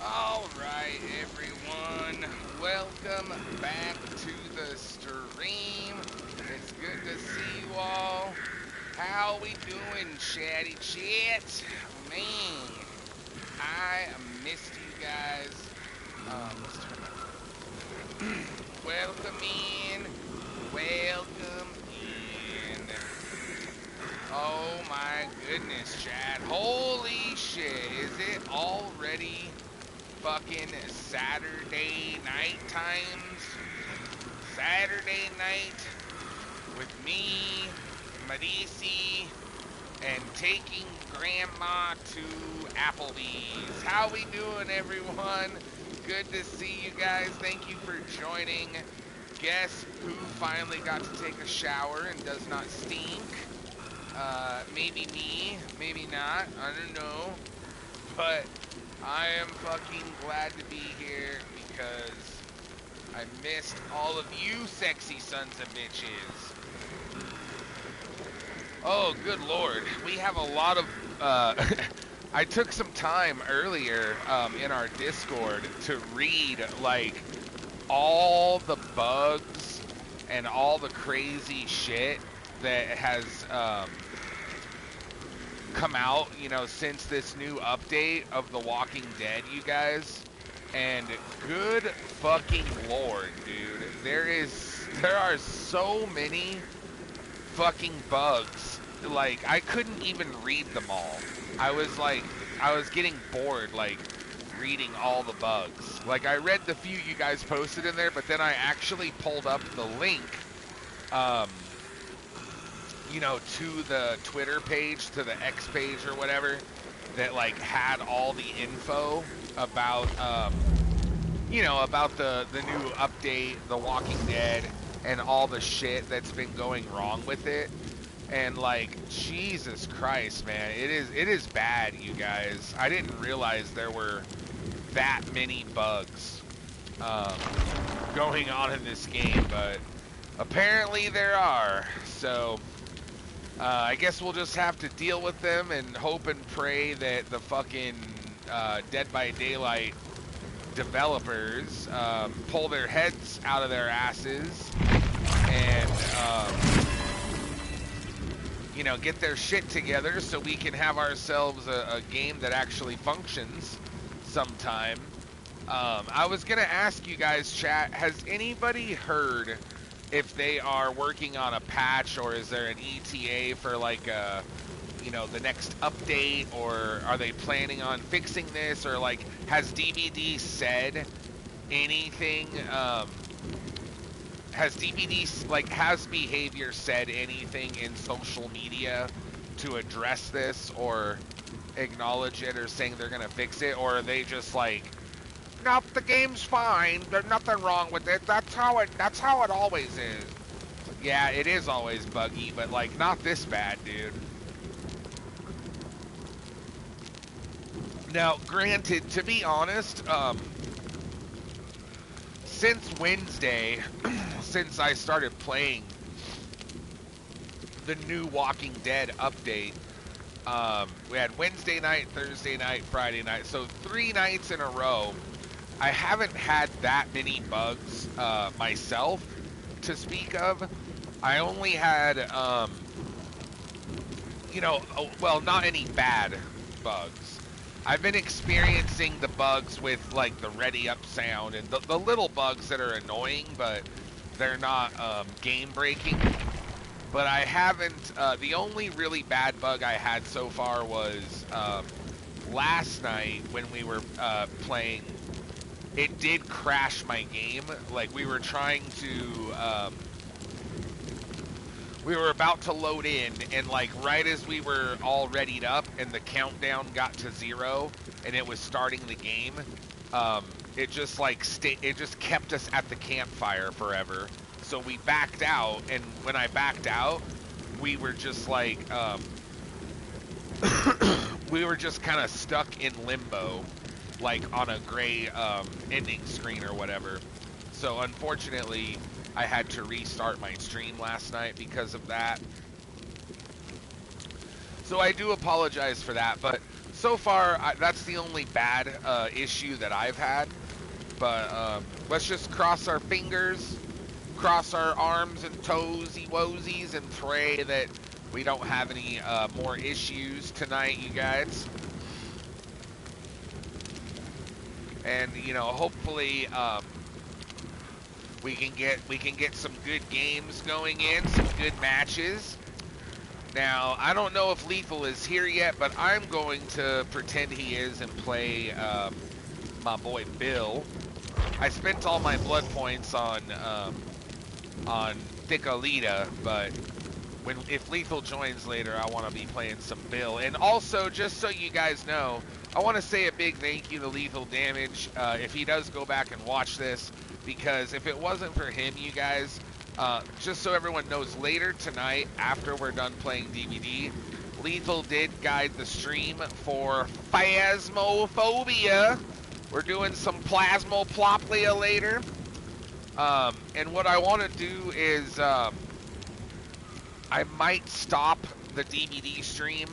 Alright, everyone. Welcome back to the stream. It's good to see you all. How we doing, chatty chat? Man, I missed you guys. Let's turn that. Welcome in. Welcome in. Oh my goodness, chat. Holy shit. Is it already fucking Saturday night times? Saturday night with me, Medici, and taking Grandma to Applebees. How we doing, everyone? Good to see you guys. Thank you for joining. Guess who finally got to take a shower and does not stink? Maybe me, maybe not, I don't know. But I am fucking glad to be here because I missed all of you sexy sons of bitches. Oh, good lord. We have a lot of, I took some time earlier in our Discord to read, like, all the bugs and all the crazy shit that has come out, you know, since this new update of The Walking Dead, you guys. And good fucking lord, dude. There are so many fucking bugs. Like, I couldn't even read them all. I was getting bored, like, reading all the bugs. Like, I read the few you guys posted in there, but then I actually pulled up the link, you know, to the Twitter page, to the X page or whatever, that, like, had all the info about, you know, about the new update, The Walking Dead, and all the shit that's been going wrong with it. And, like, Jesus Christ, man, it is bad, you guys. I didn't realize there were that many bugs going on in this game, but apparently there are. So I guess we'll just have to deal with them and hope and pray that the fucking Dead by Daylight developers pull their heads out of their asses and you know, get their shit together so we can have ourselves a game that actually functions sometime. I was gonna ask you guys, chat, has anybody heard if they are working on a patch, or is there an ETA for, like, you know, the next update, or are they planning on fixing this, or, like, has DVD said anything? Has DVD, like, has Behavior said anything in social media to address this, or acknowledge it, or saying they're gonna fix it, or are they just like, nope, the game's fine, there's nothing wrong with it, that's how it always is? Yeah, it is always buggy, but, like, not this bad, dude. Now, granted, to be honest, since Wednesday, since I started playing the new Walking Dead update, we had Wednesday night, Thursday night, Friday night, so 3 nights in a row. I haven't had that many bugs myself to speak of. I only had, you know, well, not any bad bugs. I've been experiencing the bugs with, like, the ready up sound and the little bugs that are annoying, but they're not game breaking. But I haven't, the only really bad bug I had so far was last night when we were playing. It did crash my game. Like, we were trying to, we were about to load in, and, like, right as we were all readied up and the countdown got to 0 and it was starting the game, it just, like, it just kept us at the campfire forever. So we backed out, and when I backed out, we were just, like, we were just kind of stuck in limbo, like, on a gray ending screen or whatever. So unfortunately, I had to restart my stream last night because of that. So I do apologize for that, but so far that's the only bad issue that I've had. But let's just cross our fingers, cross our arms and toesy woesies, and pray that we don't have any more issues tonight, you guys. And you know, hopefully we can get some good games going in, some good matches. Now, I don't know if Lethal is here yet, but I'm going to pretend he is and play my boy Bill. I spent all my blood points on Thickalita, but if Lethal joins later, I want to be playing some Bill. And also, just so you guys know, I want to say a big thank you to Lethal Damage if he does go back and watch this, because if it wasn't for him, you guys, just so everyone knows, later tonight, after we're done playing DVD, Lethal did guide the stream for Phasmophobia. We're doing some Plasmoploplia later. And what I want to do is, I might stop the DVD stream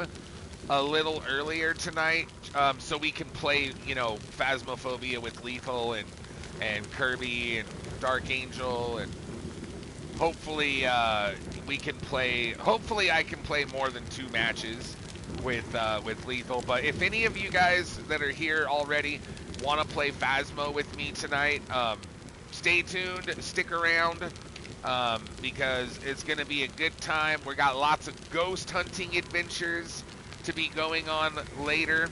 a little earlier tonight, so we can play, you know, Phasmophobia with Lethal and Kirby and Dark Angel, and hopefully we can play. Hopefully, I can play more than 2 matches with Lethal. But if any of you guys that are here already want to play Phasmo with me tonight, stay tuned, stick around, because it's going to be a good time. We got lots of ghost hunting adventures to be going on later.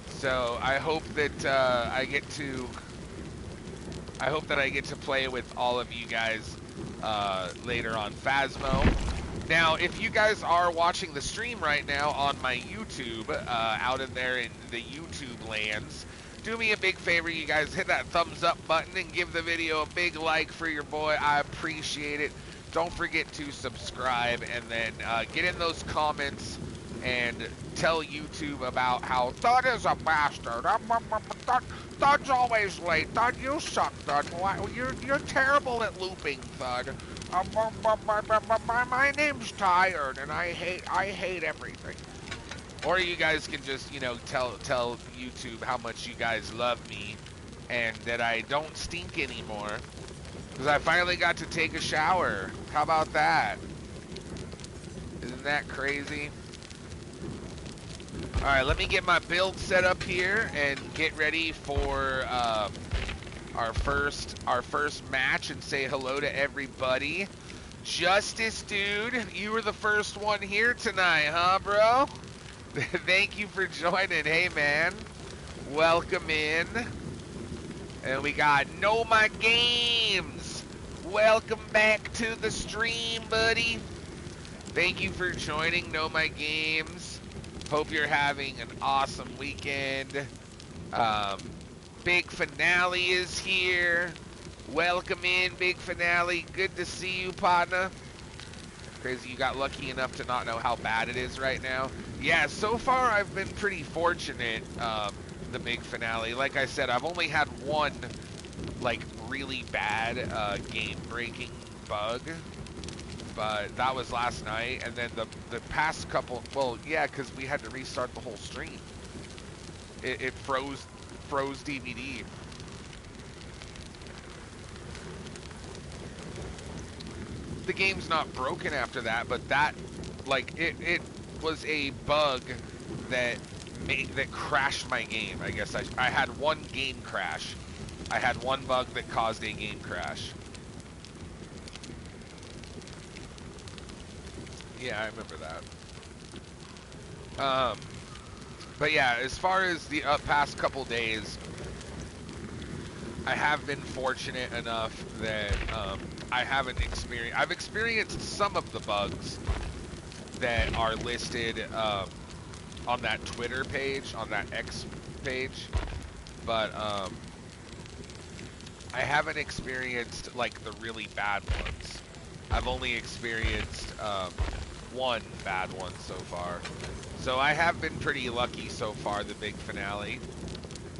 So I hope that I get to play with all of you guys later on Phasmo. Now, if you guys are watching the stream right now on my YouTube, out in there in the YouTube lands, do me a big favor, you guys, hit that thumbs up button and give the video a big like for your boy. I appreciate it. Don't forget to subscribe, and then get in those comments and tell YouTube about how Thud is a bastard. Thud's always late. Thud, you suck, Thud. You're terrible at looping, Thud. My name's Tired, and I hate everything. Or you guys can just, you know, tell YouTube how much you guys love me and that I don't stink anymore, because I finally got to take a shower. How about that? Isn't that crazy? All right, let me get my build set up here and get ready for our first match and say hello to everybody. Justice, dude, you were the first one here tonight, huh, bro? Thank you for joining. Hey, man. Welcome in. And we got Know My Games. Welcome back to the stream, buddy. Thank you for joining Know My Games. Hope you're having an awesome weekend. Big Finale is here. Welcome in, Big Finale. Good to see you, partner. Crazy you got lucky enough to not know how bad it is right now. Yeah, so far I've been pretty fortunate, the Big Finale. Like I said, I've only had one, like, really bad game-breaking bug, but that was last night. And then the past couple, well, yeah, because we had to restart the whole stream. It froze DVD. The game's not broken after that, but that, like, it was a bug that crashed my game. I guess I had one game crash. I had one bug that caused a game crash. Yeah, I remember that. But yeah, as far as the past couple days, I have been fortunate enough that I've experienced some of the bugs that are listed on that Twitter page, on that X page, but I haven't experienced, like, the really bad ones. I've only experienced one bad one so far. So I have been pretty lucky so far, the Big Finale.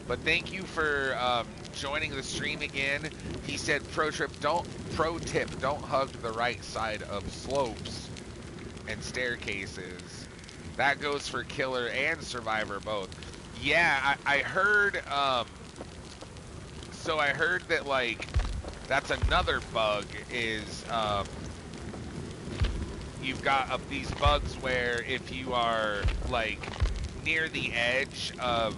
But thank you for joining the stream again. He said, pro tip, don't hug the right side of slopes and staircases. That goes for killer and survivor both. Yeah, I heard, so I heard that, like, that's another bug is, you've got these bugs where if you are, like, near the edge of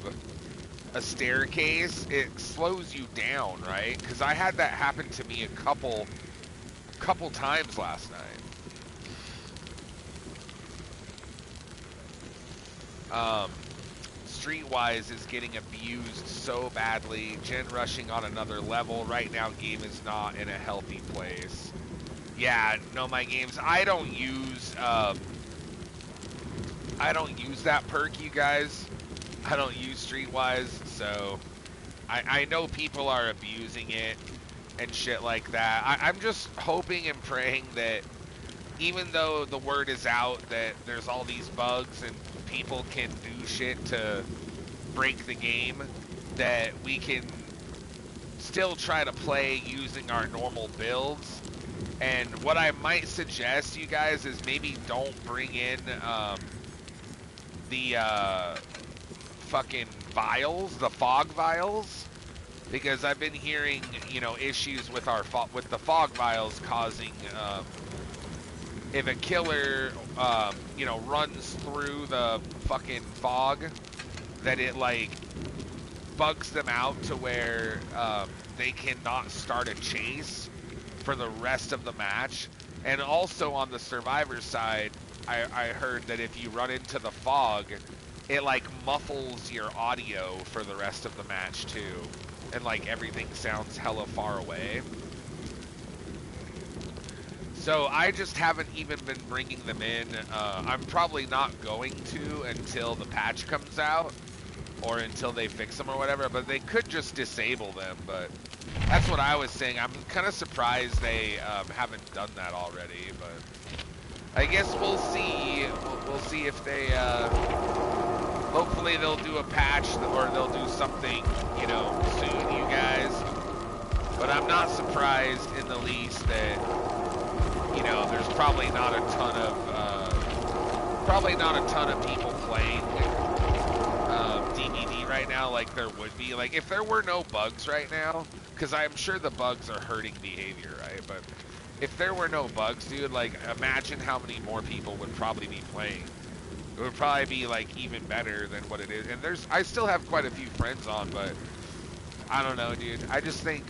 a staircase, it slows you down, right? Because I had that happen to me a couple times last night. Streetwise is getting abused so badly. Gen rushing on another level. Right now, game is not in a healthy place. Yeah, no, my games. I don't use that perk, you guys. I don't use Streetwise, so I know people are abusing it and shit like that. I'm just hoping and praying that even though the word is out that there's all these bugs and people can do shit to break the game, that we can still try to play using our normal builds. And what I might suggest, you guys, is maybe don't bring in the fucking vials, the fog vials, because I've been hearing, you know, issues with with the fog vials causing, if a killer, you know, runs through the fucking fog, that it, like, bugs them out to where they cannot start a chase for the rest of the match. And also on the survivor side, I heard that if you run into the fog, it, like, muffles your audio for the rest of the match too, and, like, everything sounds hella far away. So I just haven't even been bringing them in. I'm probably not going to until the patch comes out, or until they fix them or whatever, but they could just disable them. But that's what I was saying. I'm kind of surprised they haven't done that already, but I guess we'll see. We'll see if they, hopefully they'll do a patch, or they'll do something, you know, soon, you guys. But I'm not surprised in the least that, you know, there's probably not a ton of people playing DBD right now like there would be. Like, if there were no bugs right now, because I'm sure the bugs are hurting behavior, right? But if there were no bugs, dude, like, imagine how many more people would probably be playing. It would probably be, like, even better than what it is. And I still have quite a few friends on, but I don't know, dude. I just think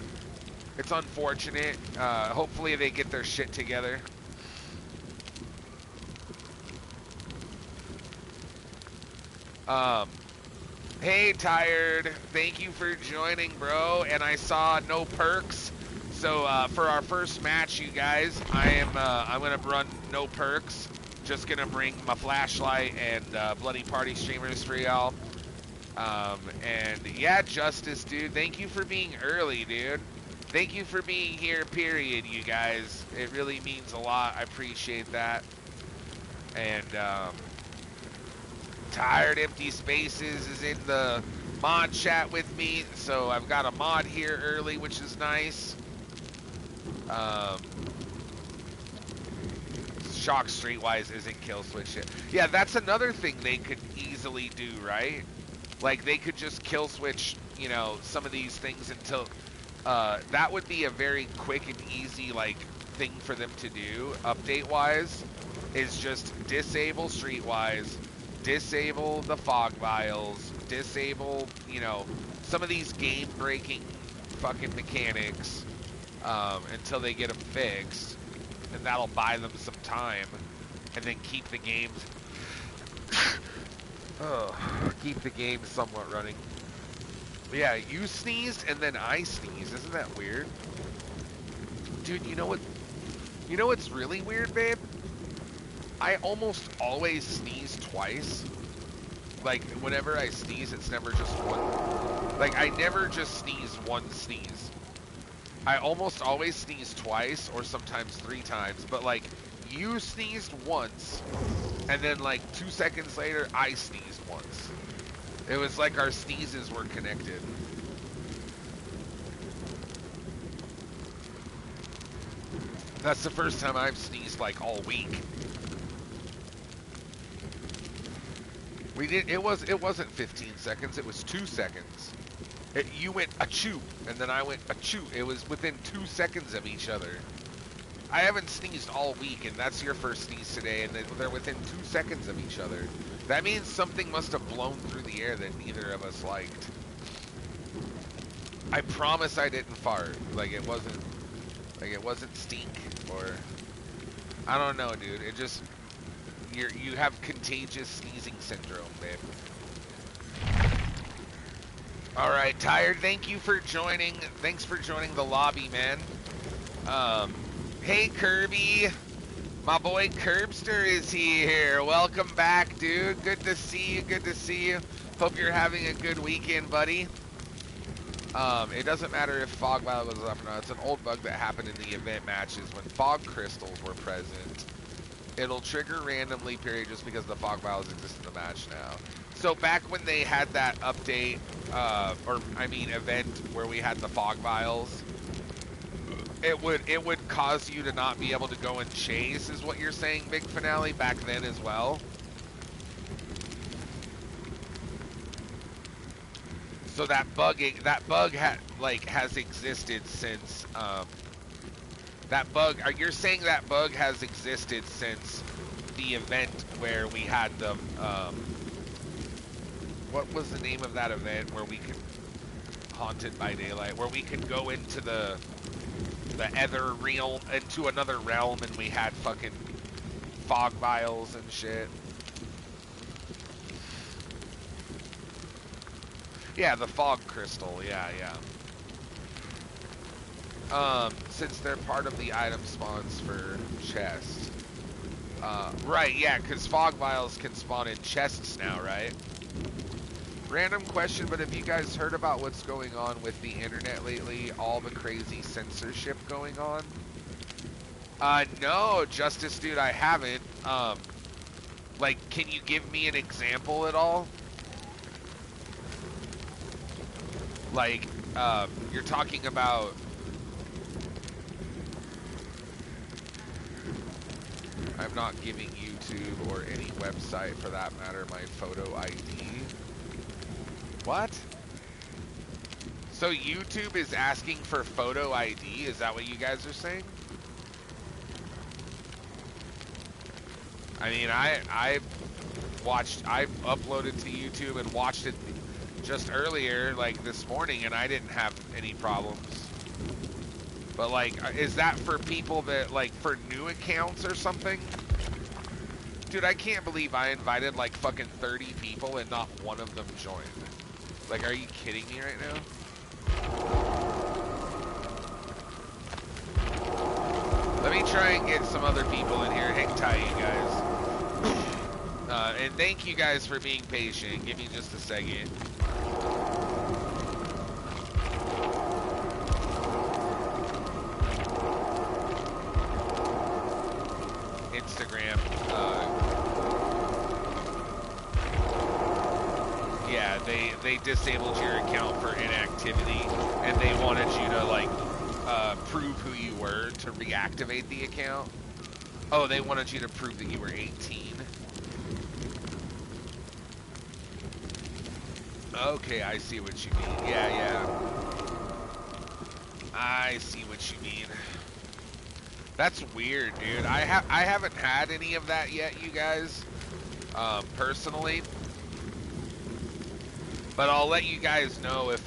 it's unfortunate. Hopefully they get their shit together. Hey, Tired. Thank you for joining, bro. And I saw no perks. So, for our first match, you guys, I'm gonna run no perks. Just gonna bring my flashlight and bloody party streamers for y'all. And yeah, Justice, dude. Thank you for being early, dude. Thank you for being here, period, you guys. It really means a lot. I appreciate that. And, Tired Empty Spaces is in the mod chat with me, so I've got a mod here early, which is nice. Shock Streetwise isn't kill switch shit. Yeah, that's another thing they could easily do, right? Like, they could just kill switch, you know, some of these things until... that would be a very quick and easy, like, thing for them to do, update-wise, is just disable Streetwise, disable the fog vials, disable, you know, some of these game-breaking fucking mechanics, until they get them fixed, and that'll buy them some time, and then keep the games... keep the game somewhat running. Yeah, you sneezed and then I sneezed. Isn't that weird? Dude, you know what? You know what's really weird, babe? I almost always sneeze twice. Like, whenever I sneeze, it's never just one. Like, I never just sneeze one sneeze. I almost always sneeze twice, or sometimes 3 times. But, like, you sneezed once, and then, like, 2 seconds later, I sneezed once. It was like our sneezes were connected. That's the first time I've sneezed, like, all week. We did. It wasn't 15 seconds. It was 2 seconds. You went achoo, and then I went achoo. It was within 2 seconds of each other. I haven't sneezed all week, and that's your first sneeze today, and they're within 2 seconds of each other. That means something must have blown through the air that neither of us liked. I promise I didn't fart. Like it wasn't stink, or I don't know, dude. It just you have contagious sneezing syndrome, babe. All right, Tired. Thank you for joining. Thanks for joining the lobby, man. Hey, Kirby. My boy Curbster is here. Welcome back, dude. Good to see you. Good to see you. Hope you're having a good weekend, buddy. It doesn't matter if fog vial was up or not. It's an old bug that happened in the event matches when fog crystals were present. It'll trigger randomly, period, just because the fog vials exist in the match now. So back when they had that update, event where we had the fog vials, it would cause you to not be able to go and chase, is what you're saying, Big Finale, back then as well. So that bug has existed since you're saying that bug has existed since the event where we had the what was the name of that event where we could Haunted by Daylight, where we could go into the other realm, into another realm, and we had fucking fog vials and shit. Yeah, the fog crystal. Yeah. Since they're part of the item spawns for chests. Right, yeah, because fog vials can spawn in chests now, right? Random question, but have you guys heard about what's going on with the internet lately? All the crazy censorship going on? No, Justice Dude, I haven't. Like, can you give me an example at all? Like, you're talking about... I'm not giving YouTube or any website, for that matter, my photo ID. What? So YouTube is asking for photo ID? Is that what you guys are saying? I mean, I uploaded to YouTube and watched it just earlier, like this morning, and I didn't have any problems. But like, is that for people that, like, for new accounts or something? Dude, I can't believe I invited like fucking 30 people and not one of them joined. Like, are you kidding me right now? Let me try and get some other people in here. Hang tight, you guys. And thank you guys for being patient. Give me just a second. Instagram. Yeah, they disabled your account for inactivity, and they wanted you to, like, prove who you were to reactivate the account. Oh, they wanted you to prove that you were 18. Okay, I see what you mean. Yeah. I see what you mean. That's weird, dude. I haven't had any of that yet, you guys, personally. But I'll let you guys know if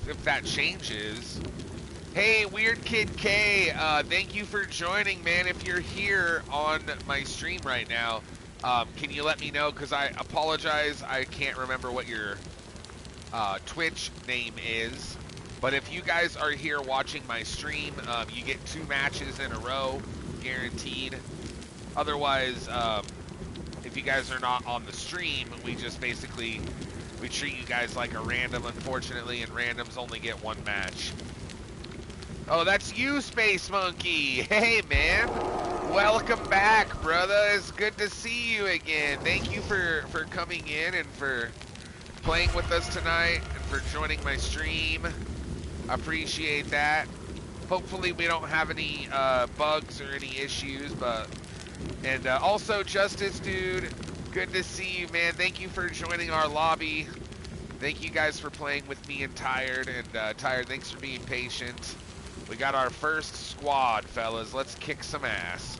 if that changes. Hey, Weird Kid K, thank you for joining, man. If you're here on my stream right now, can you let me know? Because I apologize, I can't remember what your Twitch name is. But if you guys are here watching my stream, you get 2 matches in a row, guaranteed. Otherwise, if you guys are not on the stream, we just basically, we treat you guys like a random, unfortunately, and randoms only get 1 match. Oh, that's you, Space Monkey. Hey, man. Welcome back, brother. It's good to see you again. Thank you for coming in and for playing with us tonight and for joining my stream. Appreciate that. Hopefully we don't have any bugs or any issues, but... And also, Justice Dude, Good to see you, man. Thank you for joining our lobby. Thank you guys for playing with me and Tired. And Tired, thanks for being patient. We got our first squad, fellas. Let's kick some ass.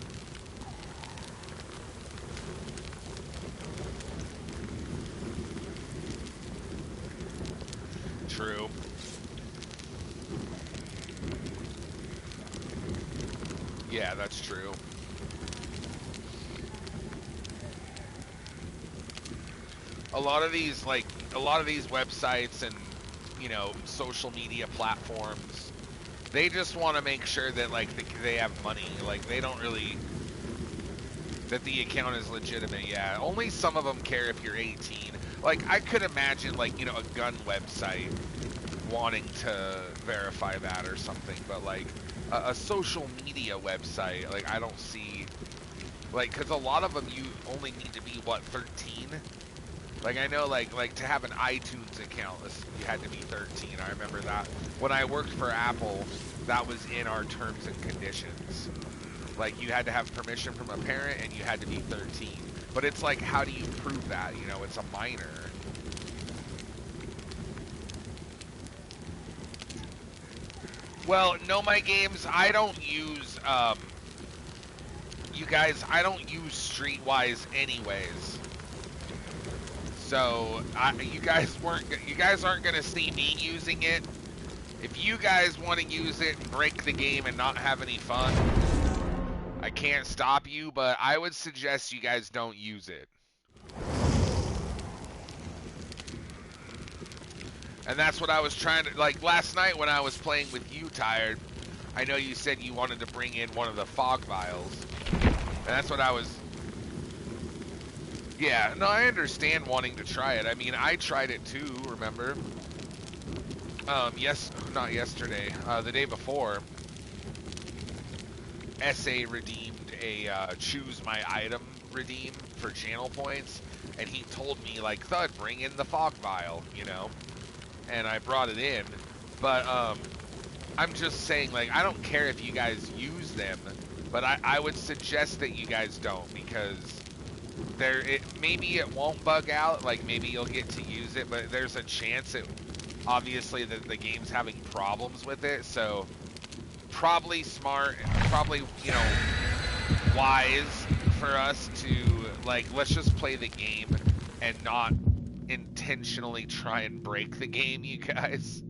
True. Yeah, that's true. A lot of these websites and, you know, social media platforms, they just want to make sure that, like, they have money. Like, they don't really, that the account is legitimate. Yeah, only some of them care if you're 18. Like, I could imagine, like, you know, a gun website wanting to verify that or something, but, like, a social media website, like, I don't see, like, because a lot of them, you only need to be, what, 13? Like, I know, like to have an iTunes account, you had to be 13. I remember that. When I worked for Apple, that was in our terms and conditions. Like, you had to have permission from a parent, and you had to be 13. But it's like, how do you prove that? You know, it's a minor. Well, no, my games, I don't use, you guys, I don't use Streetwise anyways. So, you guys aren't gonna see me using it. If you guys want to use it and break the game and not have any fun, I can't stop you, but I would suggest you guys don't use it. And that's what I was trying to, like, last night when I was playing with you, Tired, I know you said you wanted to bring in one of the fog vials. And that's what I was... Yeah, no, I understand wanting to try it. I mean, I tried it too, remember? Not yesterday, the day before. SA redeemed a choose my item redeem for channel points, and he told me, like, Thud, bring in the fog vial, you know? And I brought it in, but I'm just saying, like, I don't care if you guys use them, but I would suggest that you guys don't, because maybe it won't bug out, like maybe you'll get to use it, but there's a chance obviously that the game's having problems with it, so probably smart, probably, you know, wise for us to, like, let's just play the game and not intentionally try and break the game, you guys.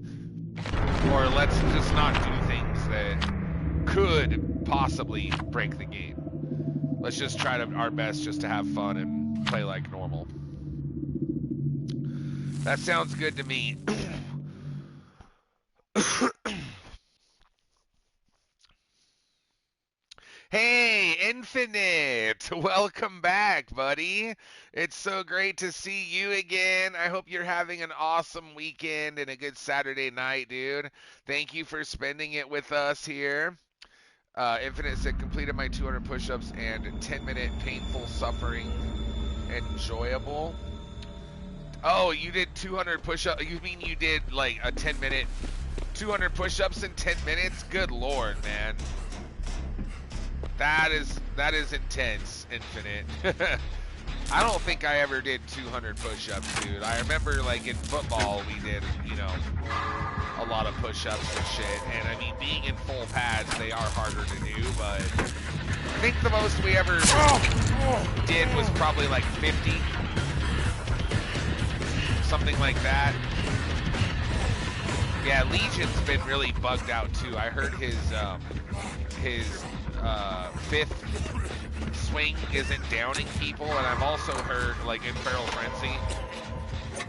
Or let's just not do things that could possibly break the game. Let's just try our best just to have fun and play like normal. That sounds good to me. Hey, Infinite! Welcome back, buddy. It's so great to see you again. I hope you're having an awesome weekend and a good Saturday night, dude. Thank you for spending it with us here. Infinite said, completed my 200 push-ups and 10-minute painful suffering enjoyable. Oh, you did 200 push-ups? You mean you did, like, a 10-minute, 200 push-ups in 10 minutes? Good Lord, man. That is intense, Infinite. I don't think I ever did 200 push-ups, dude. I remember, like, in football, we did, you know, a lot of push-ups and shit. And, I mean, being in full pads, they are harder to do, but I think the most we ever did was probably, like, 50. Something like that. Yeah, Legion's been really bugged out, too. I heard his fifth swing isn't downing people, and I've also heard, like, in Feral Frenzy,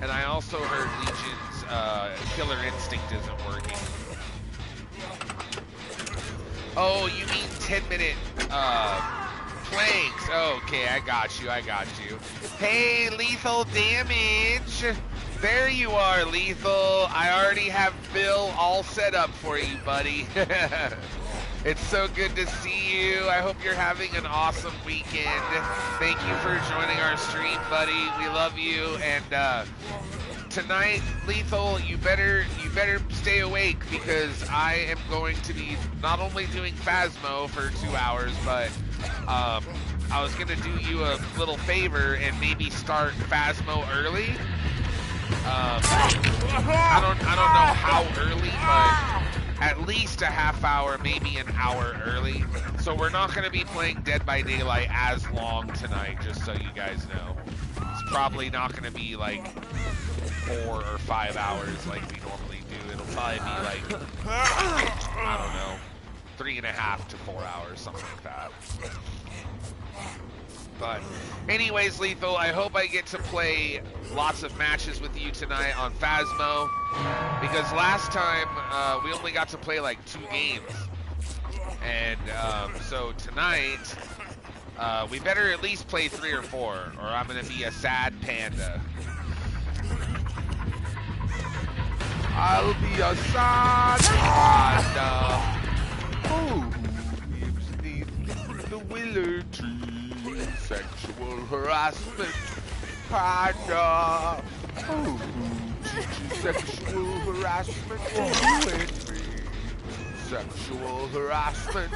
and I also heard Legion's Killer Instinct isn't working. Oh, you mean 10-minute planks? Oh, okay, I got you. Hey, Lethal Damage! There you are, Lethal. I already have Bill all set up for you, buddy. It's so good to see you. I hope you're having an awesome weekend. Thank you for joining our stream, buddy. We love you. And tonight, Lethal, you better stay awake, because I am going to be not only doing Phasmo for 2 hours, but I was gonna do you a little favor and maybe start Phasmo early. I don't know how early, but at least a half hour, maybe an hour early. So we're not gonna be playing Dead by Daylight as long tonight, just so you guys know. It's probably not gonna be like 4 or 5 hours like we normally do. It'll probably be like, I don't know, 3.5 to 4 hours, something like that. But anyways, Lethal, I hope I get to play lots of matches with you tonight on Phasmo, because last time we only got to play like 2 games. And so tonight, we better at least play 3 or 4, or I'm going to be a sad panda. I'll be a sad panda. Oh, who lives the willow tree? Sexual harassment, panda. Oh, who teaches sexual harassment to you and me? Sexual harassment,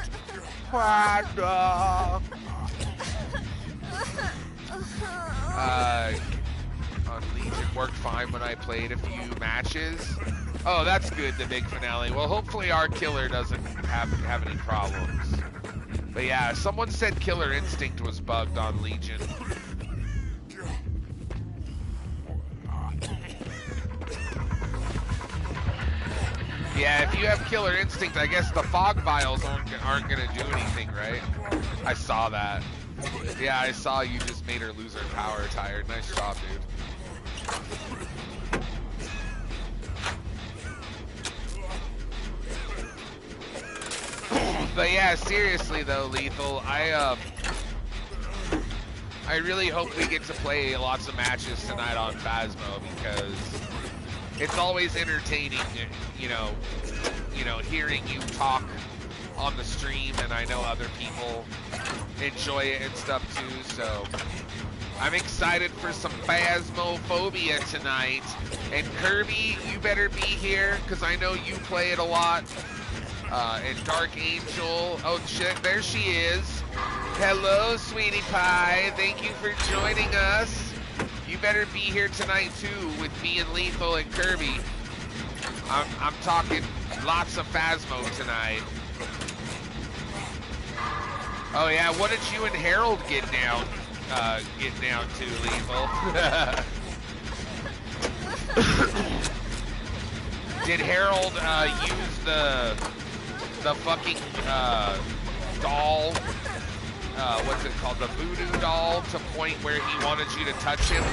panda. On Legion worked fine when I played a few matches. Oh, that's good, the big finale. Well, hopefully our killer doesn't have any problems. But yeah, someone said Killer Instinct was bugged on Legion. Yeah, if you have Killer Instinct, I guess the fog vials aren't gonna do anything, right? I saw that. Yeah, I saw you just made her lose her power tired. Nice job, dude. But yeah, seriously though, Lethal, I really hope we get to play lots of matches tonight on Phasmo, because it's always entertaining, you know, hearing you talk on the stream, and I know other people enjoy it and stuff too, so I'm excited for some Phasmophobia tonight. And Kirby, you better be here, because I know you play it a lot. And Dark Angel, oh shit, there she is. Hello, sweetie pie, thank you for joining us. You better be here tonight too, with me and Lethal and Kirby. I'm talking lots of Phasmo tonight. Oh yeah, what did you and Harold get down to, Lethal? Did Harold use the fucking doll, what's it called, the voodoo doll, to point where he wanted you to touch him?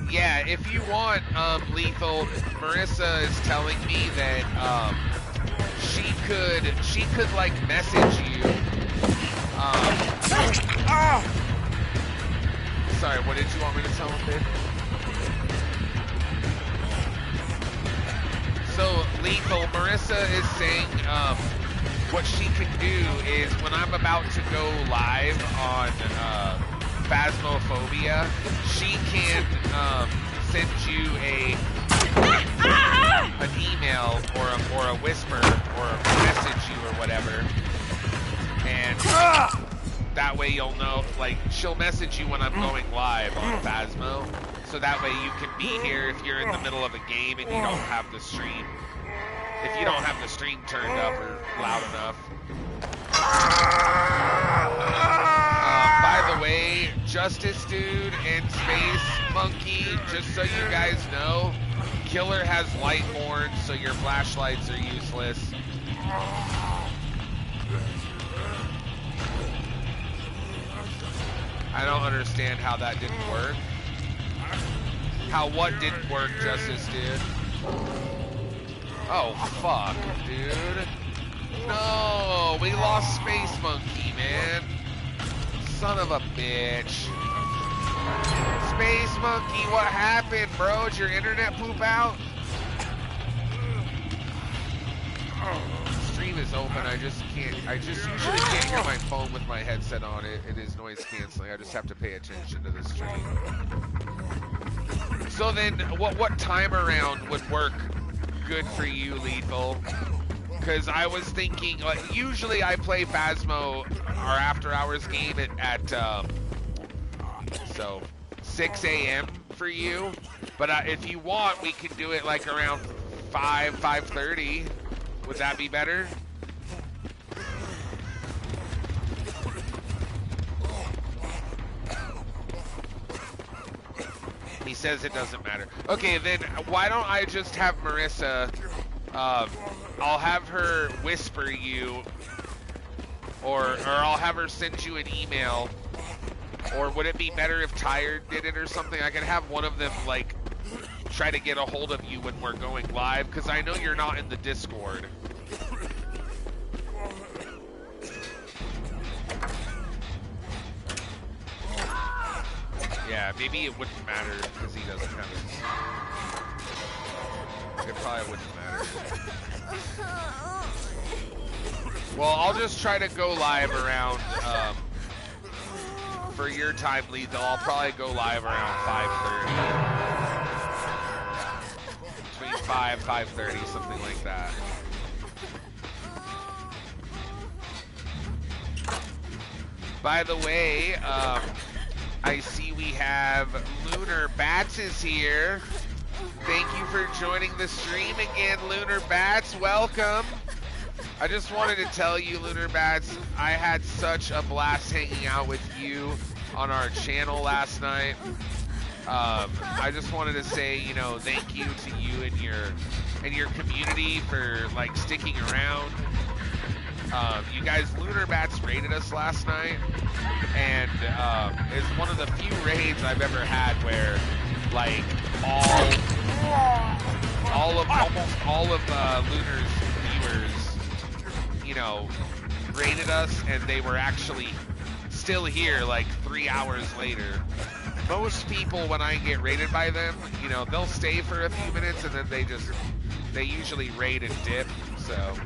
Yeah, if you want, Lethal, Marissa is telling me that, she could like message you. Sorry, what did you want me to tell him, babe? So, Lethal, Marissa is saying, what she can do is when I'm about to go live on, Phasmophobia, she can, send you an email or a whisper or a message you or whatever, and that way you'll know, like, she'll message you when I'm going live on Phasmo, so that way you can be here if you're in the middle of a game and you don't have the stream, if you don't have the stream turned up or loud enough. By the way, Justice Dude and Space Monkey, just so you guys know, Killer has light horns, so your flashlights are useless. I don't understand how that didn't work. How what didn't work, Justice Dude? Oh, fuck, dude. No, we lost Space Monkey, man. Son of a bitch. Space Monkey, what happened, bro? Did your internet poop out? Oh, stream is open. I just usually can't hear my phone with my headset on. It is noise canceling. I just have to pay attention to the stream. So then, what time around would work good for you, Lethal? Because I was thinking, like, usually I play Phasmo, our after hours game at so 6 a.m. for you. But if you want, we can do it like around 5:30. Would that be better? He says it doesn't matter. Okay, then why don't I just have Marissa, I'll have her whisper you, or I'll have her send you an email, or would it be better if Tired did it or something? I could have one of them, like, try to get a hold of you when we're going live, because I know you're not in the Discord. Yeah, maybe it wouldn't matter because he doesn't have it. It probably wouldn't matter. Well, I'll just try to go live around, for your time, Lethal, I'll probably go live around 5:30. Between 5:30, something like that. By the way, I see we have Lunar Bats is here. Thank you for joining the stream again, Lunar Bats. Welcome. I just wanted to tell you, Lunar Bats, I had such a blast hanging out with you on our channel last night. I just wanted to say, you know, thank you to you and your community for, like, sticking around. You guys, Lunar Bats raided us last night, and it's one of the few raids I've ever had where, like, almost all of Lunar's viewers, you know, raided us, and they were actually still here, like, 3 hours later. Most people, when I get raided by them, you know, they'll stay for a few minutes, and then they usually raid and dip, so...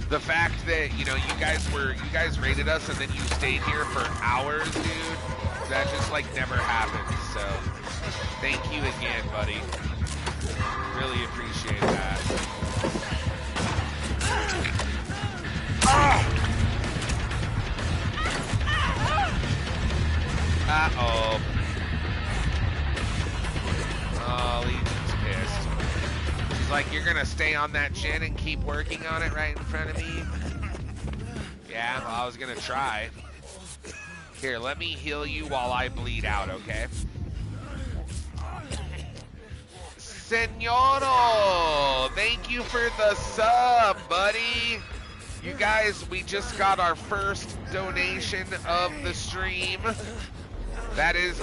The fact that, you know, you guys raided us and then you stayed here for hours, dude, that just, like, never happened. So, thank you again, buddy. Really appreciate that. Uh-oh. Oh, Legion's pissed. She's like, you're gonna stay on that gen and keep working on it right in front of me? Yeah, well, I was gonna try. Here, let me heal you while I bleed out, okay? Senoro! Thank you for the sub, buddy! You guys, we just got our first donation of the stream. That is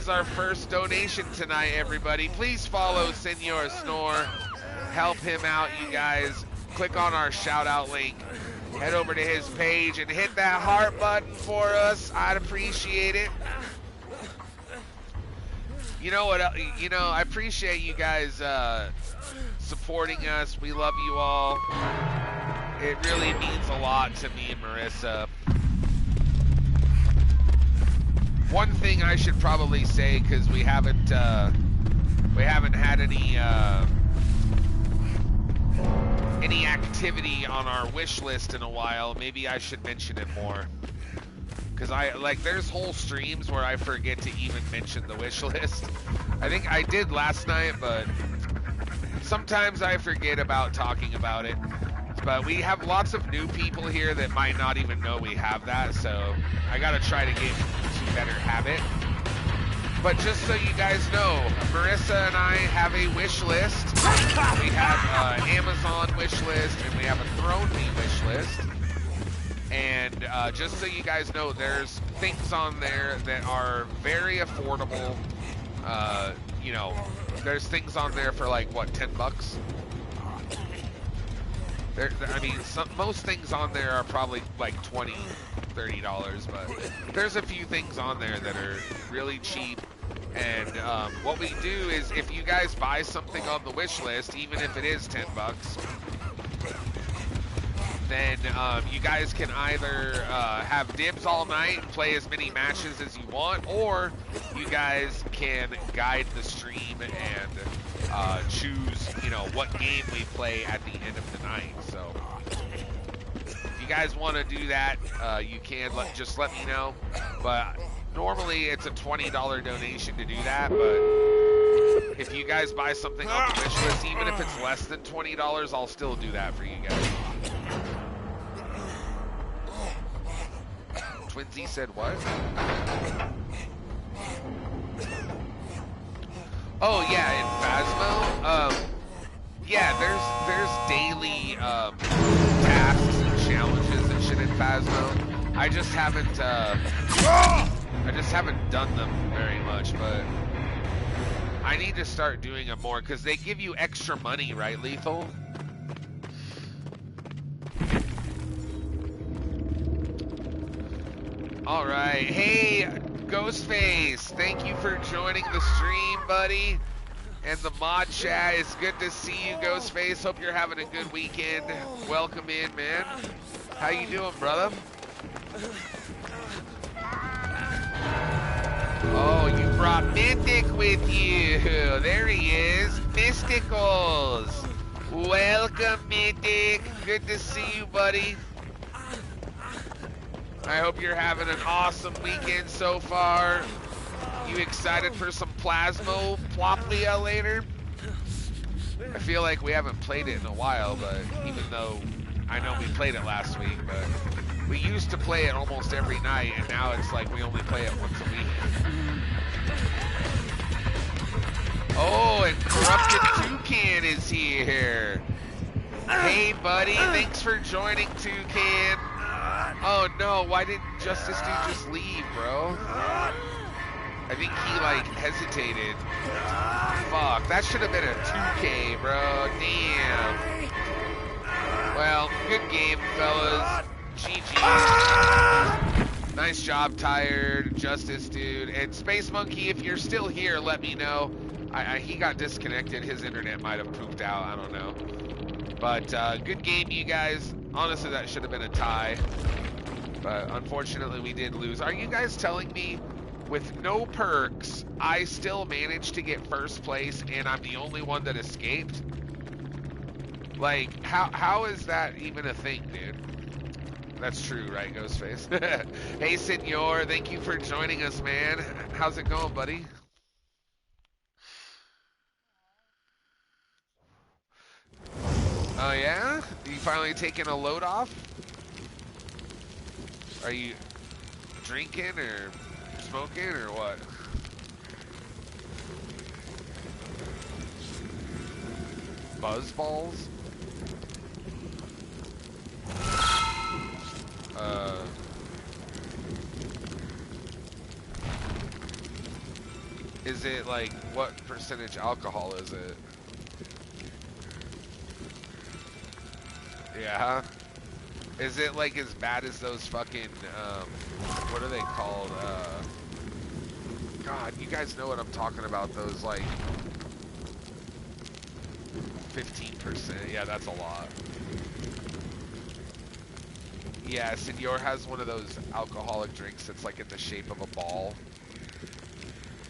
our first donation tonight, everybody. Please follow Senor Snore. Help him out, you guys. Click on our shout out link. Head over to his page and hit that heart button for us. I'd appreciate it. You know what? You know, I appreciate you guys supporting us. We love you all. It really means a lot to me and Marissa. One thing I should probably say, because we haven't had any activity on our wish list in a while. Maybe I should mention it more, because there's whole streams where I forget to even mention the wish list. I think I did last night, but sometimes I forget about talking about it. But we have lots of new people here that might not even know we have that, so I gotta try to get to better habit. But just so you guys know, Marissa and I have a wish list. We have an Amazon wish list, and we have a Throne Me wish list. And just so you guys know, there's things on there that are very affordable. You know, there's things on there for like, what, 10 bucks? I mean, most things on there are probably like $20, $30, but there's a few things on there that are really cheap. And what we do is, if you guys buy something on the wish list, even if it is 10 bucks, then you guys can either have dibs all night and play as many matches as you want, or you guys can guide the stream and choose, you know, what game we play at the end of the night. So if you guys want to do that, you can just let me know. But normally it's a $20 donation to do that, but if you guys buy something on the wish list, even if it's less than $20, I'll still do that for you guys. Twinsy said what? Oh yeah, in Phasmo. Yeah, there's daily tasks and challenges and shit in Phasmo. I just haven't done them very much, but I need to start doing them more because they give you extra money, right, Lethal? All right. Hey, Ghostface, thank you for joining the stream, buddy. And the mod chat, it's good to see you, Ghostface. Hope you're having a good weekend. Welcome in, man. How you doing, brother? Oh, you brought Mythic with you. There he is. Mysticals. Welcome, Mythic. Good to see you, buddy. I hope you're having an awesome weekend so far. You excited for some Plasmoplia later? I feel like we haven't played it in a while, but even though I know we played it last week, but we used to play it almost every night, and now it's like we only play it once a week. Oh, and Corrupted Toucan is here. Hey, buddy, thanks for joining, Toucan. Oh no, why didn't Justice Dude just leave, bro? I think he, like, hesitated. Fuck, that should have been a 2K, bro. Damn. Well, good game, fellas. GG. Nice job, Tired, Justice Dude. And Space Monkey, if you're still here, let me know. He got disconnected. His internet might have pooped out. I don't know. But good game, you guys. Honestly, that should have been a tie. But unfortunately, we did lose. Are you guys telling me with no perks, I still managed to get first place and I'm the only one that escaped? Like, how is that even a thing, dude? That's true, right, Ghostface? Hey, Senor, thank you for joining us, man. How's it going, buddy? Oh, yeah? You finally taking a load off? Are you drinking or smoking or what? Buzzballs? Is it like, what percentage alcohol is it? Yeah. Is it like as bad as those fucking, what are they called? God, you guys know what I'm talking about. Those like 15%. Yeah, that's a lot. Yeah, Senor has one of those alcoholic drinks that's like in the shape of a ball.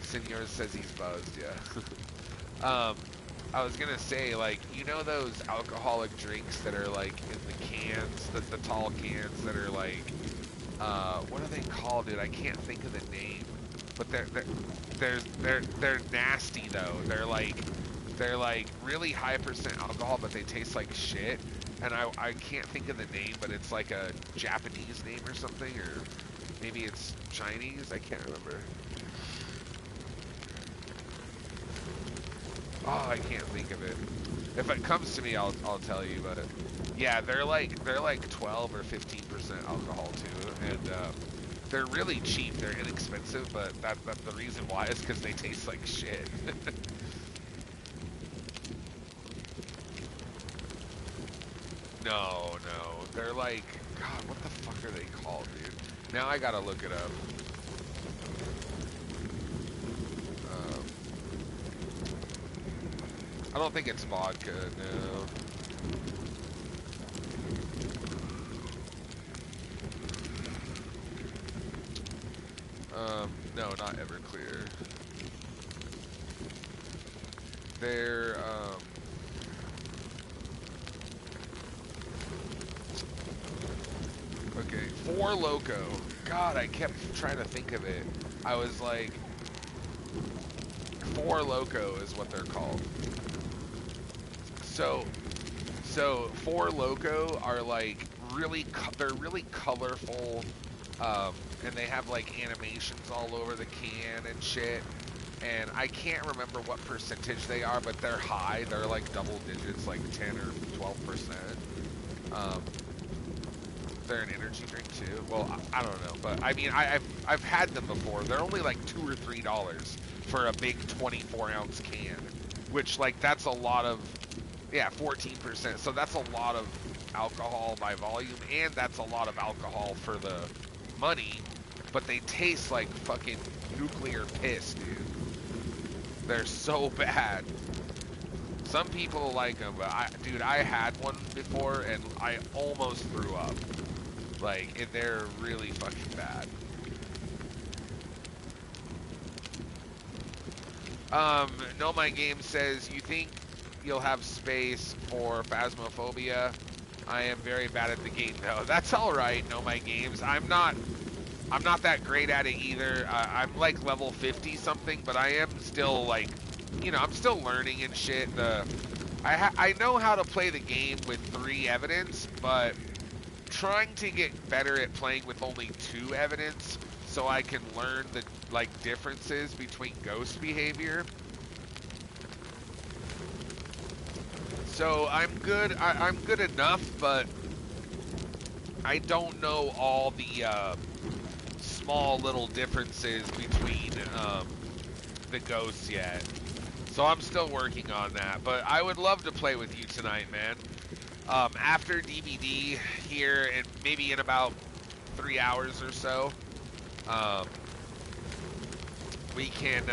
Senor says he's buzzed, yeah. I was gonna say, like, you know those alcoholic drinks that are like in the cans, the tall cans that are like, what are they called, dude? I can't think of the name, but they're nasty though. They're like really high percent alcohol, but they taste like shit. And I can't think of the name, but it's like a Japanese name or something, or maybe it's Chinese. I can't remember. Oh, I can't think of it. If it comes to me, I'll tell you. But yeah, they're like 12 or 15% alcohol too, and they're really cheap. They're inexpensive, but that's the reason why is because they taste like shit. No, they're like, God, what the fuck are they called, dude? Now I gotta look it up. I don't think it's vodka, no. Everclear. They're, okay, Four Loco. God, I kept trying to think of it. I was like, Four Loco is what they're called. So Four Loco are like they're really colorful, and they have like animations all over the can and shit. And I can't remember what percentage they are, but they're high. They're like double digits, like 10 or 12%. They're an energy drink too. Well, I don't know, but I mean, I've had them before. They're only like $2 or $3 for a big 24-ounce can, which like that's a lot of, yeah, 14%. So that's a lot of alcohol by volume, and that's a lot of alcohol for the money. But they taste like fucking nuclear piss, dude. They're so bad. Some people like them, but dude, I had one before and I almost threw up. Like, they're really fucking bad. No, my game says, you think you'll have space for Phasmophobia? I am very bad at the game though. That's alright, No, my games. I'm not that great at it either. I'm like level 50 something, but I am still like, you know, I'm still learning and shit. I know how to play the game with 3 evidence, but trying to get better at playing with only 2 evidence so I can learn the like differences between ghost behavior. So I'm good. I'm good enough, but I don't know all the small little differences between the ghosts yet. So I'm still working on that, but I would love to play with you tonight, man. After DVD here, and maybe in about 3 hours or so, we can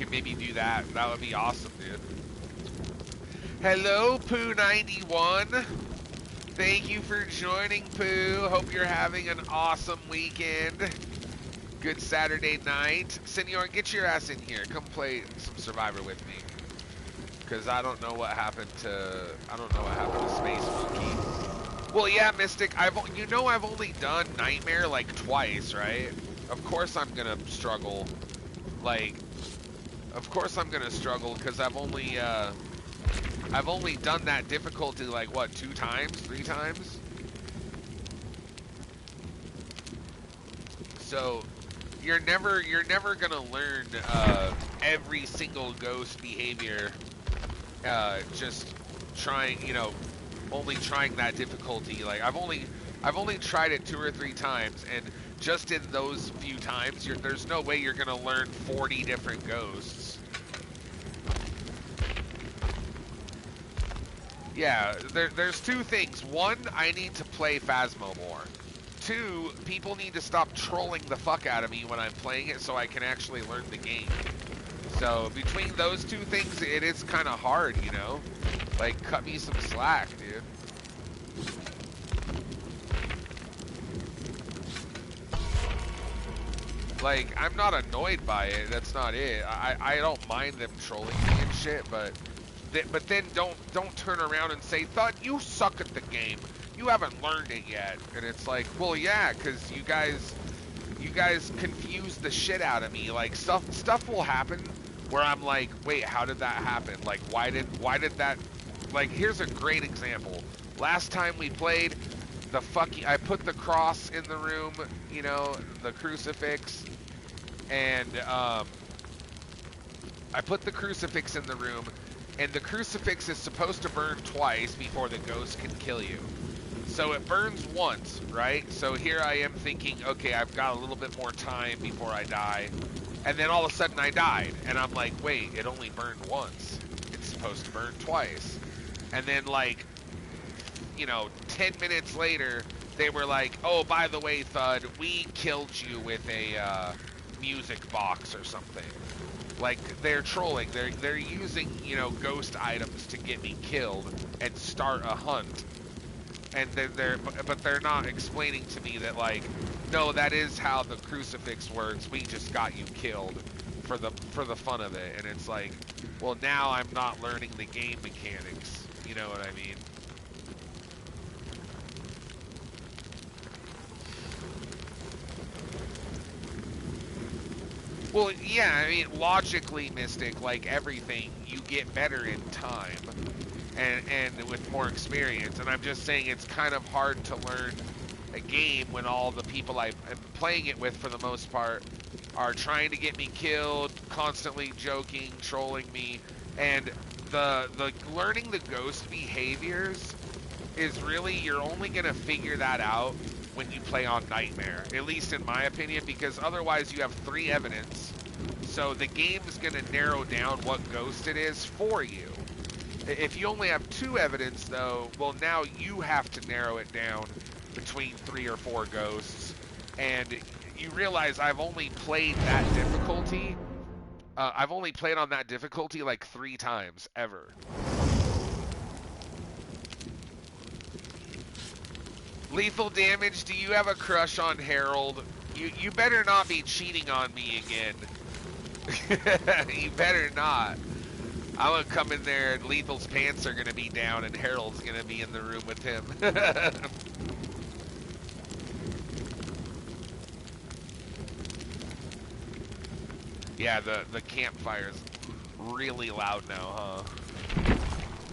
maybe do that. That would be awesome, dude. Hello, Pooh91. Thank you for joining, Pooh. Hope you're having an awesome weekend. Good Saturday night. Senor, get your ass in here. Come play some Survivor with me. Because I don't know what happened to Space Monkey. Well, yeah, Mystic, I've only done Nightmare like twice, right? Of course I'm gonna struggle. Like, of course I'm gonna struggle because I've only done that difficulty like what, 2 times, 3 times? So you're never gonna learn every single ghost behavior just trying, you know, only trying that difficulty. Like I've only tried it 2 or 3 times, and just in those few times there's no way you're gonna learn 40 different ghosts. Yeah, there's 2 things. 1, I need to play Phasmo more. 2, people need to stop trolling the fuck out of me when I'm playing it so I can actually learn the game. So between those 2 things, it is kind of hard, you know? Like, cut me some slack, dude. Like, I'm not annoyed by it, that's not it. I don't mind them trolling me and shit, but then don't turn around and say, Thud, you suck at the game. You haven't learned it yet. And it's like, well, yeah, because you guys confuse the shit out of me. Like, stuff will happen where I'm like, wait, how did that happen? Like, why did that, like, here's a great example. Last time we played, I put the cross in the room, you know, the crucifix, and I put the crucifix in the room, and the crucifix is supposed to burn twice before the ghost can kill you. So it burns once, right? So here I am thinking, okay, I've got a little bit more time before I die. And then all of a sudden I died. And I'm like, wait, it only burned once. It's supposed to burn twice. And then, like, you know, 10 minutes later, they were like, oh, by the way, Thud, we killed you with a music box or something. Like, they're trolling. They're using, you know, ghost items to get me killed and start a hunt. And then they're not explaining to me that, like, No, that is how the crucifix works. We just got you killed for the fun of it, and it's like, well, now I'm not learning the game mechanics. You know what I mean? Well, yeah, I mean, logically, Mystic, like everything, you get better in time and with more experience. And I'm just saying it's kind of hard to learn a game when all the people I'm playing it with, for the most part, are trying to get me killed, constantly joking, trolling me, and the learning the ghost behaviors is really, you're only gonna figure that out when you play on Nightmare, at least in my opinion, because otherwise you have 3 evidence, so the game's gonna narrow down what ghost it is for you. If you only have 2 evidence, though, well, now you have to narrow it down between 3 or 4 ghosts, and you realize I've only played that difficulty. I've only played on that difficulty like 3 times ever. Lethal Damage, do you have a crush on Harold? You better not be cheating on me again. You better not. I'm gonna come in there and Lethal's pants are gonna be down and Harold's gonna be in the room with him. Yeah, the campfire's really loud now, huh?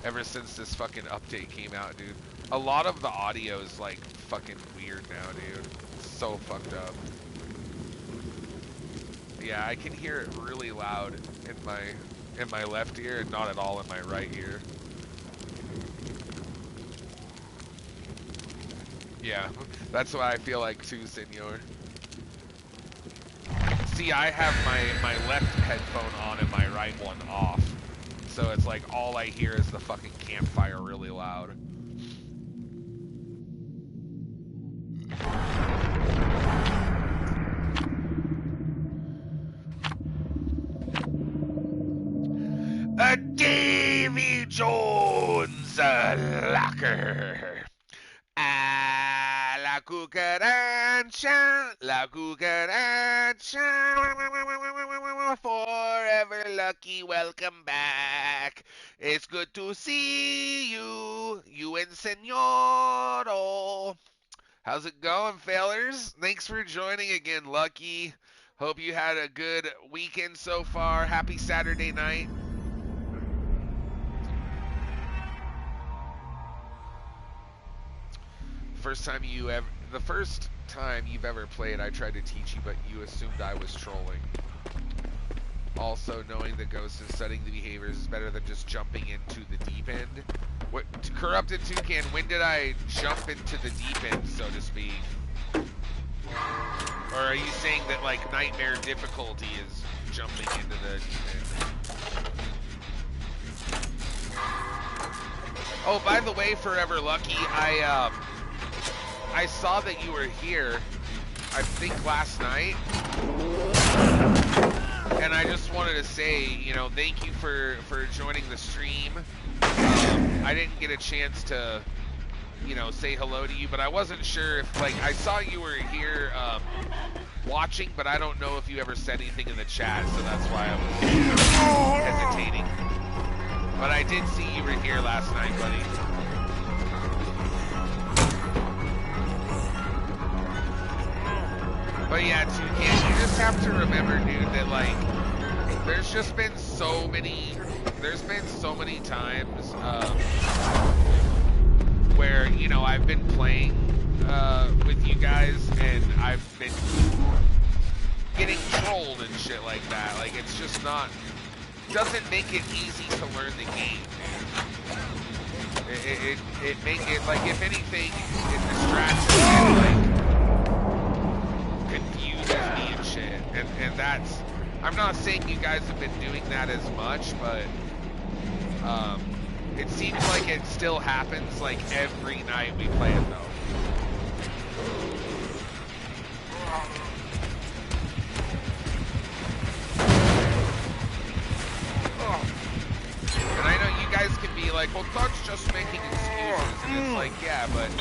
Ever since this fucking update came out, dude. A lot of the audio is like fucking weird now, dude. It's so fucked up. Yeah, I can hear it really loud in my left ear and not at all in my right ear. Yeah, that's what I feel like too, senor. See, I have my left headphone on and my right one off. So it's like all I hear is the fucking campfire really loud. A Davy Jones locker. Ah, la cucaracha, la cucaracha. Forever Lucky, welcome back. It's good to see you, you and Senoro. How's it going, fellers? Thanks for joining again, Lucky. Hope you had a good weekend so far. Happy Saturday night. The first time you've ever played, I tried to teach you, but you assumed I was trolling. Also, knowing the ghosts and studying the behaviors is better than just jumping into the deep end. What, Corrupted Toucan, when did I jump into the deep end, so to speak? Or are you saying that, like, Nightmare difficulty is jumping into the deep end? Oh, by the way, Forever Lucky, I saw that you were here, I think last night, and I just wanted to say, you know, thank you for joining the stream. I didn't get a chance to, you know, say hello to you, but I wasn't sure if, like, I saw you were here watching, but I don't know if you ever said anything in the chat, so that's why I was hesitating. But I did see you were here last night, buddy. But yeah, Toucan, you just have to remember, dude, that, like, there's been so many times where, you know, I've been playing with you guys and I've been getting trolled and shit like that. Like, it's just not, doesn't make it easy to learn the game, dude. It make it, like, if anything, it distracts me and, like, confuses me and shit. And that's, I'm not saying you guys have been doing that as much, but it seems like it still happens, like, every night we play it, though. And I know you guys can be like, well, Doug's just making excuses, and it's like, yeah, but it's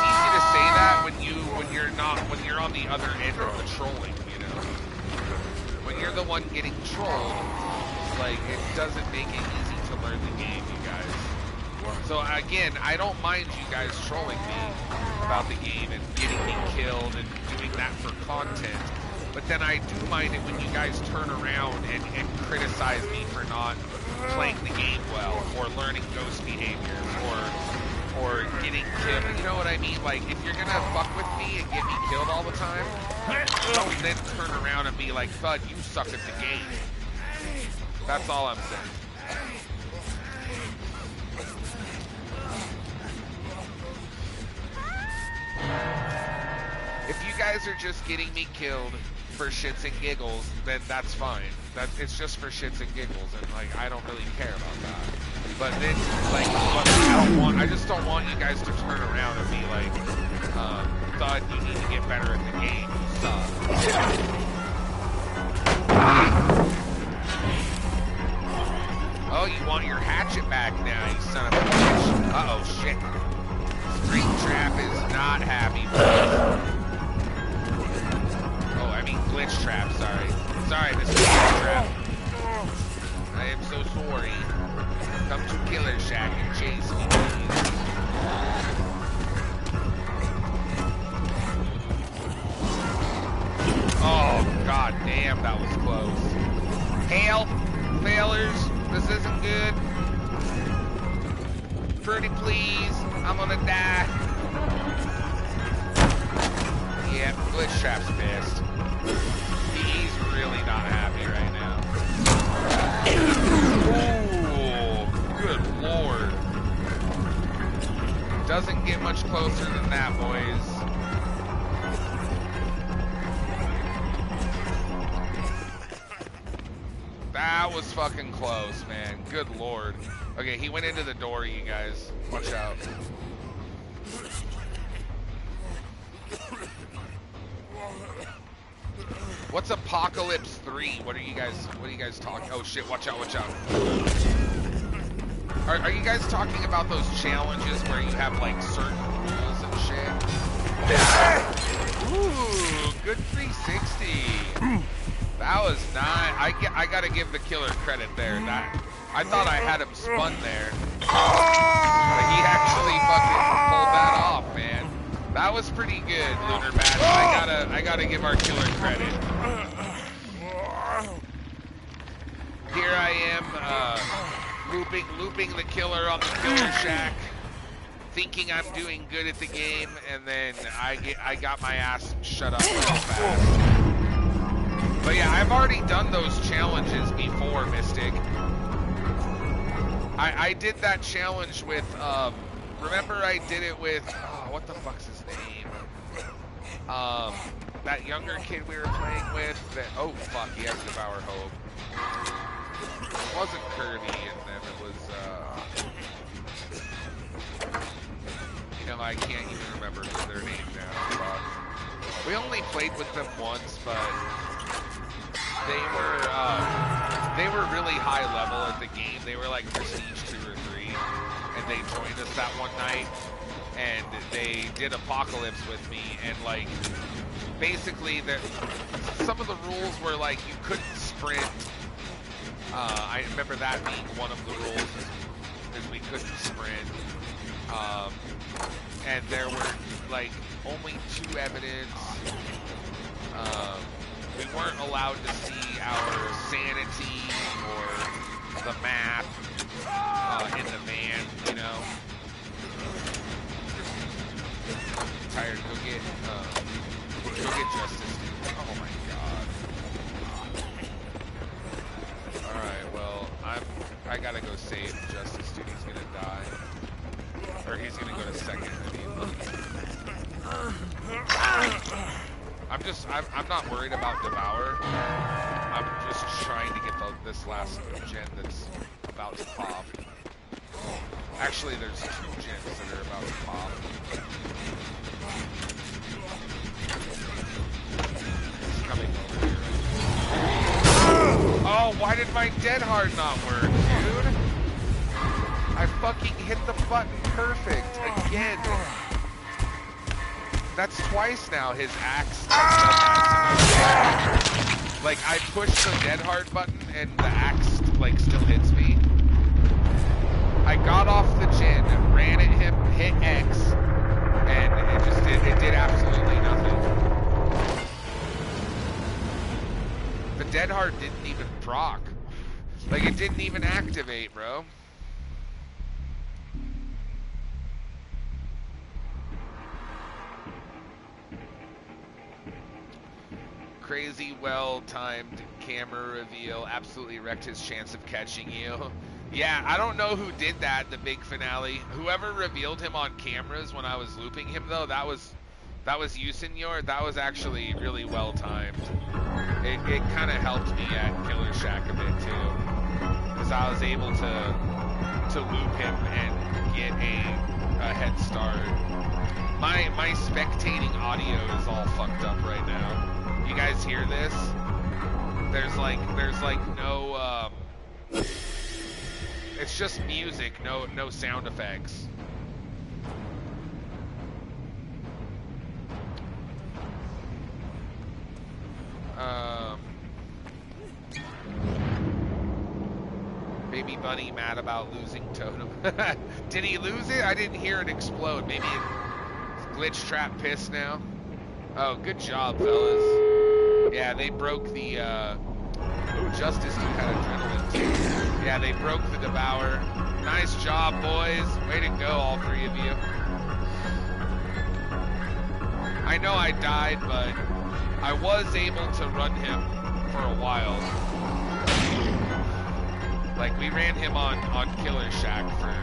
easy to say that when you you're on the other end of the trolling, you know. When you're the one getting trolled, like, it doesn't make it easy to learn the game, you guys. So again, I don't mind you guys trolling me about the game and getting me killed and doing that for content. But then I do mind it when you guys turn around and criticize me for not playing the game well, or learning ghost behaviors, or getting killed. You know what I mean? Like, if you're gonna fuck with me and get me killed all the time, don't then turn around and be like, Thud, you suck at the game. That's all I'm saying. If you guys are just getting me killed for shits and giggles, then that's fine. It's just for shits and giggles, and like I don't really care about that. But then, like, I just don't want you guys to turn around and be like, Thud, you need to get better at the game. You suck. Oh, you want your hatchet back now, you son of a bitch. Uh-oh, shit. Springtrap is not happy. Oh, I mean Glitch Trap, sorry. Sorry, Mr. Glitch Trap. I am so sorry. Come to Killer Shack and chase me, please. Oh, god damn, that was close. Hail, failures, this isn't good. Pretty please, I'm gonna die. Yeah, Glitch Trap's pissed. He's really not happy right now. Ooh, good lord. Doesn't get much closer than that, boys. That was fucking close, man. Good lord. Okay, he went into the door, you guys. Watch out. What's Apocalypse 3? What are you guys talking? Oh shit, watch out, watch out. Are you guys talking about those challenges where you have like certain rules and shit? Ooh, good 360. That was nice. I gotta give the killer credit there. I thought I had him spun there. But he actually fucking pulled that off, man. That was pretty good, Lunar Bat. I gotta give our killer credit. Here I am, looping the killer on the Killer Shack, thinking I'm doing good at the game, and then I got my ass shut up real fast. But yeah, I've already done those challenges before, Mystic. I did that challenge with, remember I did it with, what the fuck's his name? That younger kid we were playing with, oh fuck, he has Devour Hope. It wasn't Kirby, and then it was, you know, I can't even remember their name now. Fuck. We only played with them once, but they were really high level at the game. They were like Prestige 2 or 3, and they joined us that one night, and they did Apocalypse with me, and like, basically, some of the rules were like, you couldn't sprint. I remember that being one of the rules, is we couldn't sprint. And there were like only 2 evidence. We weren't allowed to see our sanity or the map in the van, you know. Tired, go get Justice. Oh my god. Alright, well, I gotta go save Justice, dude. He's gonna die. Or he's gonna go to second, I'm not worried about Devour. I'm just trying to get this last gen that's about to pop. Actually, there's 2 gens that are about to pop. He's coming over here. Oh, why did my dead hard not work, dude? I fucking hit the button perfect again. That's twice now his axe has done that to me. Like, I push the dead hard button and the axe, like, still hits me. I got off the gin, ran at him, hit X, and it did absolutely nothing. The dead hard didn't even proc. Like, it didn't even activate, bro. Crazy well-timed camera reveal absolutely wrecked his chance of catching you. Yeah, I don't know who did that, the big finale. Whoever revealed him on cameras when I was looping him, though, that was you, Senor. That was actually really well-timed. It kind of helped me at Killer Shack a bit, too. Because I was able to loop him and get a head start. My spectating audio is all fucked up right now. You guys hear this? There's like no it's just music, no sound effects. Baby Bunny mad about losing Totem. Did he lose it? I didn't hear it explode. Maybe it's glitch trap pissed now. Oh, good job, fellas. Yeah, they broke the, ooh, Justice Dude had adrenaline too. Yeah, they broke the Devour. Nice job, boys. Way to go, all three of you. I know I died, but I was able to run him for a while. Like, we ran him on Killer Shack for,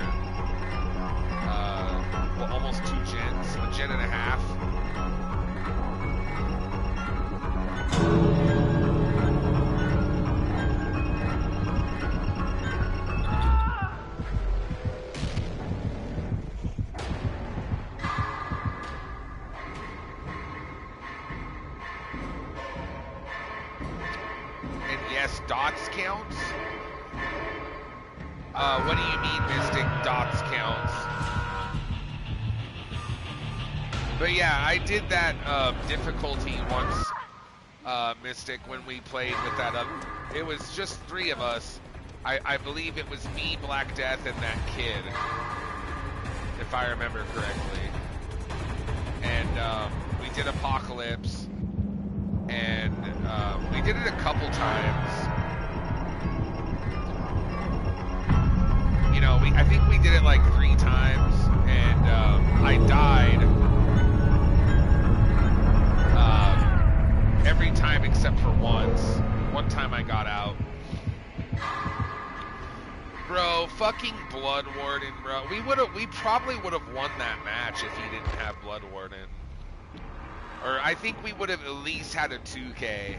well, almost 2 gens, a gen and a half. And yes, dots counts? What do you mean, Mystic? Dots counts? But yeah, I did that difficulty once, Mystic, when we played with that other. It was just 3 of us. I believe it was me, Black Death, and that kid, if I remember correctly. And we did Apocalypse, and we did it a couple times. You know, I think we did it like 3 times, and I died every time except for once. One time I got out. Bro, fucking Blood Warden, bro. We probably would have won that match if he didn't have Blood Warden. Or I think we would have at least had a 2K.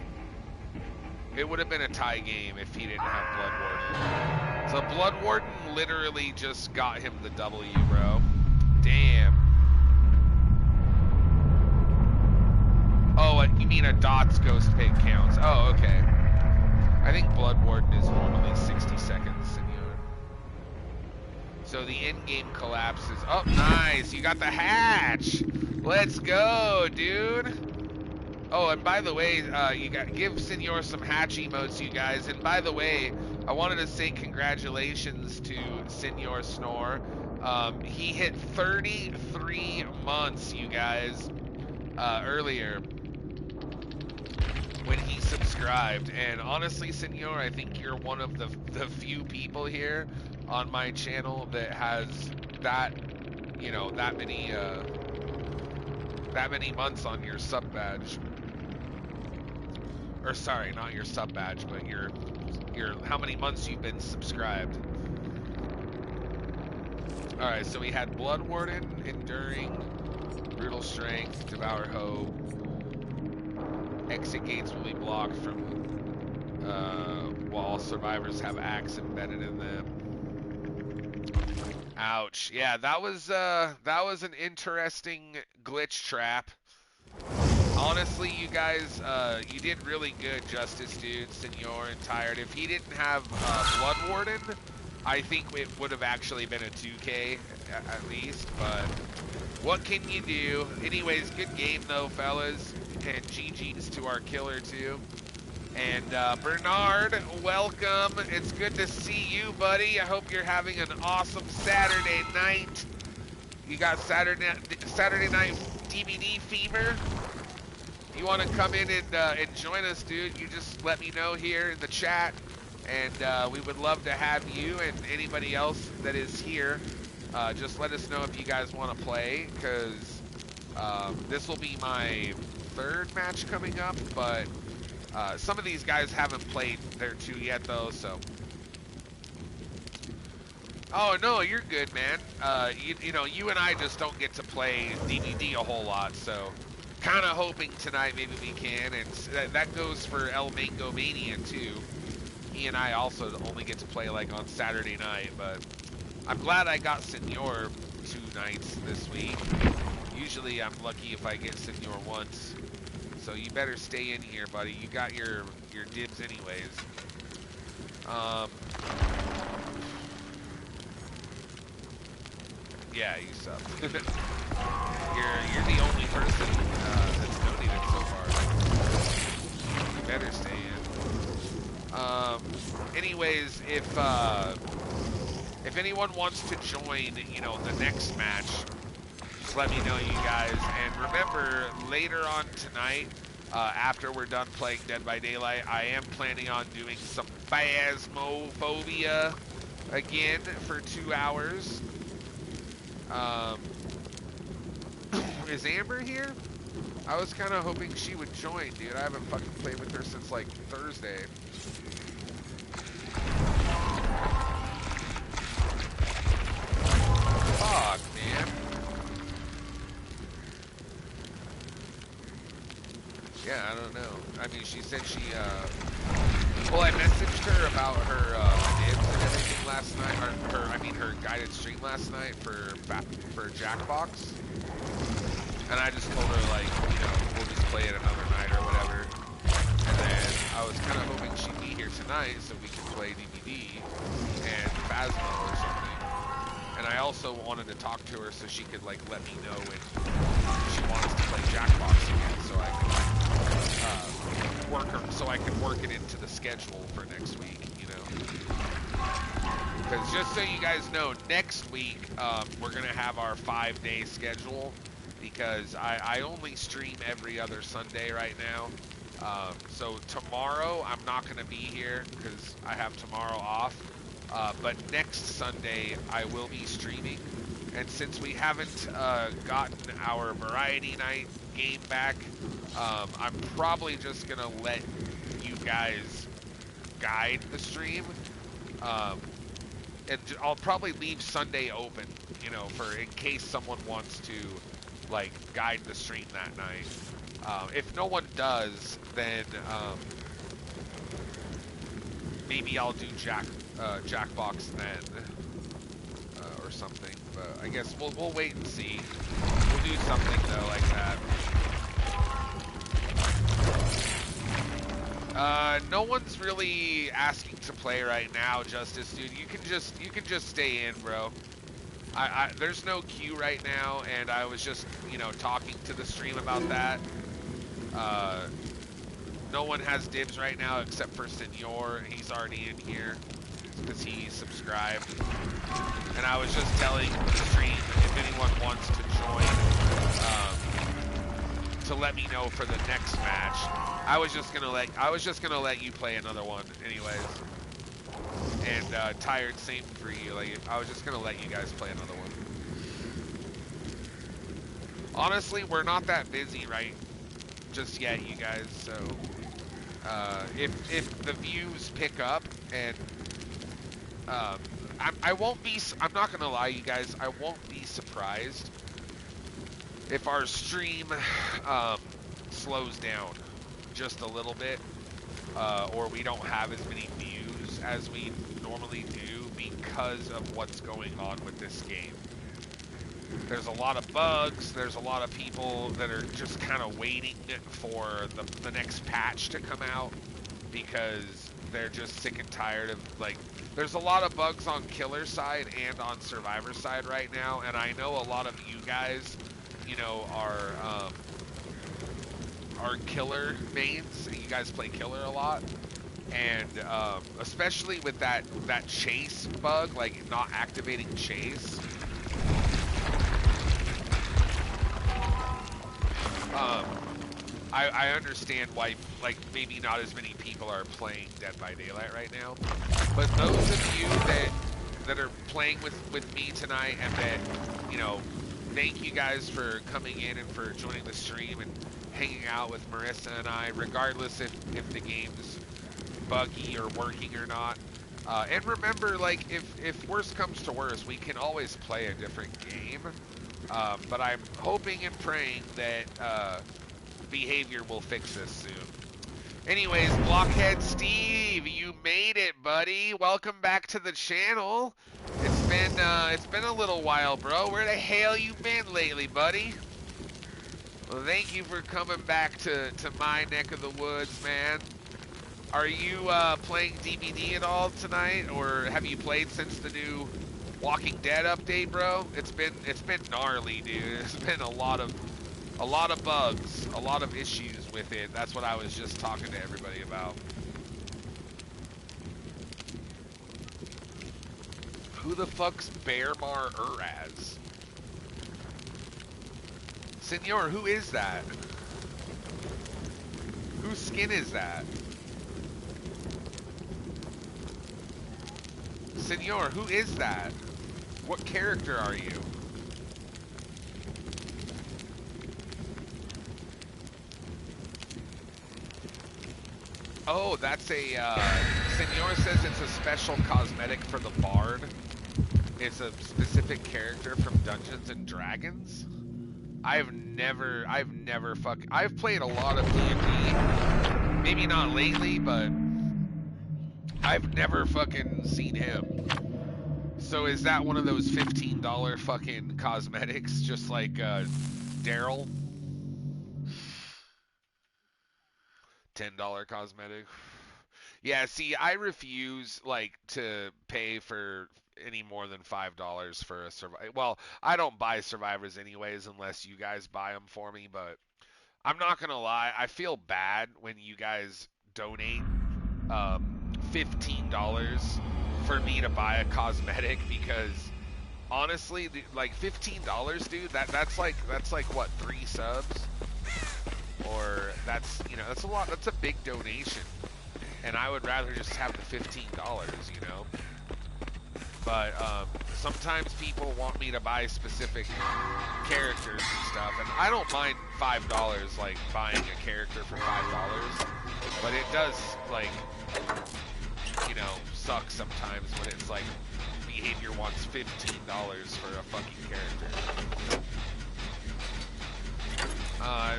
It would have been a tie game if he didn't have Blood Warden. So Blood Warden literally just got him the W, bro. Damn. Oh, you mean a dots ghost pick counts. Oh, okay. I think Blood Warden is normally 60 seconds, senor. So the in-game collapses. Oh, nice. You got the hatch. Let's go, dude. Oh, and by the way, give Senor some hatch emotes, you guys. And by the way, I wanted to say congratulations to Senor Snore. He hit 33 months, you guys, earlier when he subscribed. And honestly, Senor, I think you're one of the few people here on my channel that has that, you know, that many months on your sub badge. Or sorry, not your sub badge, but your how many months you've been subscribed. Alright, so we had Blood Warden, Enduring, Brutal Strength, Devour Hope. Exit gates will be blocked from while survivors have axe embedded in them. Ouch. Yeah, that was an interesting glitch trap. Honestly, you guys, you did really good, Justice Dude, Senor, and Tired. If he didn't have Blood Warden, I think it would have actually been a 2K at least, but What can you do? Anyways, good game though, fellas. And GG's to our killer too. And Bernard, welcome. It's good to see you, buddy. I hope you're having an awesome Saturday night. You got Saturday night DVD fever. You want to come in and join us, dude? You just let me know here in the chat, and we would love to have you and anybody else that is here. Just let us know if you guys want to play, because this will be my third match coming up, but some of these guys haven't played there too yet, though, so. Oh, no, you're good, man. You know, you and I just don't get to play DVD a whole lot, so kind of hoping tonight maybe we can, and that goes for El Mango Mania, too. He and I also only get to play, like, on Saturday night, but I'm glad I got Senor 2 nights this week. Usually I'm lucky if I get Senor once. So you better stay in here, buddy. You got your dibs anyways. Yeah, you suck. you're the only person that's donated so far. You better stay in. Anyways, if anyone wants to join, you know, the next match, just let me know, you guys. And remember, later on tonight, after we're done playing Dead by Daylight, I am planning on doing some Phasmophobia again for 2 hours. Is Amber here? I was kind of hoping she would join, dude. I haven't fucking played with her since, like, Thursday. Fuck, man. Yeah, I don't know. I mean, she said she, well, I messaged her about her, dibs and everything last night, or her guided stream last night for Jackbox. And I just told her, like, you know, we'll just play it another night or whatever. And then I was kind of hoping she'd be here tonight so we could play DVD and Phasmo or something. And I also wanted to talk to her so she could, like, let me know when she wants to play Jackbox again, so I could work it into the schedule for next week, you know. Because just so you guys know, next week we're gonna have our 5-day schedule, because I only stream every other Sunday right now. So tomorrow I'm not gonna be here because I have tomorrow off. But next Sunday I will be streaming, and since we haven't gotten our Variety Night game back, I'm probably just gonna let you guys guide the stream, and I'll probably leave Sunday open, you know, for in case someone wants to, like, guide the stream that night. If no one does, then maybe I'll do Jackbox then, or something. But I guess we'll wait and see. We'll do something though like that. No one's really asking to play right now, Justice, dude. You can just stay in, bro. There's no queue right now, and I was just, you know, talking to the stream about that. No one has dibs right now except for Senor. He's already in here because he subscribed. And I was just telling the stream if anyone wants to join, to let me know for the next match. I was just gonna let you play another one, anyways. And Tired, same for you. Like, I was just gonna let you guys play another one. Honestly, we're not that busy, right? Just yet, you guys. So, if the views pick up, and I won't be. I'm not gonna lie, you guys. I won't be surprised if our stream slows down just a little bit, or we don't have as many views as we normally do because of what's going on with this game. There's a lot of bugs, there's a lot of people that are just kind of waiting for the next patch to come out because they're just sick and tired of, like, there's a lot of bugs on Killer side and on Survivor side right now, and I know a lot of you guys you know, our killer mains. You guys play killer a lot, and especially with that chase bug, like not activating chase. I understand why, like, maybe not as many people are playing Dead by Daylight right now, but those of you that are playing with me tonight, and that, you know, thank you guys for coming in and for joining the stream and hanging out with Marissa and I, regardless if the game's buggy or working or not. And remember, like, if worse comes to worse, we can always play a different game. But I'm hoping and praying that behavior will fix this soon. Anyways, Blockhead Steve, you made it, buddy. Welcome back to the channel. It's been a little while, bro. Where the hell you been lately, buddy? Well, thank you for coming back to my neck of the woods, man. Are you playing DBD at all tonight, or have you played since the new Walking Dead update, bro? It's been gnarly, dude. It's been a lot of bugs, a lot of issues with it. That's what I was just talking to everybody about. Who the fuck's Bearmar Uraz? Senor, who is that? Whose skin is that? Senor, who is that? What character are you? Oh, that's a, Senor says it's a special cosmetic for the Bard. It's a specific character from Dungeons and Dragons. I've played a lot of D&D. Maybe not lately, but I've never fucking seen him. So is that one of those $15 fucking cosmetics, just like, Daryl? $10 cosmetic. Yeah, see, I refuse, like, to pay for any more than $5 for a Survivor. Well, I don't buy Survivors anyways unless you guys buy them for me, but I'm not gonna lie, I feel bad when you guys donate $15 for me to buy a cosmetic, because honestly, like, $15, dude, that's like what, 3 subs? Or that's, you know, that's a lot. That's a big donation, and I would rather just have the $15, you know. But sometimes people want me to buy specific characters and stuff, and I don't mind $5, like buying a character for $5. But it does, like, you know, suck sometimes when it's like behavior wants $15 for a fucking character.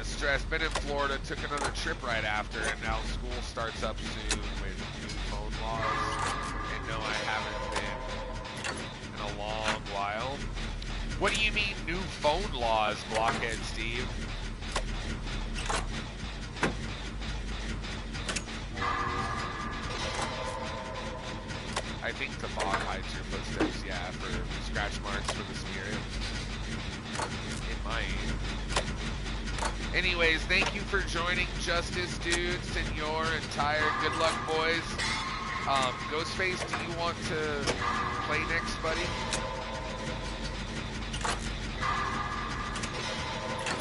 Stress, been in Florida, took another trip right after, and now school starts up soon with new phone laws. And no, I haven't been in a long while. What do you mean, new phone laws, Blockhead Steve? I think the fog hides your footsteps, yeah, for scratch marks for the spirit. It might. Anyways, thank you for joining, Justice Dude, Senor, and Tired. Good luck, boys. Ghostface, do you want to play next, buddy?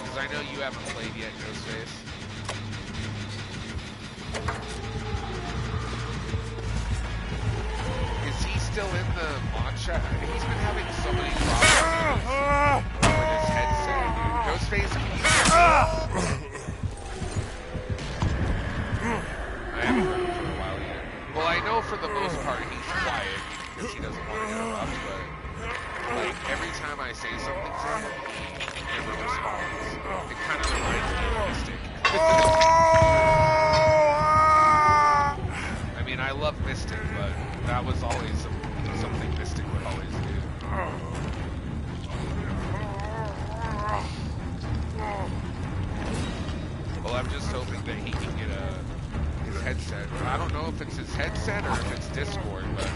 Because I know you haven't played yet, Ghostface. Is he still in the mod chat? He's been having so many problems with his headset, dude. Ghostface, can you I haven't heard him for a while yet. Well, I know for the most part he's quiet because he doesn't want to interrupt, but like every time I say something to him, he never responds. It kind of reminds me of Mystic. I mean, I love Mystic, but that was always something Mystic would always do. Well, I'm just hoping that he can get his headset. I don't know if it's his headset or if it's Discord, but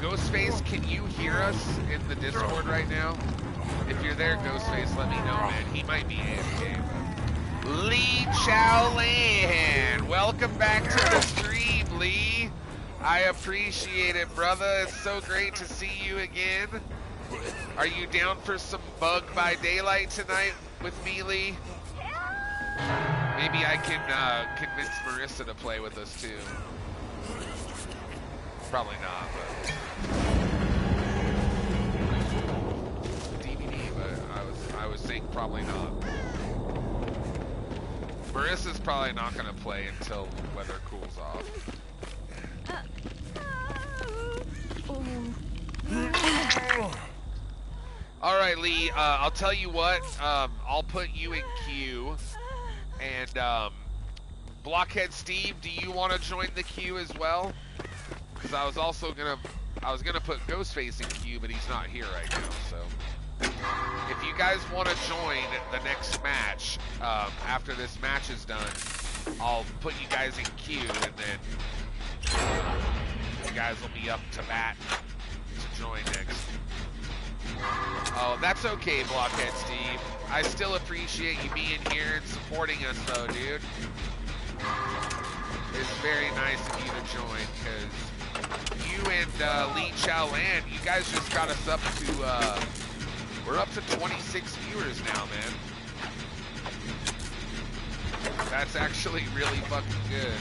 Ghostface, can you hear us in the Discord right now? If you're there, Ghostface, let me know, man. He might be AFK. Lee Chowlan, welcome back to the stream, Lee. I appreciate it, brother. It's so great to see you again. Are you down for some Bug by Daylight tonight with me, Lee? Maybe I can convince Marissa to play with us too. Probably not, but DVD. But I was saying probably not. Marissa's probably not going to play until the weather cools off. All right, Lee. I'll tell you what. I'll put you in queue. And Blockhead Steve, do you want to join the queue as well? Because I was also gonna put Ghostface in queue, but he's not here right now. So if you guys want to join the next match after this match is done, I'll put you guys in queue, and then you guys will be up to bat to join next. Oh, that's okay, Blockhead Steve. I still appreciate you being here and supporting us, though, dude. It's very nice of you to join, because you and Lee Chowlan, you guys just got us up to, we're up to 26 viewers now, man. That's actually really fucking good.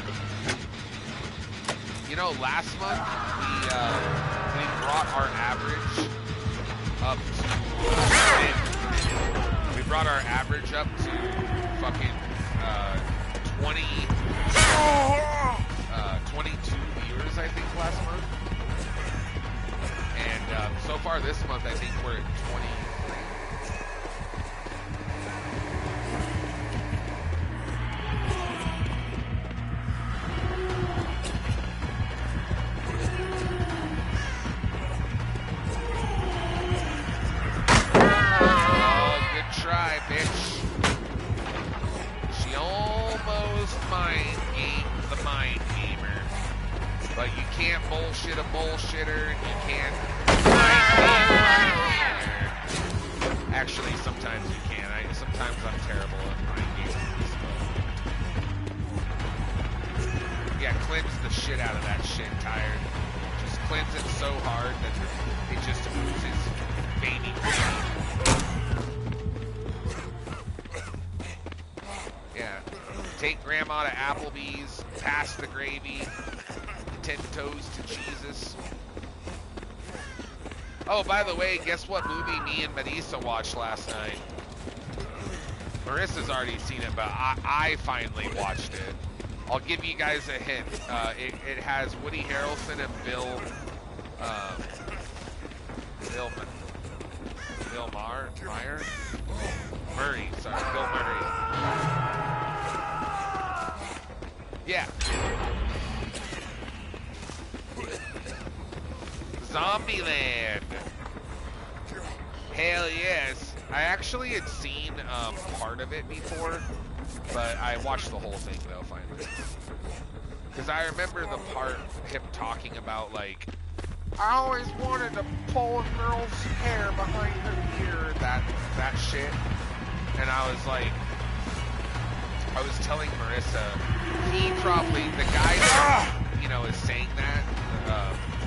You know, last month, we brought our average up to, we brought our average up to fucking 22 viewers, I think, last month. And so far this month, I think we're at 23. Oh, good try, bitch. She almost the mind gamer. But you can't bullshit a bullshitter, and you can't mind gamer. Actually, sometimes you can. Sometimes I'm terrible at mind gamers. Yeah, cleanse the shit out of that shit, tired. Just cleanse it so hard that it just oozes baby cream. Yeah. Take grandma to Applebees, pass the gravy, 10 toes to Jesus. Oh, by the way, guess what movie me and Marissa watched last night? Marissa's already seen it, but I finally watched it. I'll give you guys a hint. It has Woody Harrelson and Bill Murray. Sorry, Bill Murray. Yeah. Zombieland. Hell yes. I actually had seen part of it before, but I watched the whole thing though finally. Because I remember the part him talking about, like, I always wanted to pull a girl's hair behind her ear, that shit. And I was like, I was telling Marissa, the guy that, you know, is saying that,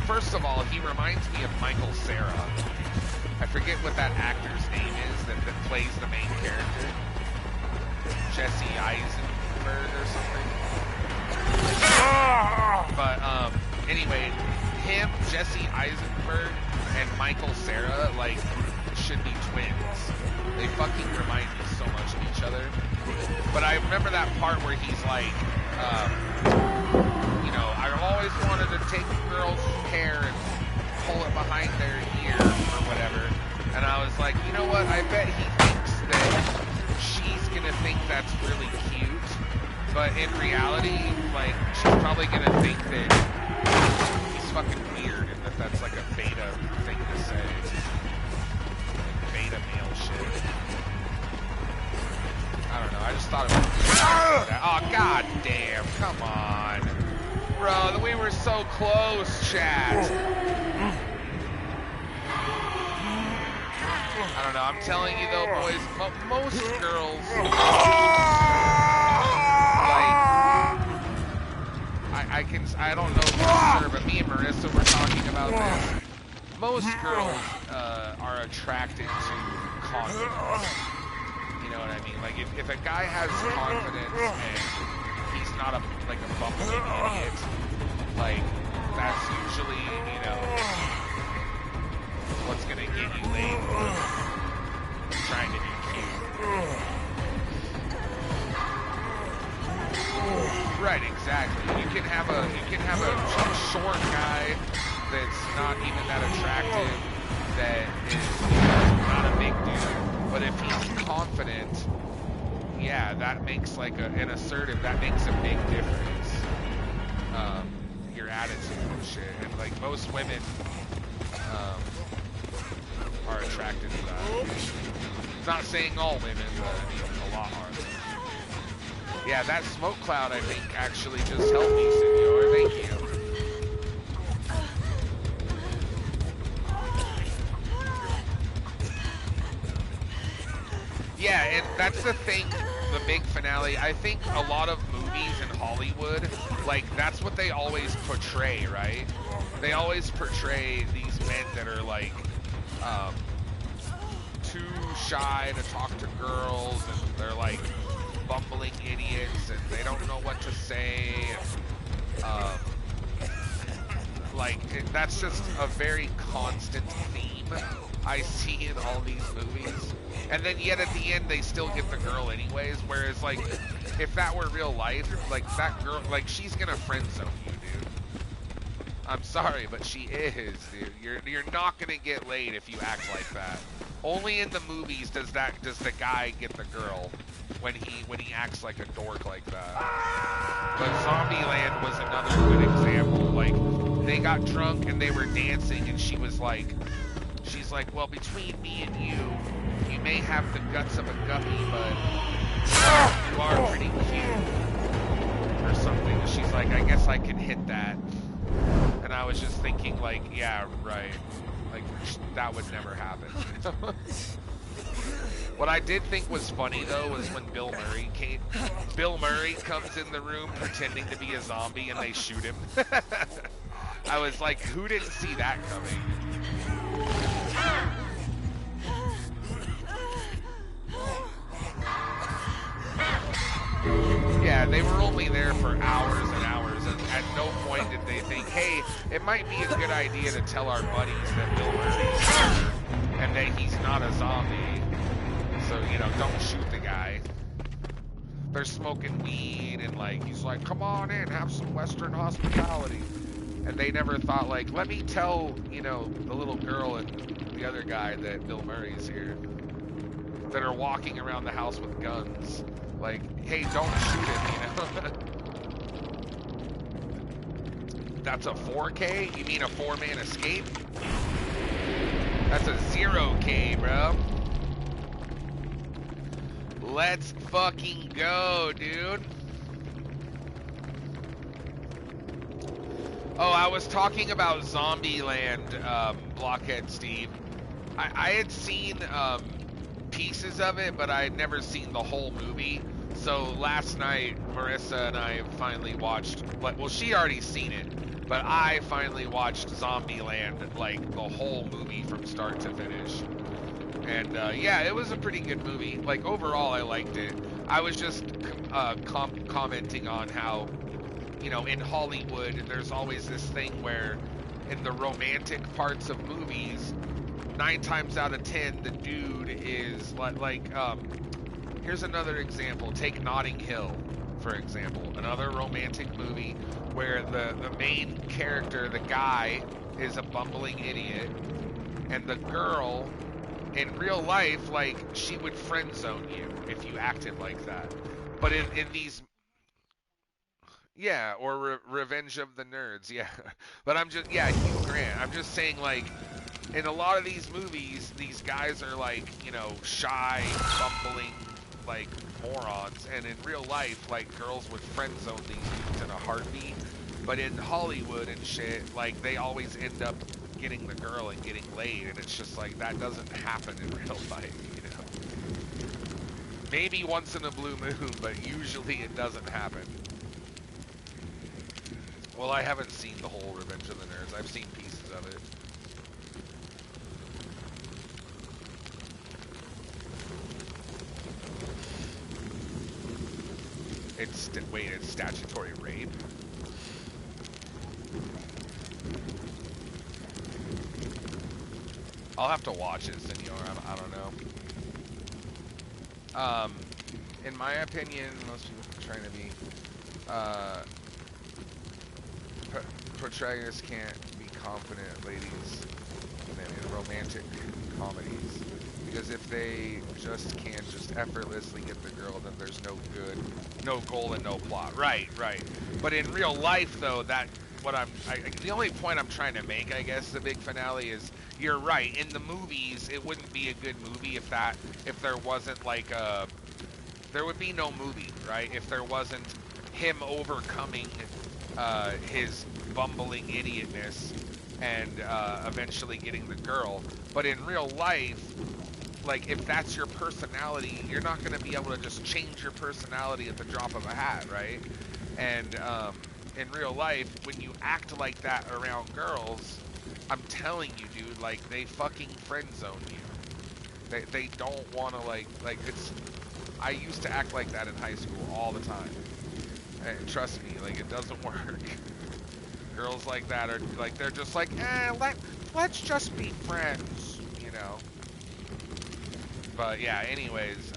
first of all, he reminds me of Michael Cera. I forget what that actor's name is that plays the main character. Jesse Eisenberg or something. But, anyway, him, Jesse Eisenberg, and Michael Cera, like, should be twins. They fucking remind me so much of each other. But I remember that part where he's like, you know, I always wanted to take a girl's hair and pull it behind their ear or whatever. And I was like, you know what? I bet he thinks that she's gonna think that's really cute. But in reality, like, she's probably gonna think that he's fucking weird and that's like a beta thing to say. Like beta male shit. I don't know, I just thought it was that. Oh, god damn, come on. Bro, we were so close, chat. I don't know. I'm telling you though, boys, most girls, I don't know for sure, but me and Marissa were talking about this. Most girls are attracted to confidence. You know what I mean? Like if a guy has confidence and he's not a bumbling idiot, like that's usually, you know, what's gonna get you laid. Trying to be cute. Right, exactly. You can have a short guy that's not even that attractive, that is, you know, not a big dude. But if he's confident, yeah, that makes an assertive. That makes a big difference. Your attitude and shit, and like most women are attracted to that. Not saying all women, but I mean, a lot are. Yeah, that smoke cloud, I think, actually just helped me, senor. Thank you. Yeah, and that's the thing, the big finale. I think a lot of movies in Hollywood, like, that's what they always portray, right? They always portray these men that are, like, too shy to talk to girls, and they're like bumbling idiots, and they don't know what to say, and that's just a very constant theme I see in all these movies. And then yet at the end they still get the girl anyways, whereas like if that were real life, like that girl, like she's gonna friend zone you, dude. I'm sorry, but she is, dude. You're not gonna get laid if you act like that. Only in the movies does the guy get the girl when he acts like a dork like that. But Zombieland was another good example. Like they got drunk and they were dancing, and she's like, well, between me and you may have the guts of a guppy, but you are pretty cute or something. She's like, I guess I can hit that. And I was just thinking, like, yeah, right. Like, that would never happen. What I did think was funny, though, was when Bill Murray comes in the room pretending to be a zombie and they shoot him. I was like, who didn't see that coming? Yeah, they were only there for hours and hours, and at no point did they think, hey, it might be a good idea to tell our buddies that Bill Murray's here and that he's not a zombie. So, you know, don't shoot the guy. They're smoking weed, and like, he's like, come on in, have some Western hospitality. And they never thought, like, let me tell, you know, the little girl and the other guy that Bill Murray's here, that are walking around the house with guns. Like, hey, don't shoot him, you know? That's a 4K? You mean a 4-man escape? That's a 0K, bro. Let's fucking go, dude. Oh, I was talking about Zombieland, Blockhead Steve. I had seen pieces of it, but I had never seen the whole movie. So last night, Marissa and I finally watched, well, she already seen it, but I finally watched Zombieland, like, the whole movie from start to finish. And, yeah, it was a pretty good movie. Like, overall, I liked it. I was just commenting on how, you know, in Hollywood, there's always this thing where in the romantic parts of movies, 9 times out of 10, the dude is like here's another example. Take Notting Hill, for example. Another romantic movie where the main character, the guy, is a bumbling idiot, and the girl, in real life, like, she would friend zone you if you acted like that. But in these... Yeah, or Revenge of the Nerds, yeah. But I'm just... Yeah, Hugh Grant. I'm just saying, like, in a lot of these movies, these guys are, like, you know, shy, bumbling, like, morons. And in real life, like, girls would friend zone these dudes in a heartbeat. But in Hollywood and shit, like, they always end up getting the girl and getting laid, and it's just like that doesn't happen in real life, you know. Maybe once in a blue moon, but usually it doesn't happen. Well, I haven't seen the whole Revenge of the Nerds. I've seen pieces of it. Wait, it's statutory rape? I'll have to watch it, Senor. I don't know. In my opinion, most people are trying to be, protagonists can't be confident ladies in romantic comedies. Because if they just can't just effortlessly get the girl, then there's no goal and no plot. Right. But in real life, though, the only point I'm trying to make, I guess, the big finale is, you're right. In the movies, it wouldn't be a good movie if there wasn't like there would be no movie, right? If there wasn't him overcoming his bumbling idiotness and eventually getting the girl. But in real life, like, if that's your personality, you're not going to be able to just change your personality at the drop of a hat, right? And in real life, when you act like that around girls, I'm telling you, dude, like, they fucking friend zone you. They don't want to, like it's... I used to act like that in high school all the time. And trust me, like, it doesn't work. Girls like that are, like, they're just like, let's just be friends, you know? But yeah, anyways,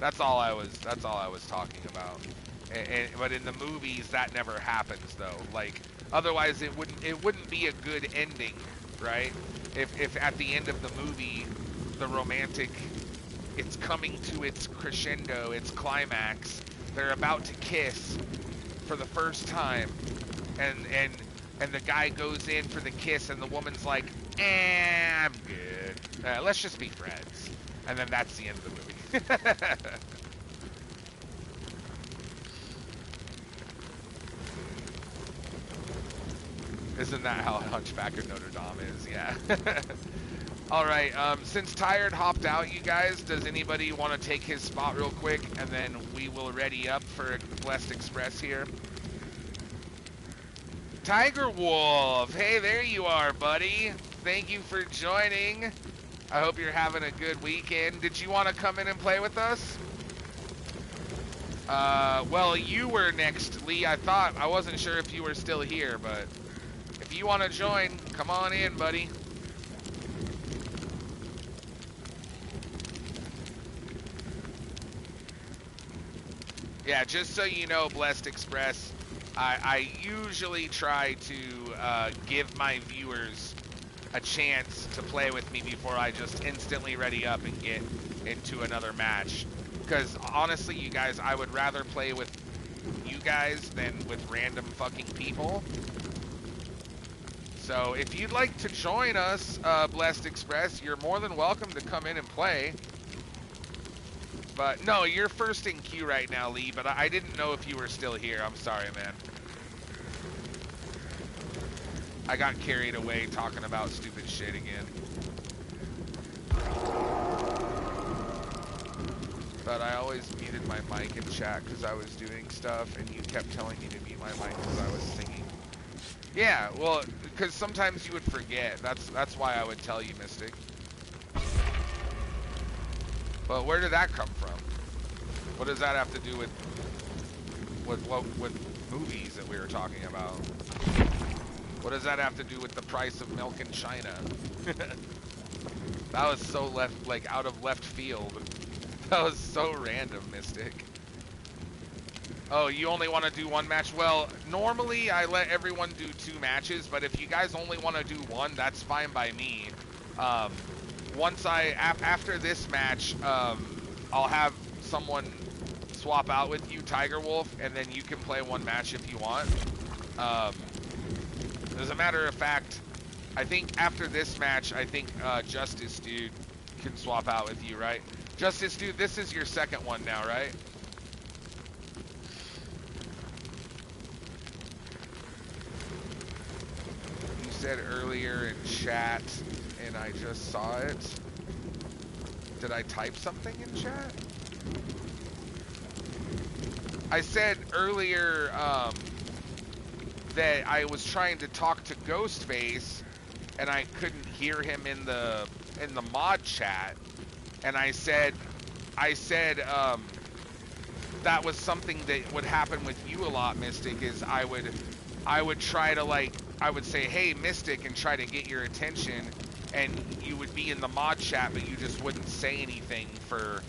that's all I was talking about. But in the movies, that never happens, though. Like, otherwise it wouldn't be a good ending, right? If at the end of the movie, the romantic, it's coming to its crescendo, its climax, they're about to kiss for the first time, and the guy goes in for the kiss, and the woman's like, I'm good. Let's just be friends. And then that's the end of the movie. Isn't that how Hunchback of Notre Dame is? Yeah. All right. Since Tired hopped out, you guys, does anybody want to take his spot real quick, and then we will ready up for Blessed Express here? Tiger Wolf, hey, there you are, buddy. Thank you for joining. I hope you're having a good weekend. Did you want to come in and play with us? Well, you were next, Lee. I wasn't sure if you were still here, but if you want to join, come on in, buddy. Yeah, just so you know, Blessed Express, I usually try to give my viewers a chance to play with me before I just instantly ready up and get into another match. Because honestly, you guys, I would rather play with you guys than with random fucking people. So if you'd like to join us, Blessed Express, you're more than welcome to come in and play. But no, you're first in queue right now, Lee, but I didn't know if you were still here. I'm sorry, man. I got carried away talking about stupid shit again. But I always muted my mic in chat because I was doing stuff, and you kept telling me to mute my mic because I was singing. Yeah, well, because sometimes you would forget. That's why I would tell you, Mystic. But where did that come from? What does that have to do with movies that we were talking about? What does that have to do with the price of milk in China? That was so out of left field. That was so random, Mystic. Oh, you only want to do one match? Well, normally I let everyone do 2 matches, but if you guys only want to do one, that's fine by me. After this match, I'll have someone swap out with you, Tiger Wolf, and then you can play one match if you want. As a matter of fact, I think after this match, I think Justice Dude can swap out with you, right? Justice Dude, this is your second one now, right? said earlier in chat, and I just saw it. Did I type something in chat? I said earlier that I was trying to talk to Ghostface, and I couldn't hear him in the mod chat, and I said that was something that would happen with you a lot, Mystic, is I would try to, like, I would say, hey, Mystic, and try to get your attention, and you would be in the mod chat, but you just wouldn't say anything for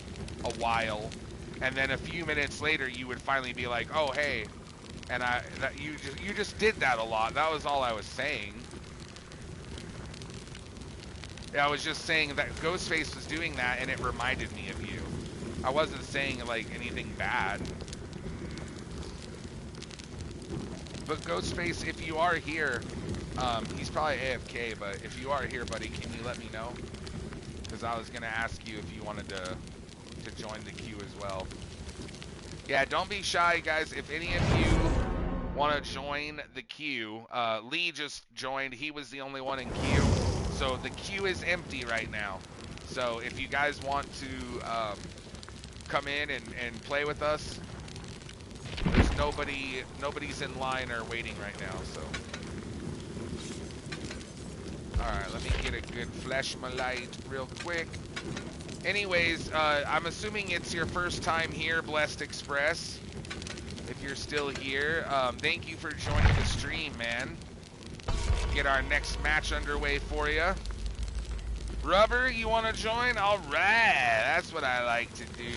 a while, and then a few minutes later, you would finally be like, oh, hey, and you just did that a lot. That was all I was saying. I was just saying that Ghostface was doing that, and it reminded me of you. I wasn't saying, like, anything bad. But Ghostface, if you are here, he's probably AFK, but if you are here, buddy, can you let me know? Because I was going to ask you if you wanted to join the queue as well. Yeah, don't be shy, guys. If any of you want to join the queue, Lee just joined. He was the only one in queue. So the queue is empty right now. So if you guys want to come in and play with us, there's nobody's in line or waiting right now. So, all right, let me get a good flash my light real quick. Anyways, I'm assuming it's your first time here, Blessed Express. If you're still here, thank you for joining the stream, man. Get our next match underway for you. Rubber, you want to join? All right, that's what I like to do.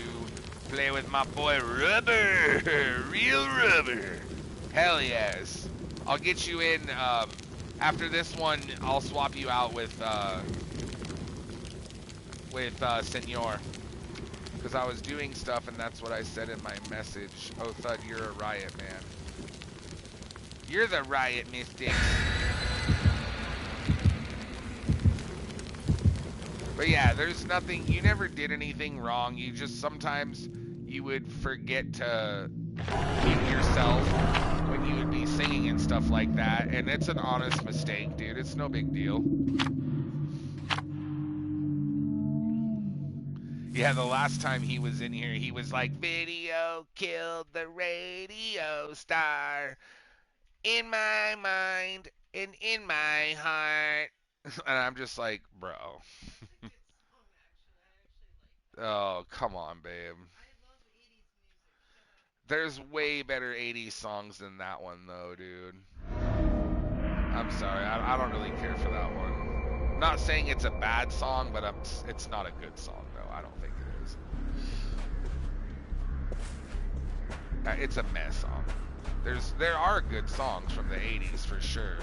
Play with my boy Rubber, real Rubber. Hell yes. I'll get you in. After this one, I'll swap you out with Senor. Because I was doing stuff, and that's what I said in my message. Oh, Thud, you're a riot, man. You're the riot, Mystic. But yeah, there's nothing, you never did anything wrong. You just, sometimes you would forget to mute yourself when you would be singing and stuff like that. And it's an honest mistake, dude. It's no big deal. Yeah, the last time he was in here, he was like, video killed the radio star in my mind and in my heart. And I'm just like, bro. Oh, come on, babe. There's way better 80s songs than that one, though, dude. I'm sorry. I don't really care for that one. I'm not saying it's a bad song, but it's not a good song, though. I don't think it is. It's a mess song. There are good songs from the 80s, for sure.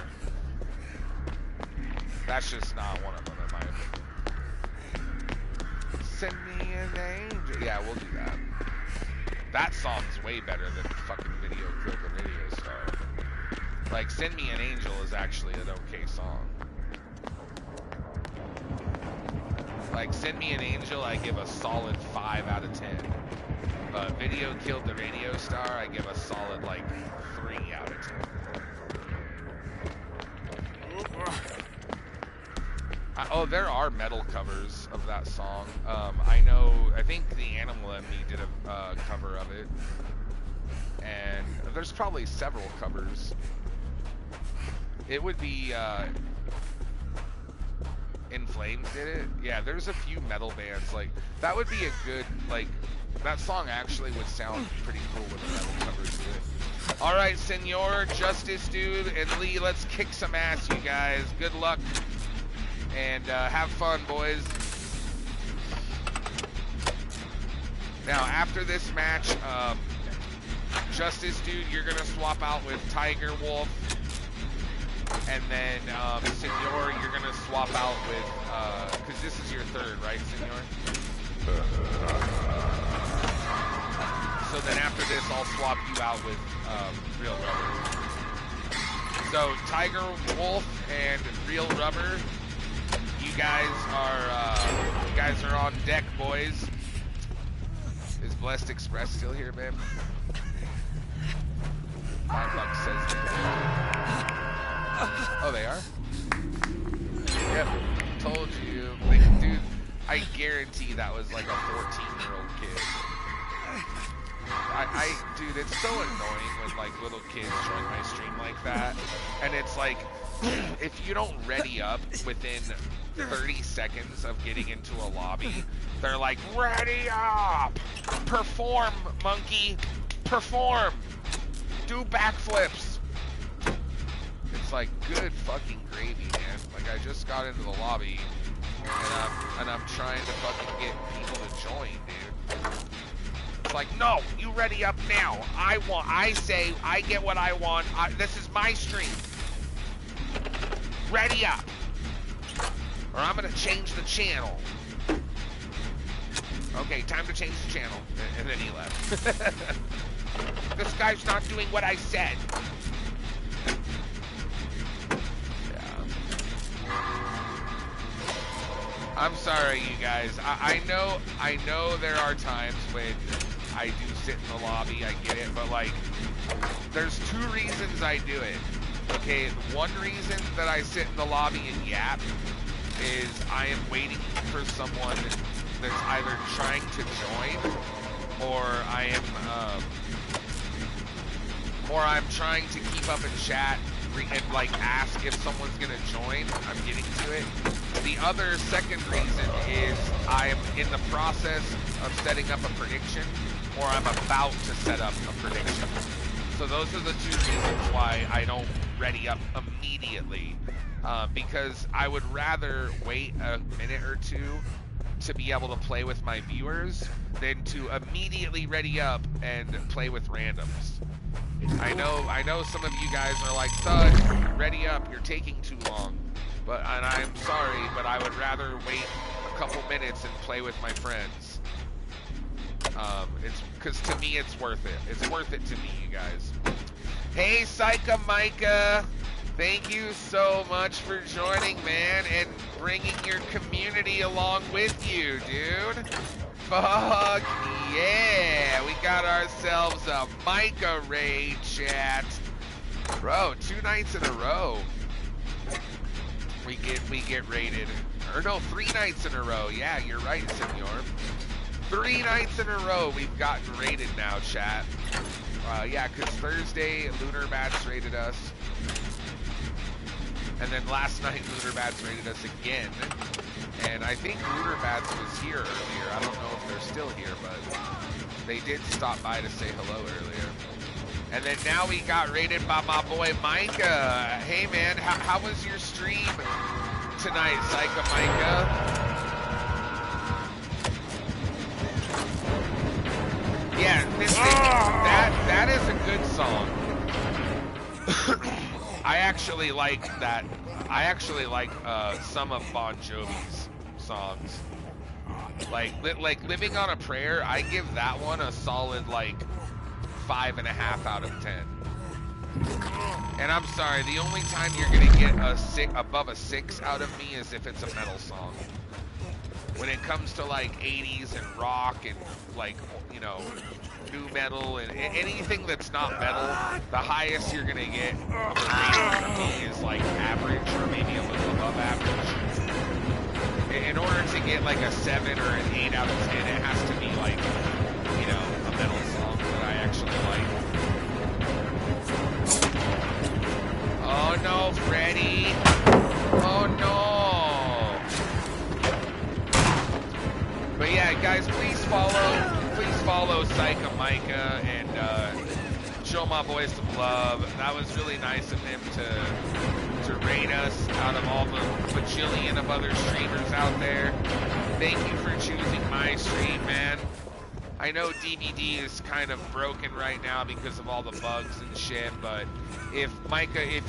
That's just not one of them, in my opinion. Send me an angel. Yeah, we'll do that. That song's way better than fucking Video Killed the Radio Star. Like, Send Me an Angel is actually an okay song. Like, Send Me an Angel, I give a solid 5 out of 10. But Video Killed the Radio Star, I give a solid, like, 3 out of 10. Oh, there are metal covers of that song. I think the Animal and Me did a cover of it. And there's probably several covers. It would be, In Flames did it? Yeah, there's a few metal bands, like, that would be a good, like, that song actually would sound pretty cool with a metal cover to it. Alright, Senor, Justice Dude, and Lee, let's kick some ass, you guys. Good luck. And have fun, boys. Now, after this match, Justice Dude, you're going to swap out with Tiger Wolf. And then, Senor, you're going to swap out with, because this is your third, right, Senor? So then after this, I'll swap you out with Real Rubber. So, Tiger Wolf and Real Rubber. You guys are on deck, boys. Is Blessed Express still here, babe? $5 says they are. Oh, they are? Yep, told you. Like, dude, I guarantee that was like a 14-year-old kid. Dude, it's so annoying when like little kids join my stream like that. And it's like, if you don't ready up within 30 seconds of getting into a lobby, they're like, ready up! Perform, monkey! Perform! Do backflips! It's like, good fucking gravy, man. Like, I just got into the lobby, and I'm trying to fucking get people to join, dude. It's like, no, you ready up now. I say, I get what I want. This is my stream. Ready up. Or I'm gonna change the channel. Okay, time to change the channel. And then he left. This guy's not doing what I said. I'm sorry, you guys. I know there are times when I do sit in the lobby, I get it, but like, there's two reasons I do it. Okay, one reason that I sit in the lobby and yap is I am waiting for someone that's either trying to join or I'm trying to keep up in chat and like ask if someone's gonna join. I'm getting to it. The other second reason is I'm in the process of setting up a prediction, or I'm about to set up a prediction. So those are the two reasons why I don't ready up immediately, because I would rather wait a minute or two to be able to play with my viewers than to immediately ready up and play with randoms. I know some of you guys are like, Thud, ready up, you're taking too long. And I'm sorry, but I would rather wait a couple minutes and play with my friends. It's because to me it's worth it. It's worth it to me, you guys. Hey, Psycha Micah, thank you so much for joining, man, and bringing your community along with you, dude. Fuck yeah, we got ourselves a Micah raid, chat. Bro, 2 nights in a row. We get raided. Or no, 3 nights in a row. Yeah, you're right, senor. 3 nights in a row we've gotten raided now, chat. Yeah, because Thursday, Lunar Bats raided us. And then last night, Lunar Bats raided us again. And I think Lunar Bats was here earlier. I don't know if they're still here, but they did stop by to say hello earlier. And then now we got raided by my boy Micah. Hey man, how was your stream tonight, Psycha Micah? Yeah, that is a good song. I actually like that. I actually like some of Bon Jovi's songs. Like Living on a Prayer, I give that one a solid like 5.5 out of 10. And I'm sorry, the only time you're gonna get above a 6 out of me is if it's a metal song. When it comes to like 80s and rock and like, you know, new metal and anything that's not metal, the highest you're gonna get of a rating from me is like average or maybe a little above average. In order to get like a 7 or an 8 out of 10, it has to be like, you know, a metal song that I actually like. Oh no, Freddy! Oh no! But yeah, guys, please follow Psycha Micah and show my boy some love. That was really nice of him to rate us out of all the bajillion of other streamers out there. Thank you for choosing my stream, man. I know DVD is kind of broken right now because of all the bugs and shit, but if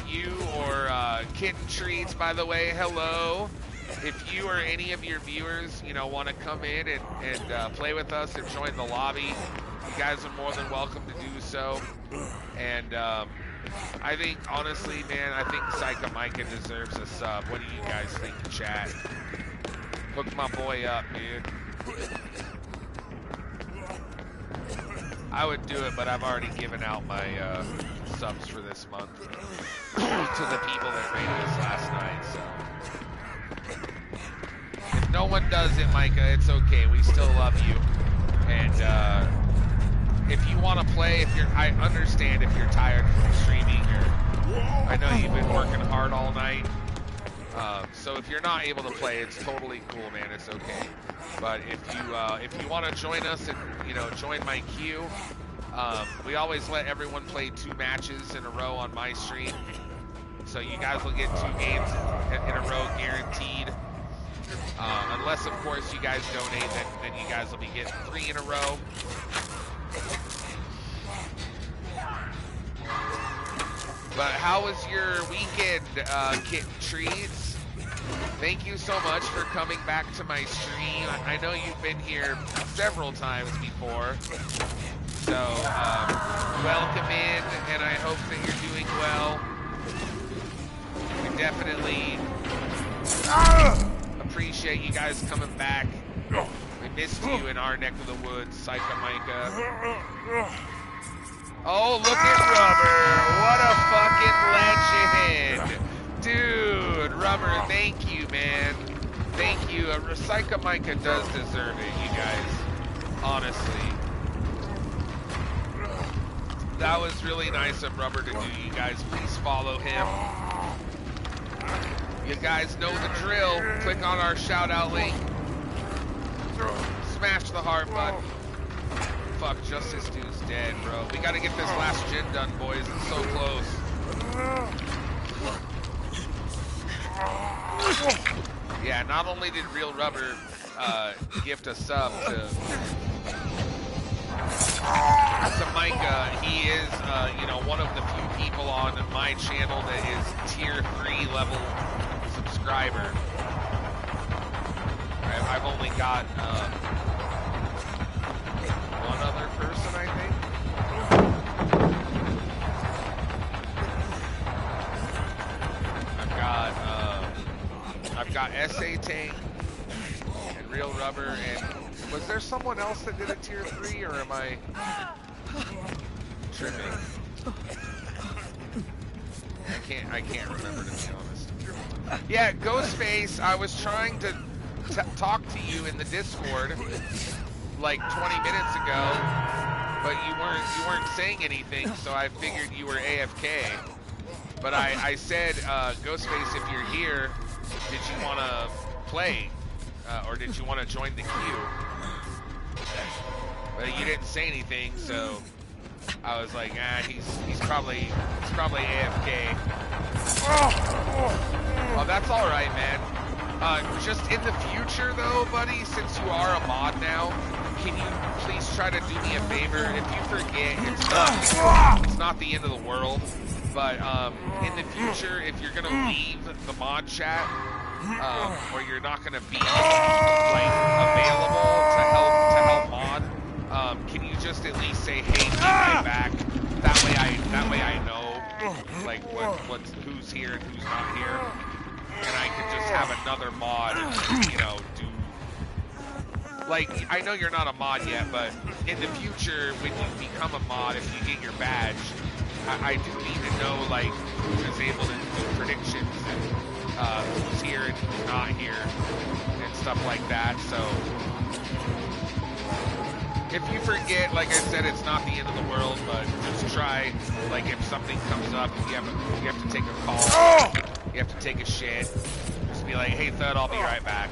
you or Kitten Treats, by the way, hello. If you or any of your viewers, you know, want to come in and play with us and join the lobby, you guys are more than welcome to do so. And I think, honestly, man, I think Psycha Micah deserves a sub. What do you guys think, chat? Hook my boy up, dude. I would do it, but I've already given out my subs for this month to the people that rated us last night, so. one does it, Micah. It's okay. We still love you. And if you want to play, I understand if you're tired from streaming, or I know you've been working hard all night. So if you're not able to play, it's totally cool, man. It's okay. But if you want to join us and join my queue, we always let everyone play 2 matches in a row on my stream. So you guys will get 2 games in a row guaranteed. Unless, of course, you guys donate, then you guys will be getting 3 in a row. But how was your weekend, Kitten Treats? Thank you so much for coming back to my stream. I know you've been here several times before. So, welcome in, and I hope that you're doing well. We definitely appreciate you guys coming back. We missed you in our neck of the woods, Psycho Micah. Oh, look at Rubber. What a fucking legend. Dude, Rubber, thank you, man. Thank you. Psycho Micah does deserve it, you guys. Honestly. That was really nice of Rubber to do. You guys, please follow him. You guys know the drill. Click on our shout-out link. Smash the heart button. Fuck, Justice Dude's dead, bro. We gotta get this last gen done, boys. It's so close. Yeah, not only did Real Rubber gift a sub to Micah, he is, one of the few people on my channel that is tier 3 level subscriber. I've only got one other person, I think. I've got SA Tank and Real Rubber, and was there someone else that did a tier 3, or am I tripping? I can't remember, to be honest. Yeah, Ghostface, I was trying to talk to you in the Discord like 20 minutes ago, but you weren't saying anything, so I figured you were AFK. But I said, Ghostface, if you're here, did you want to play, or did you want to join the queue? But you didn't say anything, so I was like, he's probably AFK. Oh, that's all right, man. Just in the future, though, buddy, since you are a mod now, can you please try to do me a favor? If you forget, it's not the end of the world, but in the future, if you're gonna leave the mod chat, or you're not gonna be like available to help mod, can you just at least say, "Hey, be right back"? That way I know like who's here and who's not here. And I could just have another mod, do... Like, I know you're not a mod yet, but in the future, when you become a mod, if you get your badge, I do need to know, like, who is able to do predictions, and who's here and who's not here, and stuff like that, so... If you forget, like I said, it's not the end of the world, but just try, like, if something comes up, you have to take a call, you have to take a shit, just be like, "Hey, Thud, I'll be right back."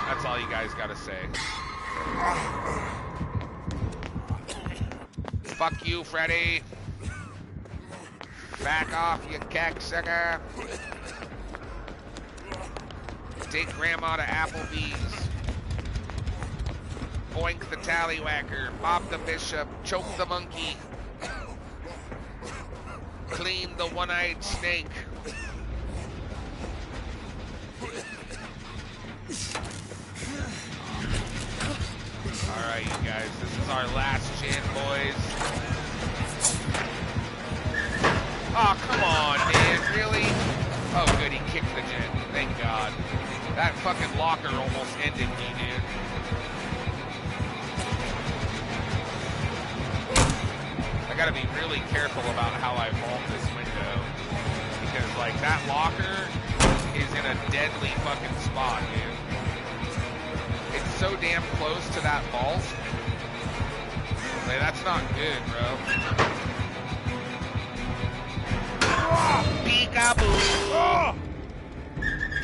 That's all you guys gotta say. Fuck you, Freddy. Back off, you cacksucker. Take Grandma to Applebees. Boink the tallywhacker, pop the bishop, choke the monkey, clean the one-eyed snake. Alright, you guys, this is our last gen, boys. Oh, come on, man, really? Oh, good, he kicked the gen, thank God. That fucking locker almost ended me, dude. I gotta be really careful about how I vault this window, because like that locker is in a deadly fucking spot, dude. so damn close to that vault. Like, that's not good, bro. Peekaboo!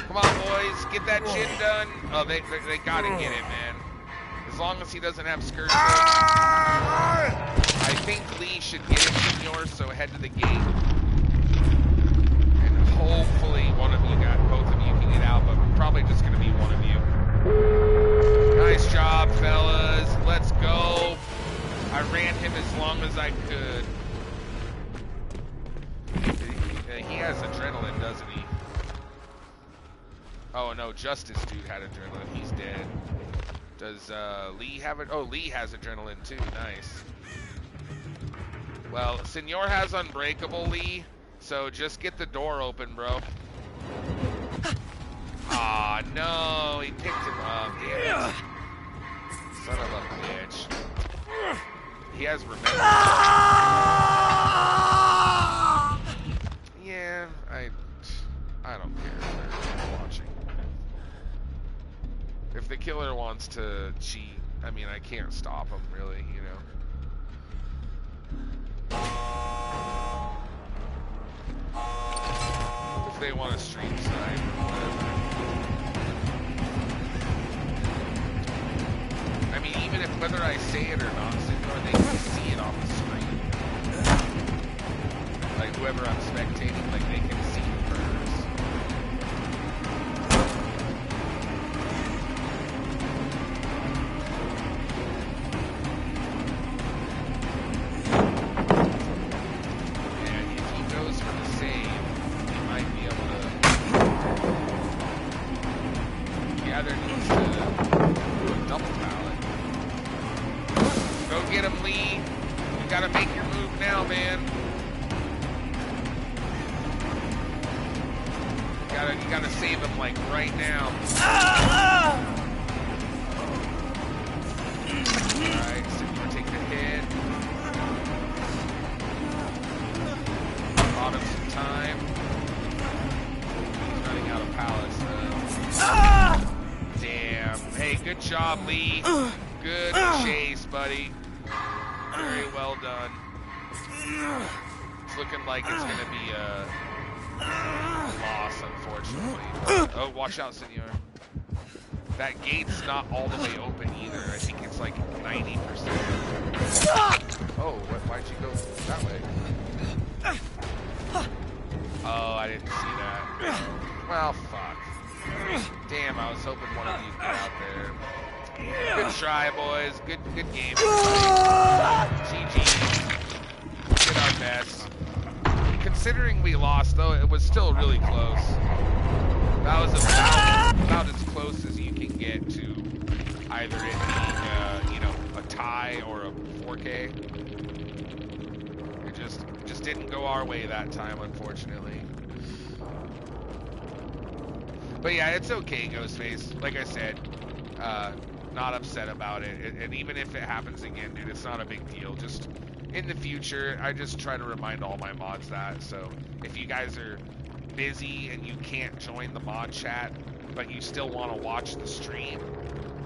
Come on, boys, get that shit done. Oh, they gotta get it, man. As long as he doesn't have skirts. I think Lee should get it, Senor, so head to the gate. And hopefully both of you can get out, but probably just gonna be one of you. Nice job, fellas. Let's go. I ran him as long as I could. He has adrenaline, doesn't he? Oh, no, Justice Dude had adrenaline. He's dead. Does Lee have it? Oh, Lee has adrenaline, too. Nice. Well, Senor has Unbreakable, Lee, so just get the door open, bro. Aw, no, he picked him up. Damn it. Son of a bitch. He has revenge. Yeah, I don't care. They're watching. If the killer wants to cheat, I mean, I can't stop him, really, you know. If they want to stream snipe or whatever. I mean, even if whether I say it or not, they can see it on the screen. Like whoever I'm spectating, like they can see it first. Lee, good chase, buddy. Very well done. It's looking like it's going to be a loss, unfortunately. Oh, watch out, Senor. That gate's not all the way open either. I think it's like 90%. Oh, why'd you go that way? Oh, I didn't see that. Well, fuck. Damn, I was hoping one of you got out there. Good try, boys. Good game. GG. Did our best. Considering we lost, though, it was still really close. That was about as close as you can get to either it being, a tie or a 4K. It just didn't go our way that time, unfortunately. But yeah, it's okay, Ghostface. Like I said, not upset about it. And even if it happens again, dude, it's not a big deal. Just in the future, I just try to remind all my mods that. So if you guys are busy and you can't join the mod chat, but you still want to watch the stream,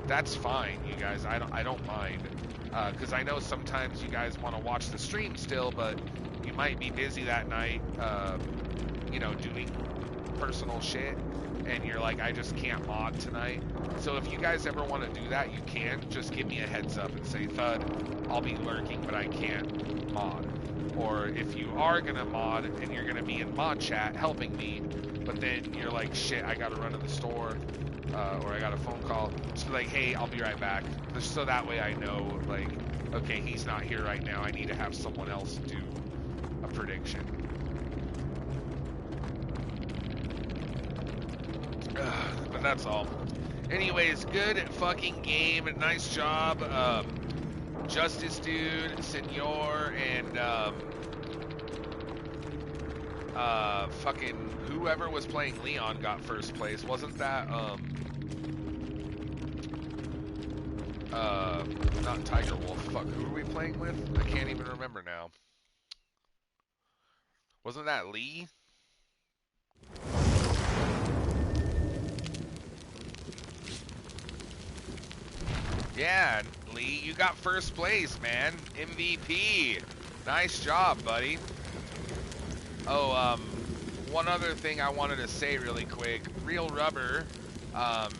that's fine, you guys. I don't mind. Because I know sometimes you guys want to watch the stream still, but you might be busy that night, doing personal shit. And you're like, I just can't mod tonight. So if you guys ever want to do that, you can. Just give me a heads up and say, Thud, I'll be lurking, but I can't mod. Or if you are going to mod and you're going to be in mod chat helping me, but then you're like, shit, I got to run to the store, or I got a phone call. Just be like, hey, I'll be right back. Just so that way I know, like, okay, he's not here right now. I need to have someone else do a prediction. But that's all. Anyways, good fucking game. Nice job. Justice Dude, Senor, and fucking whoever was playing Leon got first place. Wasn't that not Tiger Wolf. Fuck, who were we playing with? I can't even remember now. Wasn't that Lee? Yeah, Lee, you got first place, man. MVP. Nice job, buddy. Oh, one other thing I wanted to say really quick. Real Rubber, um,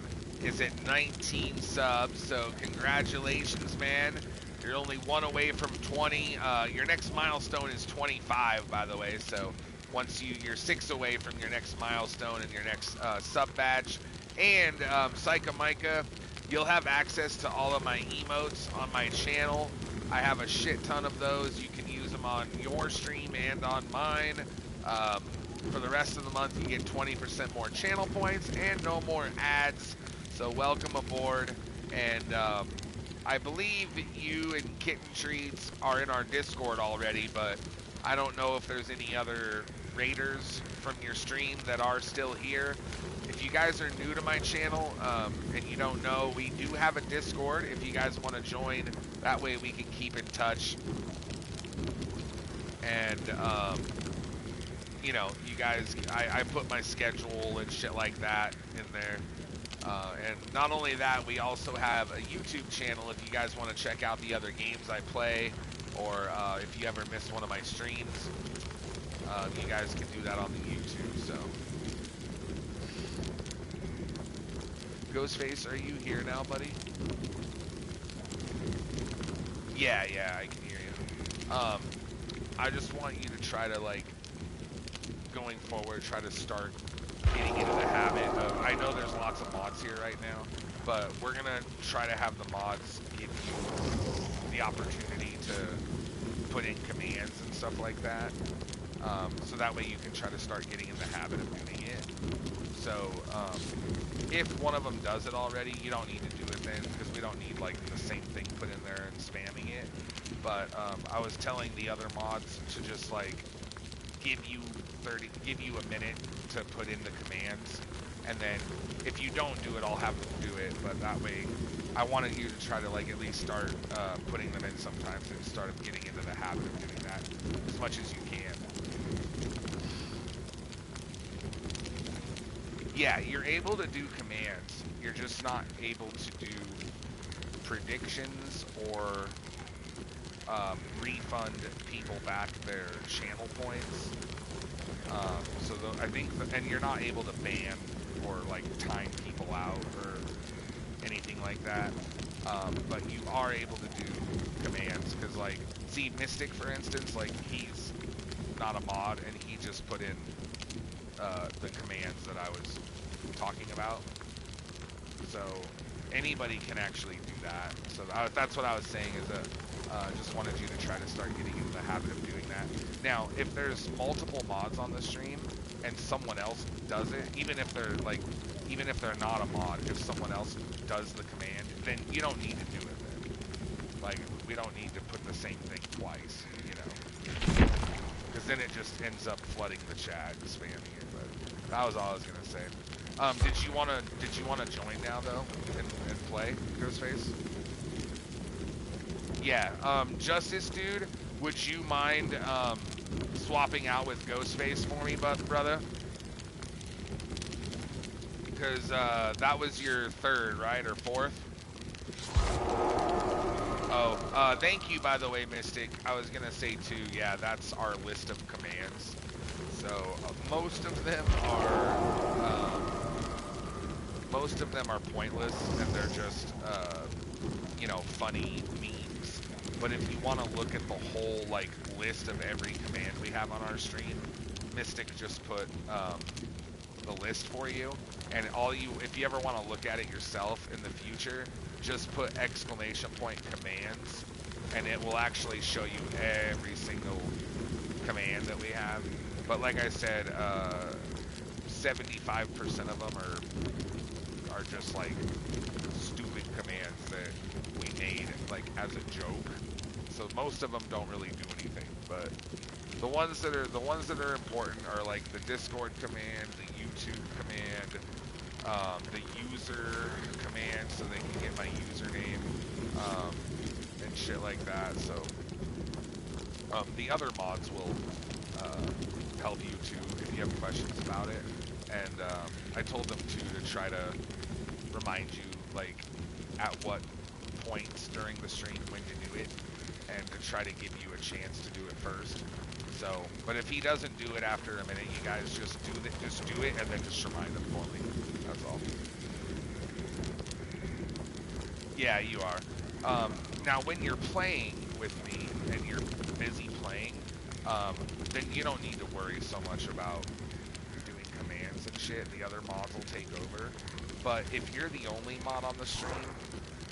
is at 19 subs, so congratulations, man. You're only one away from 20. Your next milestone is 25, by the way, so once you're 6 away from your next milestone and your next sub badge. And Psycho Micah, you'll have access to all of my emotes on my channel. I have a shit ton of those. You can use them on your stream and on mine. Um, for the rest of the month, you get 20% more channel points and no more ads. So welcome aboard. And I believe you and Kitten Treats are in our Discord already, but I don't know if there's any other raiders from your stream that are still here. If you guys are new to my channel and you don't know, we do have a Discord. If you guys want to join, that way we can keep in touch. And, you know, you guys, I put my schedule and shit like that in there. And not only that, we also have a YouTube channel if you guys want to check out the other games I play, or if you ever miss one of my streams, you guys can do that on the YouTube. So, Ghostface, are you here now, buddy? Yeah, I can hear you. I just want you to try to, like, going forward, try to start getting into the habit of, I know there's lots of mods here right now, but we're gonna try to have the mods give you the opportunity to put in commands and stuff like that, so that way you can try to start getting in the habit of doing it. So if one of them does it already, you don't need to do it then, because we don't need like the same thing put in there and spamming it. But I was telling the other mods to just like give you a minute to put in the commands, and then if you don't do it, I'll have them do it. But that way, I wanted you to try to like at least start putting them in sometimes and start getting into the habit of doing that as much as you can. Yeah, you're able to do commands. You're just not able to do predictions or refund people back their channel points. So I think, and you're not able to ban or like time people out or anything like that. But you are able to do commands, because like, see Mystic for instance, like he's not a mod and he just put in the commands that I was talking about. So anybody can actually do that. So that's what I was saying, is that just wanted you to try to start getting into the habit of doing that. Now, if there's multiple mods on the stream and someone else does it, even if they're not a mod, if someone else does the command, then you don't need to do it then. Like, we don't need to put the same thing twice, you know? Because then it just ends up flooding the chat and spamming it. But that was all I was gonna say. Did you wanna join now though and play, Ghostface? Yeah. Justice dude, would you mind swapping out with Ghostface for me, brother? Because that was your third, right, or fourth? Oh, thank you, by the way, Mystic. I was gonna say too. Yeah, that's our list of commands. So most of them are pointless, and they're just you know, funny memes. But if you want to look at the whole like list of every command we have on our stream, Mystic just put the list for you. And if you ever want to look at it yourself in the future, just put exclamation point commands, and it will actually show you every single command that we have. But like I said, 75% of them are just like stupid commands that we made like as a joke. So most of them don't really do anything. But the ones that are important are like the Discord command, the YouTube command, the user command, so they can get my username, and shit like that. So the other mods will help you too if you have questions about it. And I told them to try to remind you like at what points during the stream when to do it, and to try to give you a chance to do it first. So, but if he doesn't do it after a minute, you guys just do it, and then just remind him for me. That's all. Yeah, you are. Now, when you're playing with me and you're busy playing, then you don't need to worry so much about doing commands and shit. The other mods will take over. But if you're the only mod on the stream,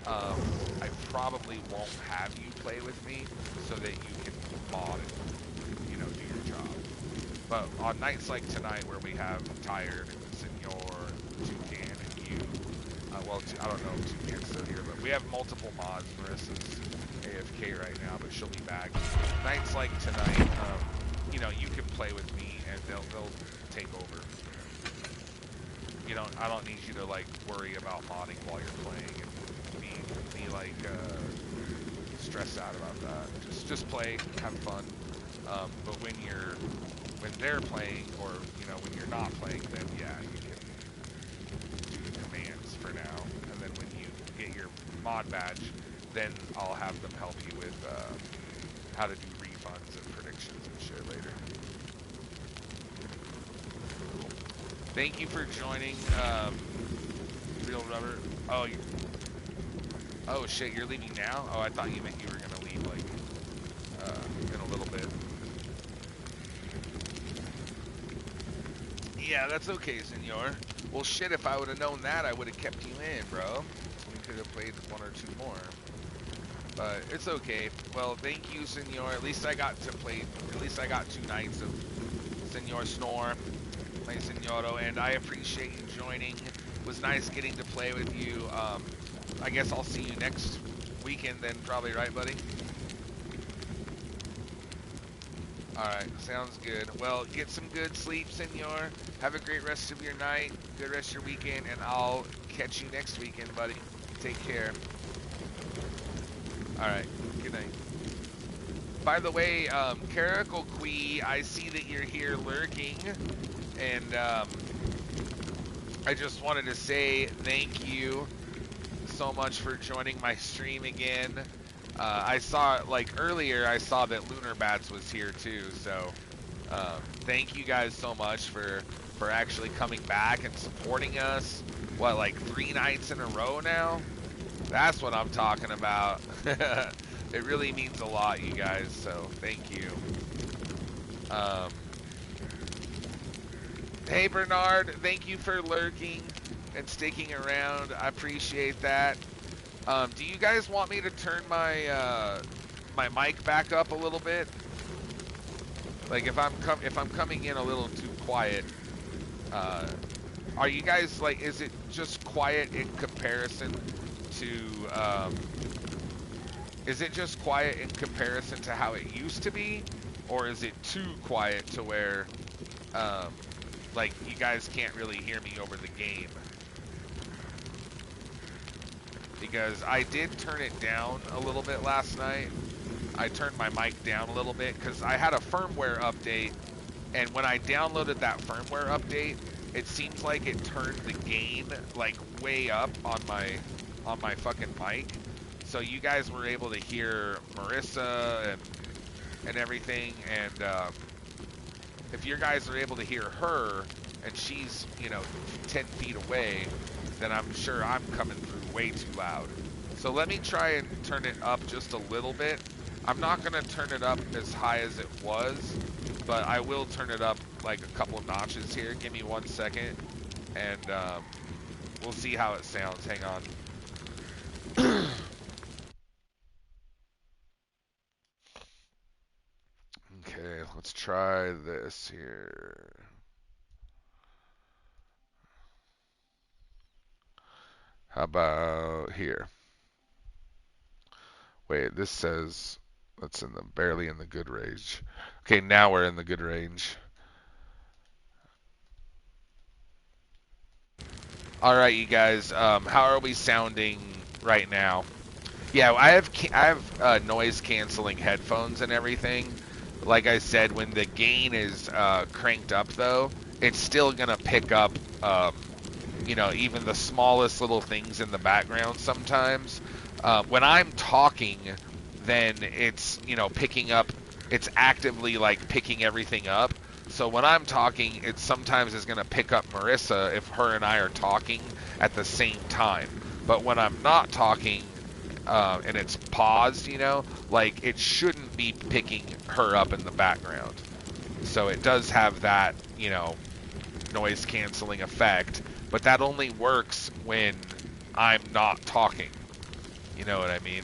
I probably won't have you play with me so that you can mod and, you know, do your job. But on nights like tonight where we have Tired, Senor, Toucan, and you, well, I don't know if Toucan's still here, but we have multiple mods. Marissa's AFK right now, but she'll be back. Nights like tonight, you know, you can play with me and they'll take over. You don't, I don't need you to like worry about modding while you're playing and be like stressed out about that. Just play, have fun. But when they're playing, or you know, when you're not playing, then yeah, you can do the commands for now. And then when you get your mod badge, then I'll have them help you with how to do refunds and predictions and shit later. Cool. Thank you for joining, Real Rubber. Oh shit, you're leaving now? Oh, I thought you meant you were gonna leave like in a little bit. Yeah, that's okay, senor. Well, shit, if I would have known that, I would have kept you in, bro. We could have played one or two more. But it's okay. Well, thank you, senor. At least I got 2 nights of Senor Snore, my senoro, and I appreciate you joining. It was nice getting to play with you. I guess I'll see you next weekend then, probably, right, buddy? Alright, sounds good. Well, get some good sleep, senor. Have a great rest of your night, good rest of your weekend, and I'll catch you next weekend, buddy. Take care. Alright, good night. By the way, Caracal I see that you're here lurking, and I just wanted to say thank you so much for joining my stream again. I saw, like, earlier I saw that Lunar Bats was here too, so thank you guys so much for actually coming back and supporting us. What, like 3 nights in a row now? That's what I'm talking about. It really means a lot, you guys, so thank you. Hey Bernard, thank you for lurking and sticking around. I appreciate that. Do you guys want me to turn my my mic back up a little bit? Like if I'm coming in a little too quiet, are you guys like? Is it just quiet in comparison to? Is it just quiet in comparison to how it used to be, or is it too quiet to where, like you guys can't really hear me over the game? Because I did turn it down a little bit last night. I turned my mic down a little bit because I had a firmware update, and when I downloaded that firmware update, it seems like it turned the gain like way up on my fucking mic. So you guys were able to hear Marissa and everything, and if you guys are able to hear her and she's, you know, 10 feet away, then I'm sure I'm coming through way too loud. So let me try and turn it up just a little bit. I'm not going to turn it up as high as it was, but I will turn it up like a couple of notches here. Give me 1 second, and we'll see how it sounds. Hang on. Okay, let's try this here. How about here? Wait, this says that's barely in the good range. Okay, now we're in the good range. All right, you guys. How are we sounding right now? Yeah, I have noise canceling headphones and everything. Like I said, when the gain is cranked up, though, it's still gonna pick up, you know, even the smallest little things in the background sometimes. When I'm talking, then it's, picking up, it's actively like picking everything up. So when I'm talking, it sometimes is going to pick up Marissa if her and I are talking at the same time. But when I'm not talking, and it's paused, like it shouldn't be picking her up in the background. So it does have that, noise canceling effect, but that only works when I'm not talking. You know what I mean?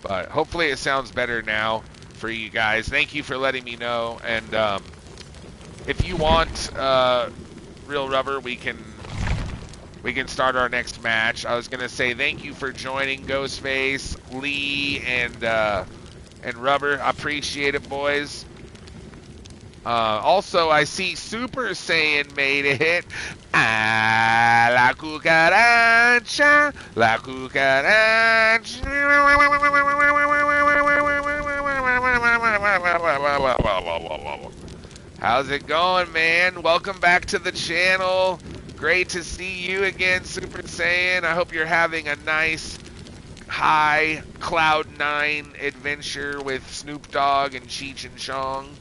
But hopefully it sounds better now for you guys. Thank you for letting me know. And if you want, Real Rubber, we can start our next match. I was gonna say thank you for joining, Ghostface, Lee, and Rubber. I appreciate it, boys. Also, I see Super Saiyan made it. Ah, la cucaracha, la cucaracha. How's it going, man? Welcome back to the channel. Great to see you again, Super Saiyan. I hope you're having a nice high Cloud 9 adventure with Snoop Dogg and Cheech and Chong.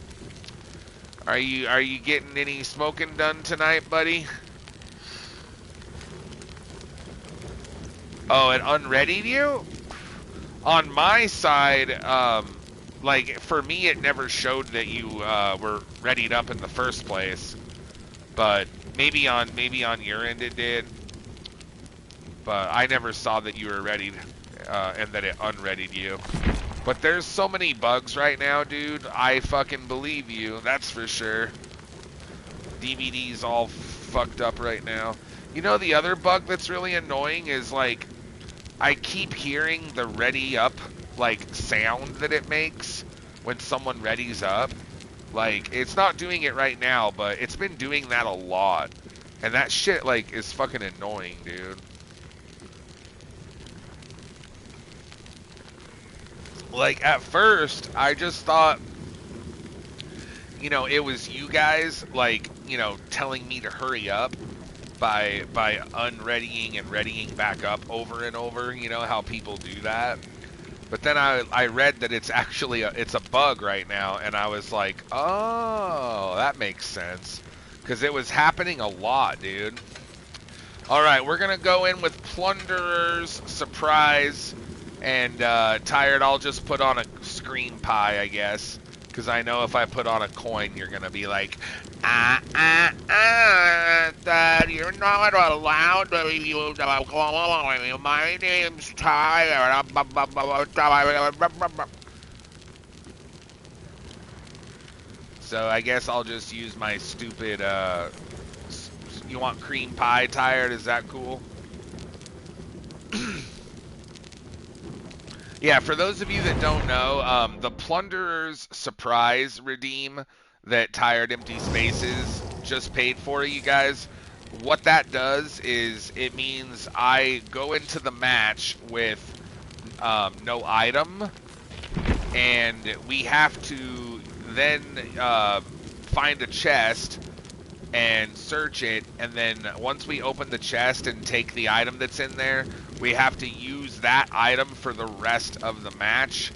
Are you getting any smoking done tonight, buddy? Oh, it unreadied you? On my side, like for me, it never showed that you were readied up in the first place. But maybe on your end it did. But I never saw that you were readied, and that it unreadied you. But there's so many bugs right now, dude. I fucking believe you. That's for sure. DVD's all fucked up right now. You know, the other bug that's really annoying is, like, I keep hearing the ready up, like, sound that it makes when someone readies up. Like, it's not doing it right now, but it's been doing that a lot. And that shit, like, is fucking annoying, dude. Like, at first, I just thought, it was you guys, like, telling me to hurry up by unreadying and readying back up over and over, how people do that. But then I read that it's actually it's a bug right now, and I was like, oh, that makes sense. Because it was happening a lot, dude. Alright, we're going to go in with Plunderer's Surprise. And, Tired, I'll just put on a screen pie, I guess. Because I know if I put on a coin, you're going to be like, Dad, you're not allowed to use my name's Tired. So I guess I'll just use my stupid, you want cream pie, Tired? Is that cool? Yeah, for those of you that don't know, the Plunderer's Surprise redeem that Tired Empty Spaces just paid for, you guys, what that does is it means I go into the match with no item, and we have to then find a chest and search it, and then once we open the chest and take the item that's in there, we have to use that item for the rest of the match,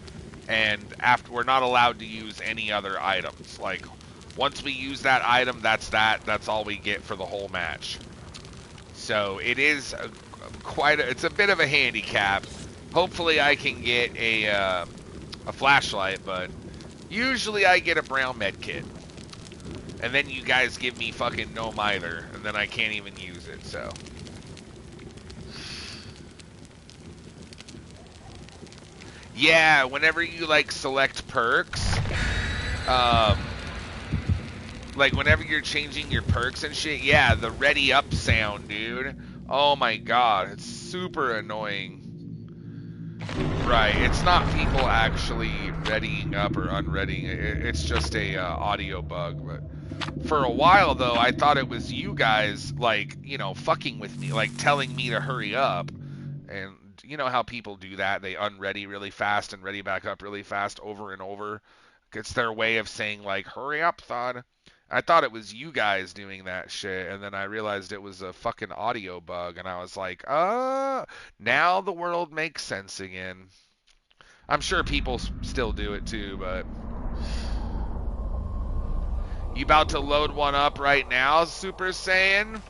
and after we're not allowed to use any other items. Like, once we use that item, that's all we get for the whole match. So it is it's a bit of a handicap. Hopefully I can get a flashlight, but usually I get a brown med kit. And then you guys give me fucking no mither, and then I can't even use it, so. Yeah, whenever you, like, select perks, like, whenever you're changing your perks and shit, yeah, the ready up sound, dude. Oh my god, it's super annoying. Right, it's not people actually readying up or unreadying. It's just a audio bug, but. For a while, though, I thought it was you guys, like, fucking with me, like, telling me to hurry up. And you know how people do that? They unready really fast and ready back up really fast over and over. It's their way of saying, like, hurry up, thud. I thought it was you guys doing that shit, and then I realized it was a fucking audio bug, and I was like, now the world makes sense again. I'm sure people still do it too, but... You about to load one up right now, Super Saiyan?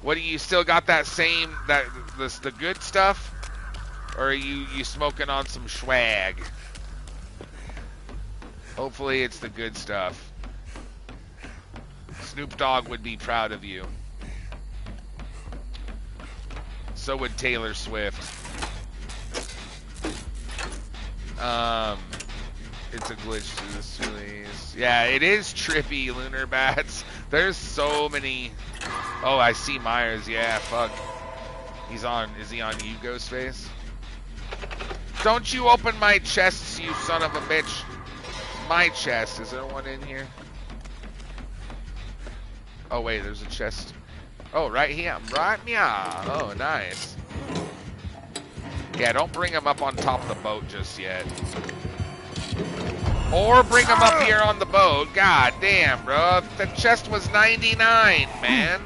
What do you still got that same, the good stuff? Or are you smoking on some swag? Hopefully it's the good stuff. Snoop Dogg would be proud of you. So would Taylor Swift. It's a glitch to this release. Yeah, it is trippy, Lunar Bats. There's so many. Oh, I see Myers. Yeah, fuck. He's on. Is he on you, Ghostface? Don't you open my chests, you son of a bitch. My chest. Is there one in here? Oh, wait, there's a chest. Oh, right here. Right here. Oh, nice. Yeah, don't bring him up on top of the boat just yet. Or bring him up here on the boat. God damn, bro. The chest was 99, man.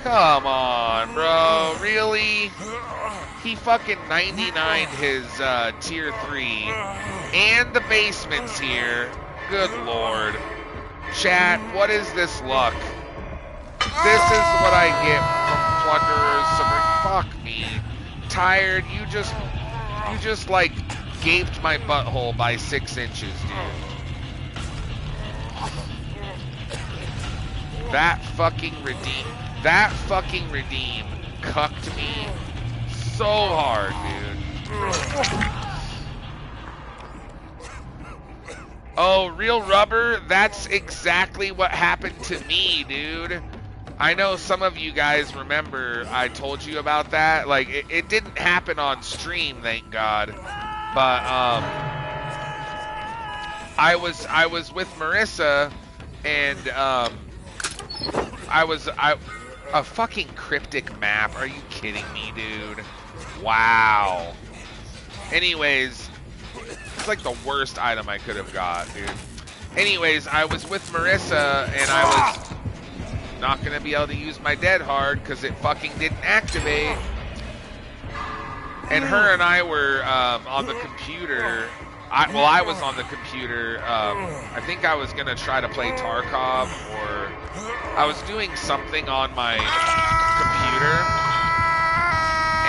Come on, bro. Really? He fucking 99'd his tier 3. And the basement's here. Good lord. Chat, what is this luck? This is what I get from Plunderers. Fuck me. Tired. You just like gaped my butthole by 6 inches, dude. That fucking redeem cucked me so hard, dude. Oh, real rubber? That's exactly what happened to me, dude. I know some of you guys remember I told you about that. Like, it didn't happen on stream, thank God. But, I was with Marissa, and, a fucking cryptic map. Are you kidding me, dude? Wow. Anyways, it's like the worst item I could have got, dude. Anyways, I was with Marissa, and I was not going to be able to use my dead hard because it fucking didn't activate. And her and I were on the computer. I was on the computer. I think I was going to try to play Tarkov, or I was doing something on my computer.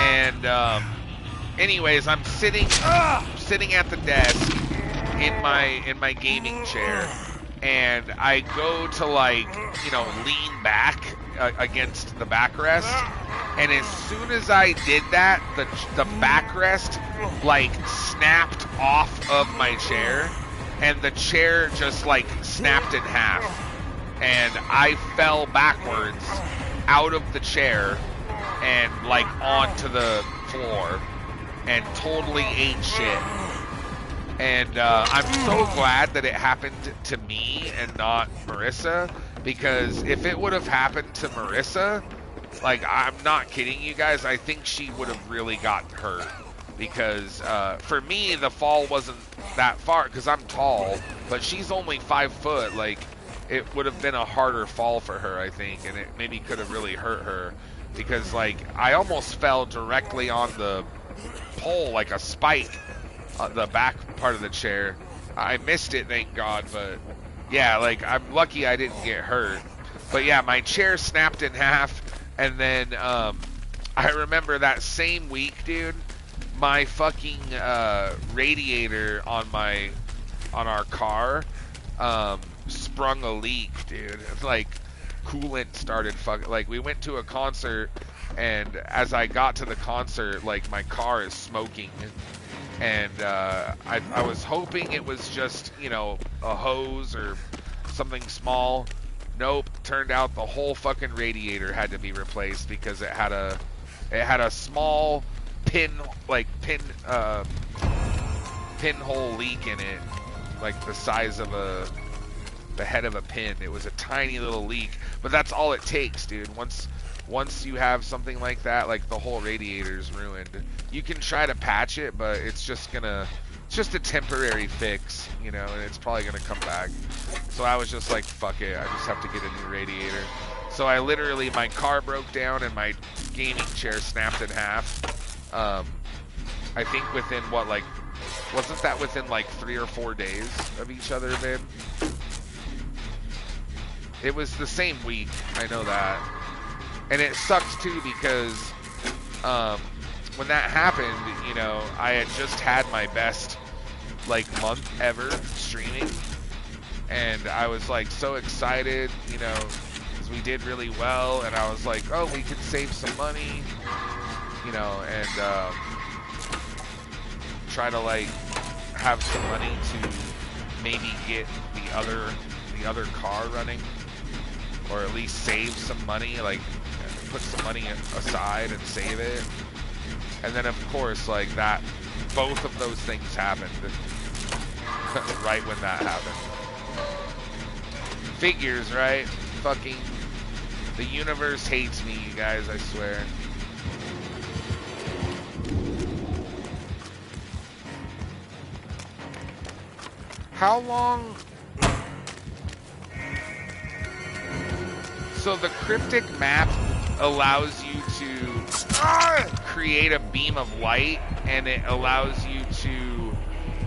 And anyways, I'm sitting at the desk in my gaming chair, and I go to, like, you know, lean back against the backrest, and as soon as I did that, the backrest like snapped off of my chair, and the chair just like snapped in half, and I fell backwards out of the chair and like onto the floor and totally ate shit. And I'm so glad that it happened to me and not Marissa, because if it would have happened to Marissa, like, I'm not kidding you guys, I think she would have really gotten hurt. Because for me, the fall wasn't that far, because I'm tall, but she's only 5 foot. Like, it would have been a harder fall for her, I think, and it maybe could have really hurt her. Because, like, I almost fell directly on the pole like a spike. The back part of the chair. I missed it, thank God, but yeah, like, I'm lucky I didn't get hurt. But yeah, my chair snapped in half, and then I remember that same week, dude, my fucking radiator on our car sprung a leak, dude. It's like coolant started fucking, like, we went to a concert, and as I got to the concert, like, my car is smoking. And I was hoping it was just, you know, a hose or something small. Nope. Turned out the whole fucking radiator had to be replaced because it had a small pinhole leak in it, like the size of the head of a pin. It was a tiny little leak, but that's all it takes, dude. Once you have something like that, like, the whole radiator's ruined. You can try to patch it, but it's just gonna it's just a temporary fix, you know, and it's probably going to come back. So I was just like, fuck it, I just have to get a new radiator. So I literally, my car broke down and my gaming chair snapped in half. I think within what, like, wasn't that within like 3 or 4 days of each other then? It was the same week, I know that. And it sucks too because when that happened, you know, I had just had my best like month ever streaming, and I was like so excited, you know, because we did really well, and I was like, oh, we could save some money, you know, and try to like have some money to maybe get the other car running, or at least save some money, like put some money aside and save it. And then of course, like that, both of those things happened right when that happened. Figures, right? Fucking the universe hates me, you guys, I swear. How long? So the cryptic map allows you to create a beam of light, and it allows you to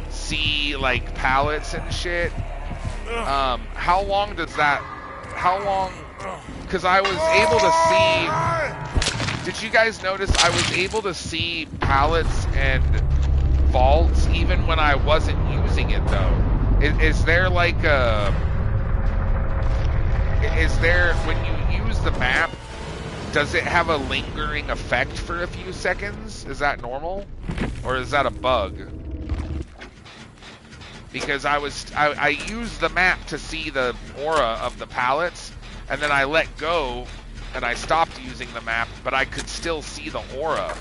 see like pallets and shit. How long does that? How long? Because I was able to see. Did you guys notice I was able to see pallets and vaults even when I wasn't using it though? Is there like a? Is there, when you use the map, does it have a lingering effect for a few seconds? Is that normal? Or is that a bug? Because I used the map to see the aura of the pallets, and then I let go, and I stopped using the map, but I could still see the aura.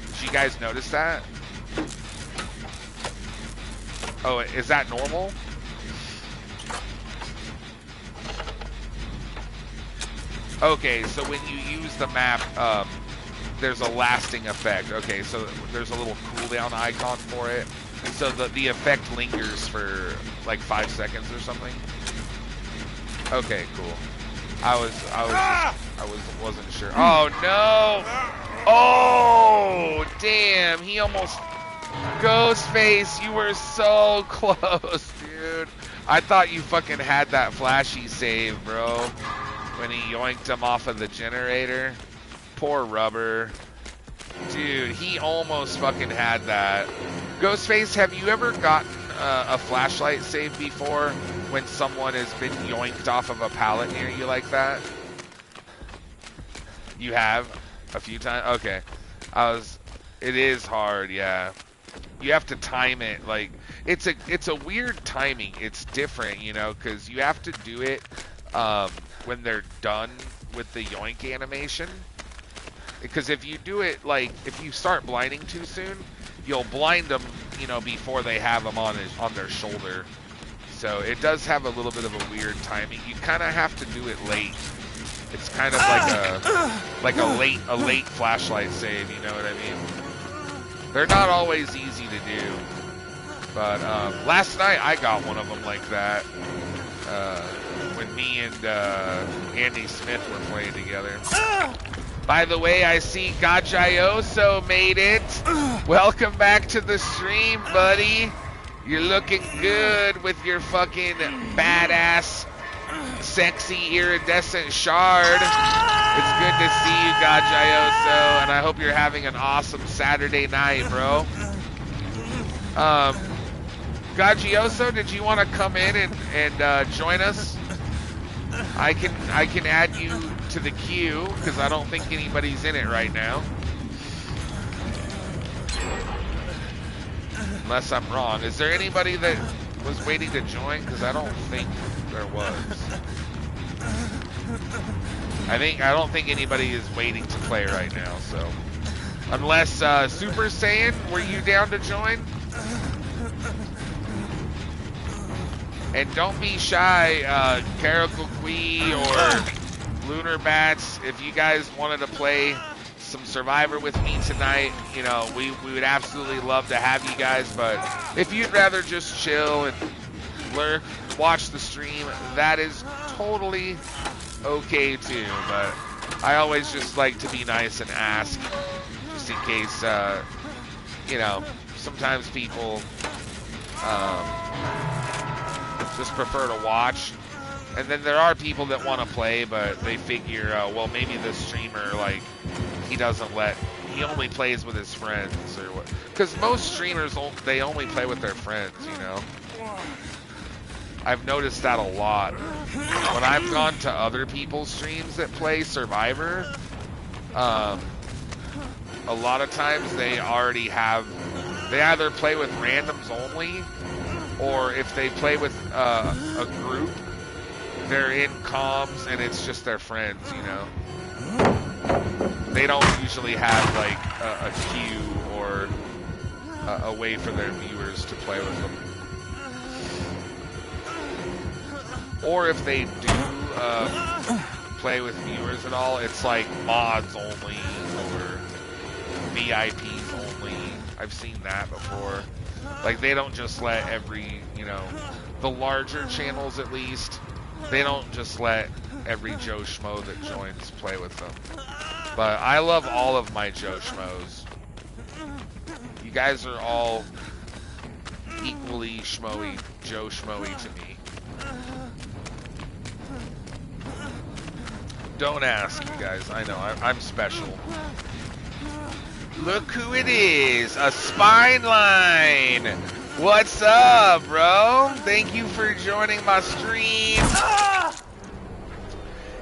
Did you guys notice that? Oh, is that normal? Okay, so when you use the map, there's a lasting effect. Okay, so there's a little cooldown icon for it. So the effect lingers for like 5 seconds or something. Okay, cool. Wasn't sure. Oh no! Oh damn! He almost. Ghostface, you were so close, dude. I thought you fucking had that flashy save, bro. When he yoinked him off of the generator. Poor Rubber. Dude, he almost fucking had that. Ghostface, have you ever gotten a flashlight save before when someone has been yoinked off of a pallet near you like that? You have? A few times? Okay. It is hard, yeah. You have to time it, like, it's a weird timing. It's different, you know, because you have to do it when they're done with the yoink animation. Because if you do it, like, if you start blinding too soon, you'll blind them, you know, before they have them on their shoulder. So it does have a little bit of a weird timing. You kind of have to do it late. It's kind of like a late flashlight save, you know what I mean? They're not always easy to do. But last night I got one of them like that. When me and Andy Smith were playing together. By the way, I see Gagioso made it. Welcome back to the stream, buddy. You're looking good with your fucking badass, sexy, iridescent shard. It's good to see you, Gagioso, and I hope you're having an awesome Saturday night, bro. Gagioso, did you want to come in and join us? I can add you to the queue because I don't think anybody's in it right now. Unless I'm wrong. Is there anybody that was waiting to join? Because I don't think there was. I don't think anybody is waiting to play right now. So unless Super Saiyan, were you down to join? And don't be shy, Karakukui or Lunar Bats. If you guys wanted to play some Survivor with me tonight, you know, we would absolutely love to have you guys. But if you'd rather just chill and lurk, watch the stream, that is totally okay too. But I always just like to be nice and ask, just in case, you know, sometimes people just prefer to watch. And then there are people that want to play, but they figure, well, maybe the streamer, like, he only plays with his friends, or what. Because most streamers, they only play with their friends, you know. I've noticed that a lot. When I've gone to other people's streams that play Survivor, a lot of times they either play with randoms only, or if they play with a group, they're in comms and it's just their friends, you know. They don't usually have like a queue or a way for their viewers to play with them. Or if they do play with viewers at all, it's like mods only or VIPs only. I've seen that before. Like, they don't just let every, you know, the larger channels at least, they don't just let every Joe Schmo that joins play with them. But I love all of my Joe Schmoes. You guys are all equally schmoey, Joe Schmoey to me. Don't ask, you guys. I know, I'm special. Look who it is, a Spine Line. What's up, bro? Thank you for joining my stream.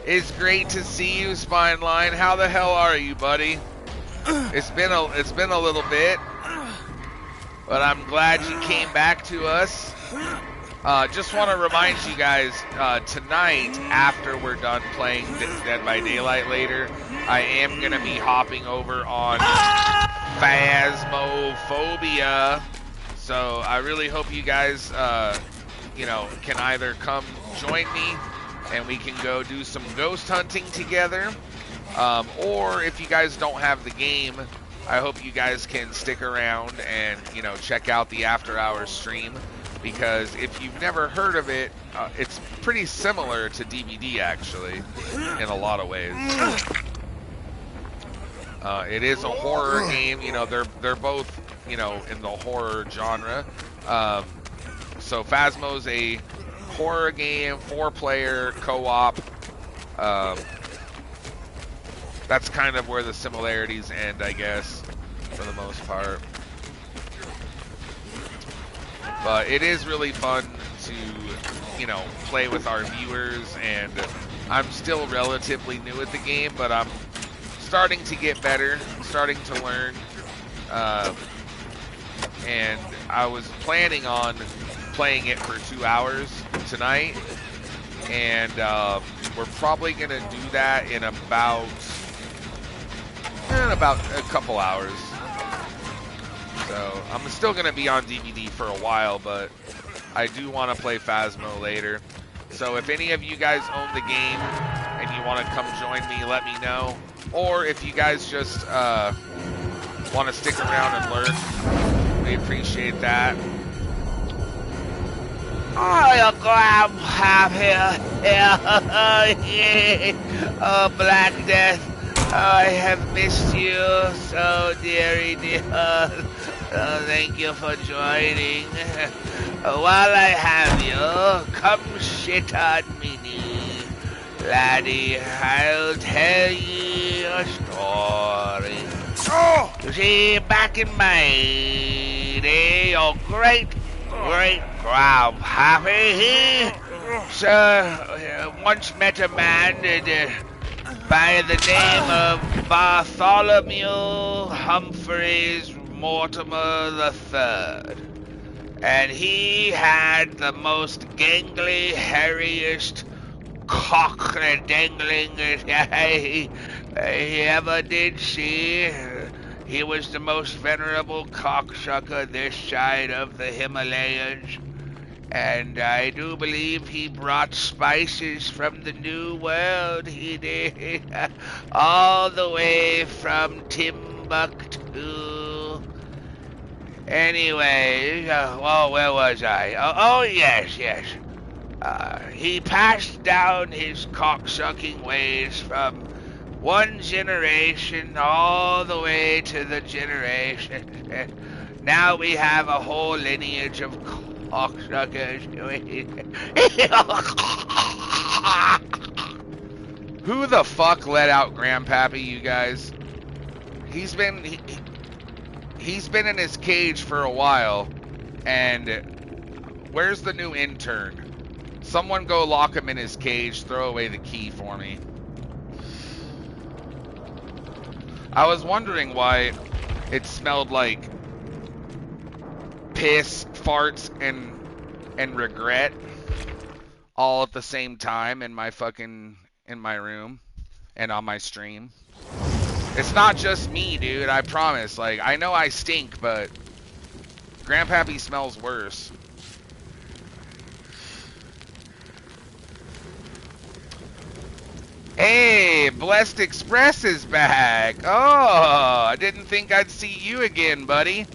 It's great to see you, Spine Line. How the hell are you, buddy? It's been a little bit, but I'm glad you came back to us. Just want to remind you guys, tonight, after we're done playing Dead by Daylight later, I am going to be hopping over on Phasmophobia. So I really hope you guys, you know, can either come join me and we can go do some ghost hunting together, or if you guys don't have the game, I hope you guys can stick around and, you know, check out the After Hours stream, because if you've never heard of it, it's pretty similar to DVD actually, in a lot of ways. It is a horror game, you know, they're both, you know, in the horror genre. So Phasmo's a horror game, 4-player co-op. That's kind of where the similarities end, I guess, for the most part. But it is really fun to, you know, play with our viewers, and I'm still relatively new at the game, but I'm starting to get better, starting to learn. And I was planning on playing it for 2 hours tonight, and we're probably going to do that in about a couple hours. So I'm still going to be on DVD for a while, but I do want to play Phasmo later. So if any of you guys own the game and you want to come join me, let me know. Or if you guys just want to stick around and lurk, we appreciate that. Oh, you're glad I'm here. Oh, Black Death. Oh, I have missed you so dearie dear. Thank you for joining. While I have you, come shit on me, laddie. I'll tell you a story. Oh! You see, back in my day, your great grandpappy, sir, once met a man by the name of Bartholomew Humphreys Mortimer III. And he had the most gangly, hairiest cock dangling he ever did see. He was the most venerable cocksucker this side of the Himalayas. And I do believe he brought spices from the New World, he did. All the way from Timbuktu. Anyway, well, where was I? Oh, yes, yes. He passed down his cocksucking ways from one generation all the way to the generation. Now we have a whole lineage of cocksuckers. Who the fuck let out Grandpappy, you guys? He's been in his cage for a while, and where's the new intern? Someone go lock him in his cage, throw away the key for me. I was wondering why it smelled like piss, farts, and regret all at the same time in my room and on my stream. It's not just me, dude, I promise. Like, I know I stink, but Grandpappy smells worse. Hey, Blessed Express is back. Oh, I didn't think I'd see you again, buddy.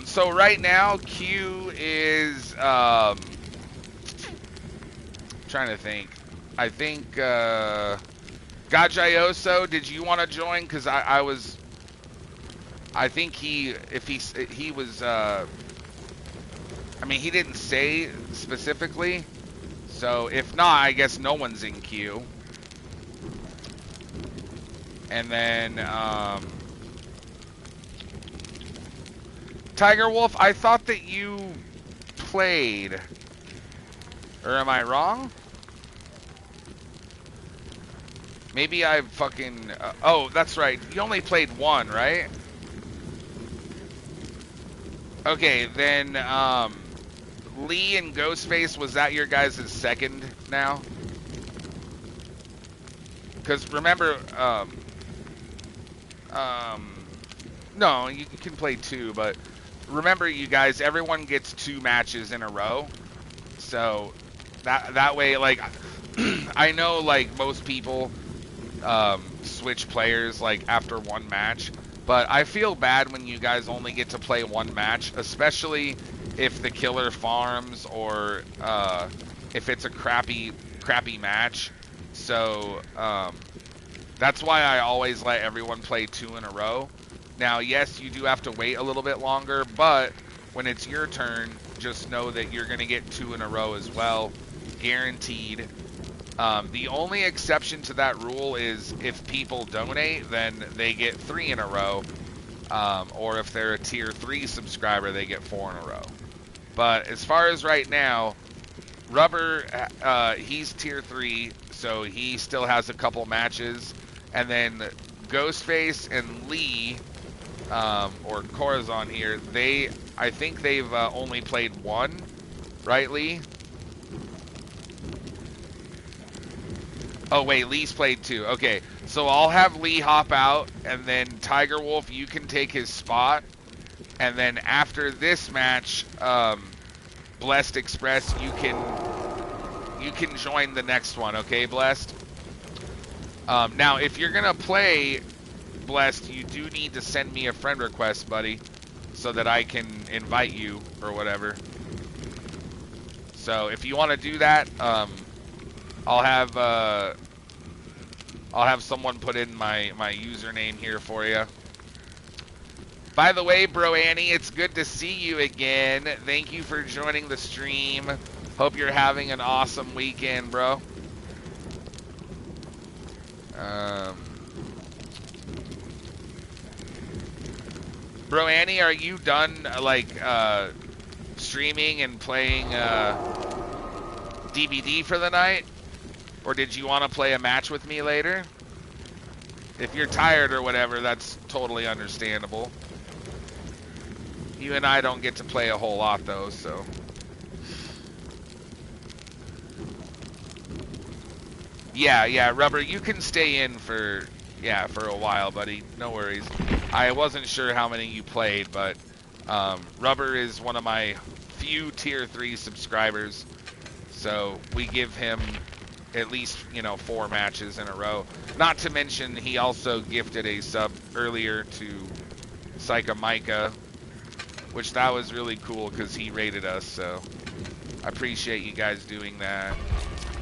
So right now, Q is, trying to think. I think, Gajayoso, did you want to join? Because I think he was, I mean, he didn't say specifically. So if not, I guess no one's in queue. And then, Tiger Wolf, I thought that you played. Or am I wrong? Maybe I fucking... oh, that's right. You only played one, right? Okay, then, Lee and Ghostface, was that your guys' second now? Because remember, no, you can play two, but remember, you guys, everyone gets 2 matches in a row. So that way, like, I know, like, most people switch players like after one match, but I feel bad when you guys only get to play one match, especially if the killer farms or if it's a crappy match. So that's why I always let everyone play 2 in a row. Now, yes, you do have to wait a little bit longer, but when it's your turn, just know that you're going to get 2 in a row as well, guaranteed. The only exception to that rule is if people donate, then they get 3 in a row, or if they're a tier 3 subscriber, they get 4 in a row. But as far as right now, Rubber, he's tier 3, so he still has a couple matches. And then Ghostface and Lee, or Corazon here, I think they've only played 1, right, Lee? Oh, wait, Lee's played 2. Okay, so I'll have Lee hop out, and then Tiger Wolf, you can take his spot. And then after this match, Blessed Express, you can join the next one, okay, Blessed? Now, if you're going to play Blessed, you do need to send me a friend request, buddy, so that I can invite you or whatever. So if you want to do that, I'll have someone put in my username here for you. By the way, Bro Annie, it's good to see you again. Thank you for joining the stream. Hope you're having an awesome weekend, bro. Bro Annie, are you done like streaming and playing DBD for the night? Or did you want to play a match with me later? If you're tired or whatever, that's totally understandable. You and I don't get to play a whole lot though, so. Yeah, Rubber, you can stay in for a while, buddy. No worries. I wasn't sure how many you played, but Rubber is one of my few tier 3 subscribers. So we give him at least, 4 matches in a row. Not to mention, he also gifted a sub earlier to Psycho Micah, which that was really cool because he rated us. So I appreciate you guys doing that.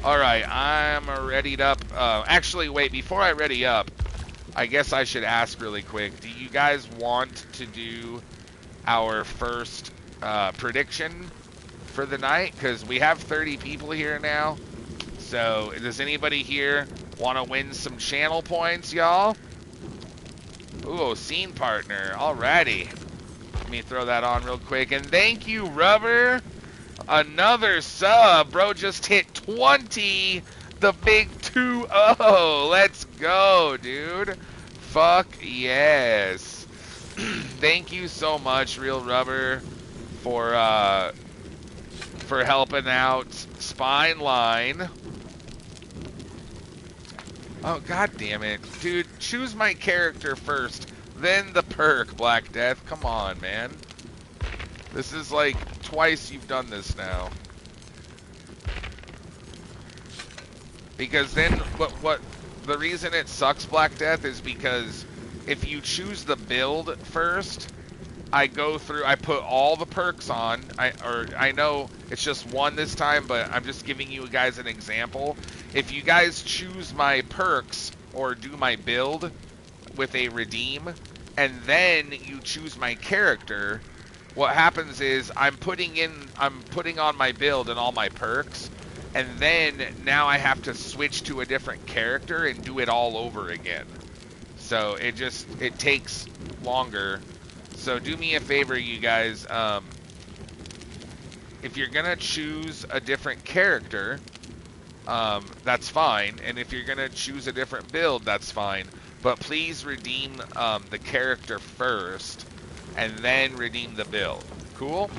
All right, I'm readied up. Actually, wait, before I ready up, I guess I should ask really quick. Do you guys want to do our first prediction for the night? Because we have 30 people here now. So does anybody here want to win some channel points, y'all? Ooh, scene partner. Alrighty. Let me throw that on real quick. And thank you, Rubber. Another sub. Bro just hit 20. The big 2-0. Let's go, dude. Fuck yes. Thank you so much, Real Rubber, for helping out Spine Line. Oh, god damn it. Dude, choose my character first, then the perk, Black Death. Come on, man. This is like twice you've done this now. Because then what the reason it sucks, Black Death, is because if you choose the build first, I go through, I put all the perks on. I know it's just one this time, but I'm just giving you guys an example. If you guys choose my perks or do my build with a redeem, and then you choose my character, what happens is I'm putting on my build and all my perks, and then now I have to switch to a different character and do it all over again. So it takes longer. So do me a favor, you guys. If you're gonna choose a different character, that's fine. And if you're gonna choose a different build, that's fine. But please redeem the character first, and then redeem the build. Cool?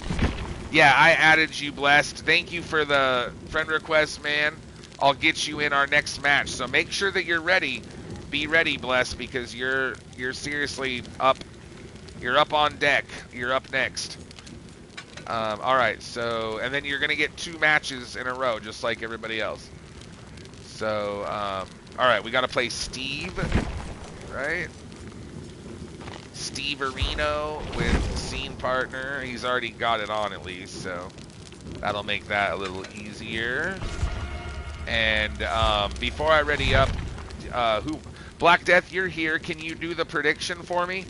Yeah, I added you, Blessed. Thank you for the friend request, man. I'll get you in our next match. So make sure that you're ready. Be ready, Blessed, because you're seriously up. You're up on deck. You're up next. All right. So, and then you're gonna get 2 matches in a row, just like everybody else. So, all right. We got to play Steve, right? Steve Areno with scene partner. He's already got it on at least, so that'll make that a little easier. And before I ready up, Black Death, you're here. Can you do the prediction for me?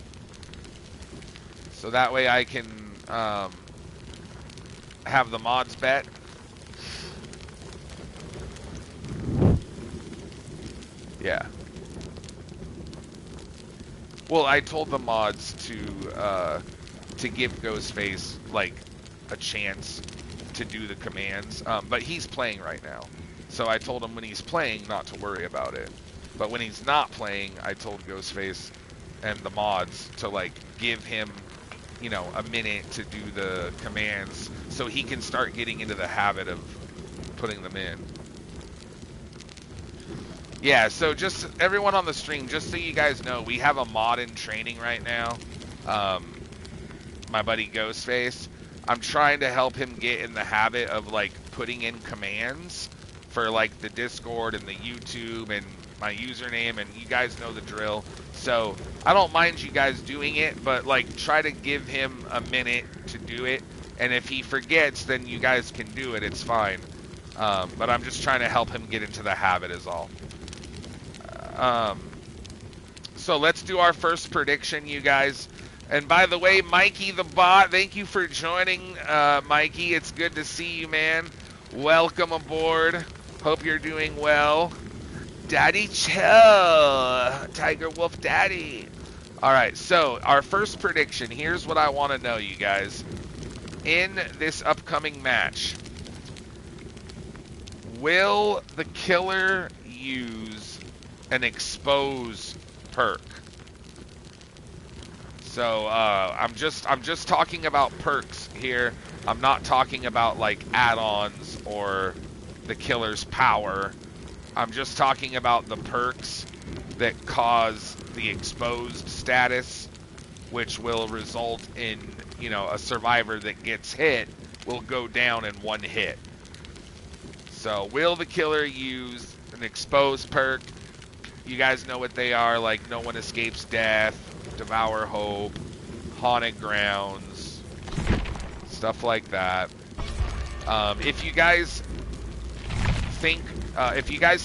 So that way I can have the mods bet. Yeah. Well, I told the mods to give Ghostface like a chance to do the commands, but he's playing right now. So I told him when he's playing not to worry about it. But when he's not playing, I told Ghostface and the mods to like give him, a minute to do the commands so he can start getting into the habit of putting them in. Yeah, so just everyone on the stream, just so you guys know, we have a mod in training right now. My buddy Ghostface. I'm trying to help him get in the habit of like putting in commands for like the Discord and the YouTube and my username, and you guys know the drill. So I don't mind you guys doing it, but like try to give him a minute to do it. And if he forgets, then you guys can do it. It's fine. But I'm just trying to help him get into the habit is all. So let's do our first prediction, you guys. And by the way, Mikey the bot, thank you for joining, Mikey. It's good to see you, man. Welcome aboard. Hope you're doing well. Daddy chill. Tiger Wolf Daddy. All right, so our first prediction. Here's what I want to know, you guys. In this upcoming match, will the killer use an expose perk? So I'm just talking about perks here. I'm not talking about like add-ons or the killer's power. I'm just talking about the perks that cause the exposed status, which will result in, a survivor that gets hit will go down in one hit. So, will the killer use an exposed perk? You guys know what they are, like No One Escapes Death, Devour Hope, Haunted Grounds, stuff like that. If you guys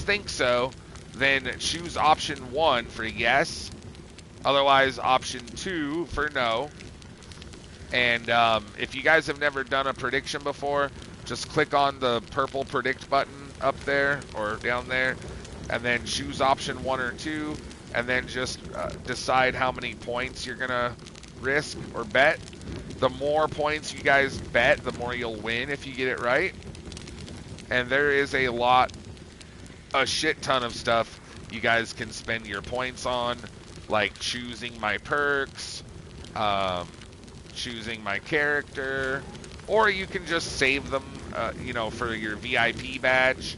think so, then choose option 1 for yes. Otherwise, option 2 for no. And if you guys have never done a prediction before, just click on the purple predict button up there or down there, and then choose option 1 or 2, and then just decide how many points you're gonna risk or bet. The more points you guys bet, the more you'll win if you get it right. And there is a shit ton of stuff you guys can spend your points on, like choosing my perks, choosing my character, or you can just save them, for your VIP badge.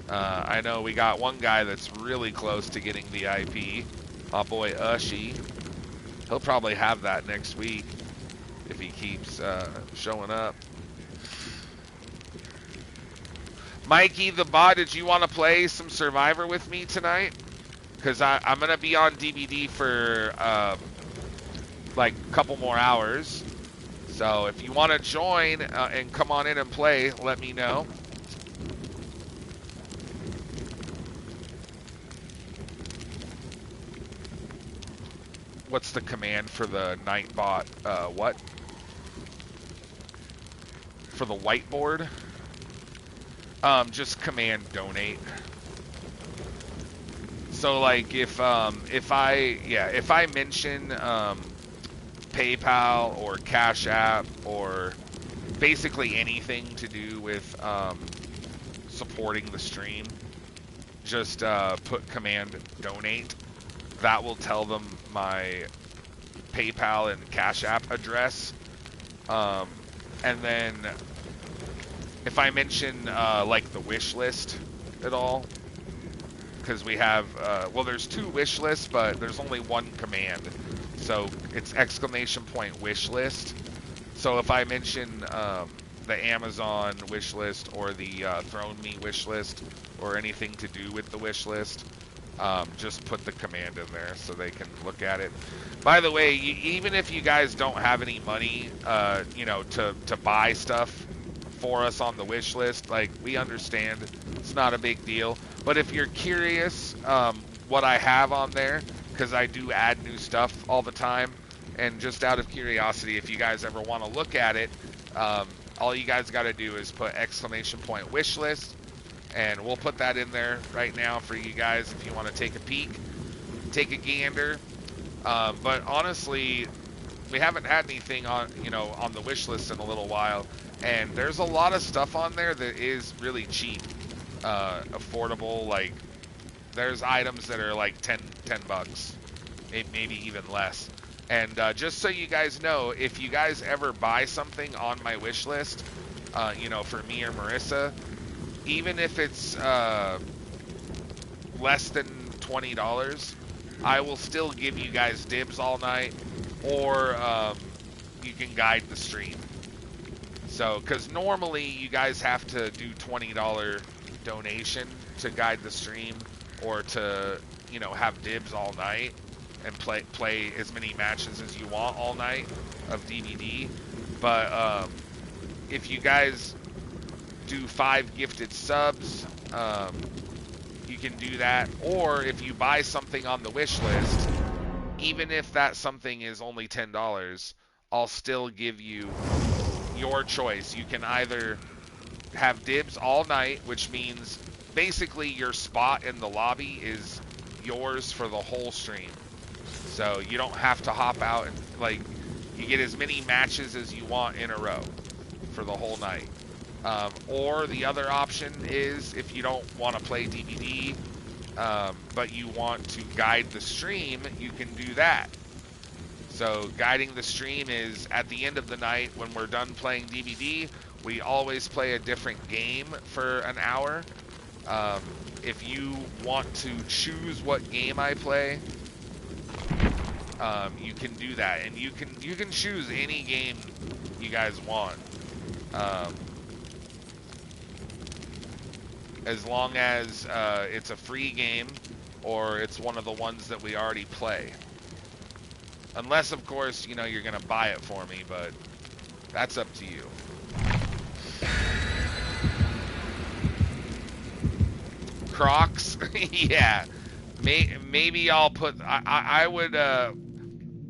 I know we got one guy that's really close to getting VIP, my boy Ushy. He'll probably have that next week if he keeps showing up. Mikey the bot, did you want to play some Survivor with me tonight? Because I'm going to be on DVD for like a couple more hours. So if you want to join and come on in and play, let me know. What's the command for the night bot? What? For the whiteboard? Just command donate. So like if I mention PayPal or Cash App or basically anything to do with supporting the stream, just put command donate. That will tell them my PayPal and Cash App address. And then if I mention like the wish list at all, because we have there's 2 wish lists, but there's only one command, so it's !wish list. So if I mention the Amazon wish list or the Throne Me wish list or anything to do with the wish list, just put the command in there so they can look at it. By the way, even if you guys don't have any money, to buy stuff for us on the wish list, like, we understand, it's not a big deal. But if you're curious what I have on there, because I do add new stuff all the time, and just out of curiosity, if you guys ever want to look at it, all you guys got to do is put !wish list, and we'll put that in there right now for you guys if you want to take a peek, take a gander. But honestly, we haven't had anything on the wish list in a little while, and there's a lot of stuff on there that is really cheap, affordable. Like, there's items that are like 10 bucks, maybe even less. And just so you guys know, if you guys ever buy something on my wish list, for me or Marissa, even if it's less than $20, I will still give you guys dibs all night, or you can guide the stream. So, because normally you guys have to do $20 donation to guide the stream, or to, have dibs all night and play as many matches as you want all night of DVD. But if you guys do 5 gifted subs, you can do that. Or if you buy something on the wish list, even if that something is only $10, I'll still give you your choice. You can either have dibs all night, which means basically your spot in the lobby is yours for the whole stream. So you don't have to hop out, and like, you get as many matches as you want in a row for the whole night. Or the other option is, if you don't want to play DVD, but you want to guide the stream, you can do that. So guiding the stream is at the end of the night when we're done playing DVD, we always play a different game for an hour. If you want to choose what game I play, you can do that, and you can choose any game you guys want. As long as it's a free game or it's one of the ones that we already play. Unless, of course, you know, you're going to buy it for me, but that's up to you. Crocs? Yeah. Maybe I'll put... I would...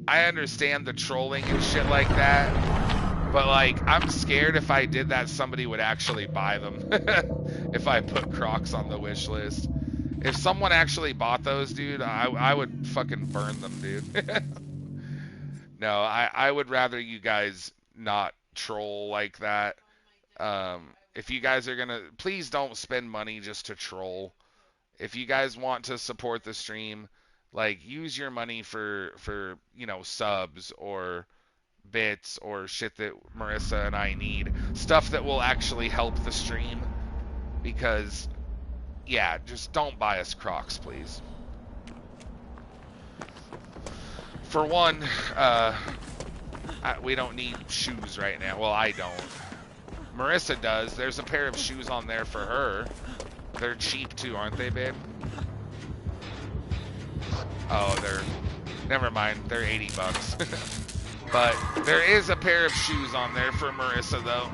I understand the trolling and shit like that, but, like, I'm scared if I did that, somebody would actually buy them. If I put Crocs on the wish list. If someone actually bought those, dude, I would fucking burn them, dude. No, I would rather you guys not troll like that. If you guys are gonna... Please don't spend money just to troll. If you guys want to support the stream... Like, use your money for you know, subs or bits or shit that Marissa and I need. Stuff that will actually help the stream. Because, yeah, just don't buy us Crocs, please. For one, we don't need shoes right now. Well, I don't. Marissa does. There's a pair of shoes on there for her. They're cheap, too, aren't they, babe? Oh, never mind. They're 80 bucks. But there is a pair of shoes on there for Marissa, though.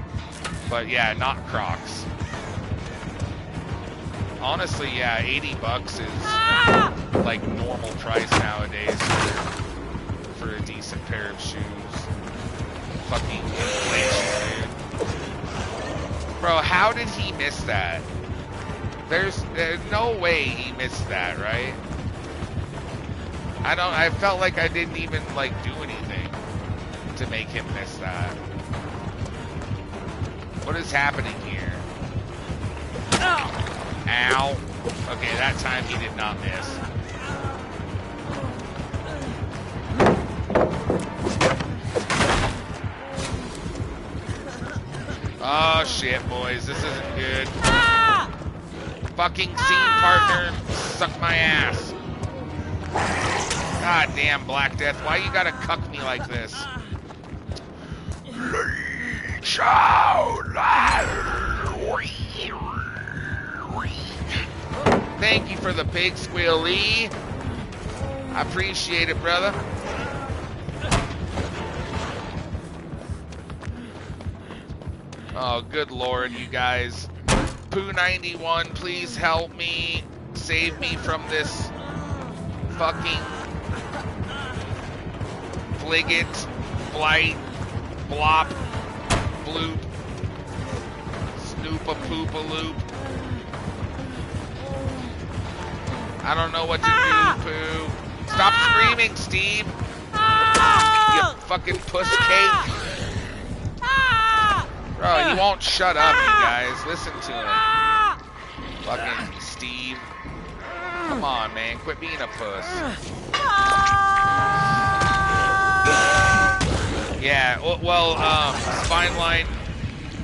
But yeah, not Crocs. Honestly, yeah, 80 bucks is like normal price nowadays for a decent pair of shoes. Fucking inflation, dude. Bro, how did he miss that? There's no way he missed that, right? I felt like I didn't even, like, do anything to make him miss that. What is happening here? Ow. Okay, that time he did not miss. Oh, shit, boys. This isn't good. Fucking scene partner, suck my ass. God damn, Black Death, why you gotta cuck me like this? Thank you for the pig squeal, Lee. I appreciate it, brother. Oh, good lord, you guys. Pooh91, please help me. Save me from this fucking Fligget, Blight, Blop, Bloop, Snoopa Poopa Loop. I don't know what to do, Pooh. Stop screaming, Steve. You fucking puss cake. Bro, he won't shut up, you guys. Listen to him. Fucking Steve. Come on, man. Quit being a puss. Yeah, well, Spineline,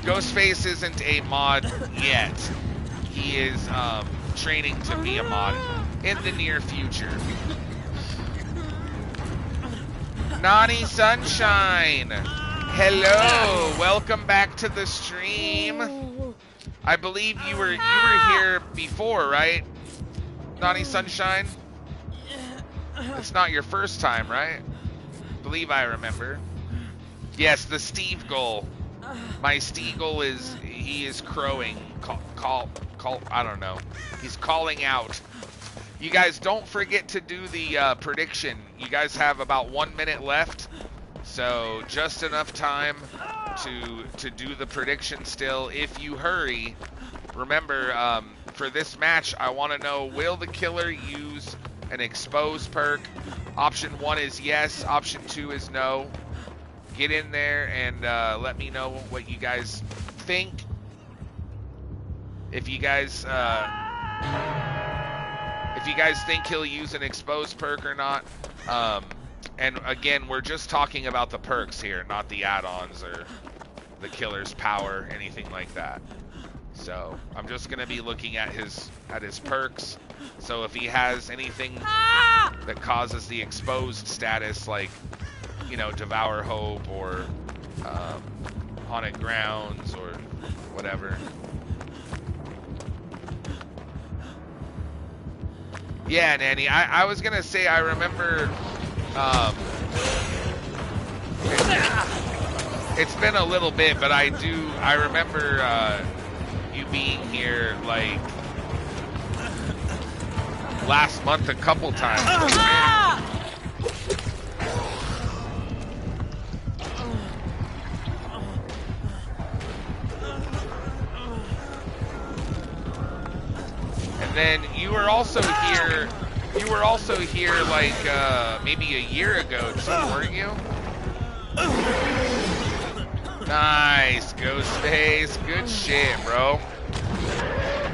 Ghostface isn't a mod yet. He is training to be a mod in the near future. Naughty Sunshine! Hello! Welcome back to the stream. I believe you were here before, right? Naughty Sunshine? It's not your first time, right? I believe I remember. Yes, the Steve goal. My Steagle he is crowing. Call, I don't know. He's calling out. You guys don't forget to do the prediction. You guys have about 1 minute left. So just enough time to do the prediction still. If you hurry, remember, for this match, I want to know, will the killer use an expose perk? Option 1 is yes. Option 2 is no. Get in there and let me know what you guys think. If you guys think he'll use an expose perk or not. And again, we're just talking about the perks here, not the add-ons or the killer's power, anything like that. So I'm just gonna be looking at his perks. So if he has anything that causes the exposed status, like, you know, Devour Hope or haunted grounds or whatever. Yeah, Nanny, I was gonna say I remember, it's been a little bit, but I remember, you being here, like, last month a couple times. And then you were also here like maybe a year ago too, weren't you? Nice, Ghostface. Good shit, bro.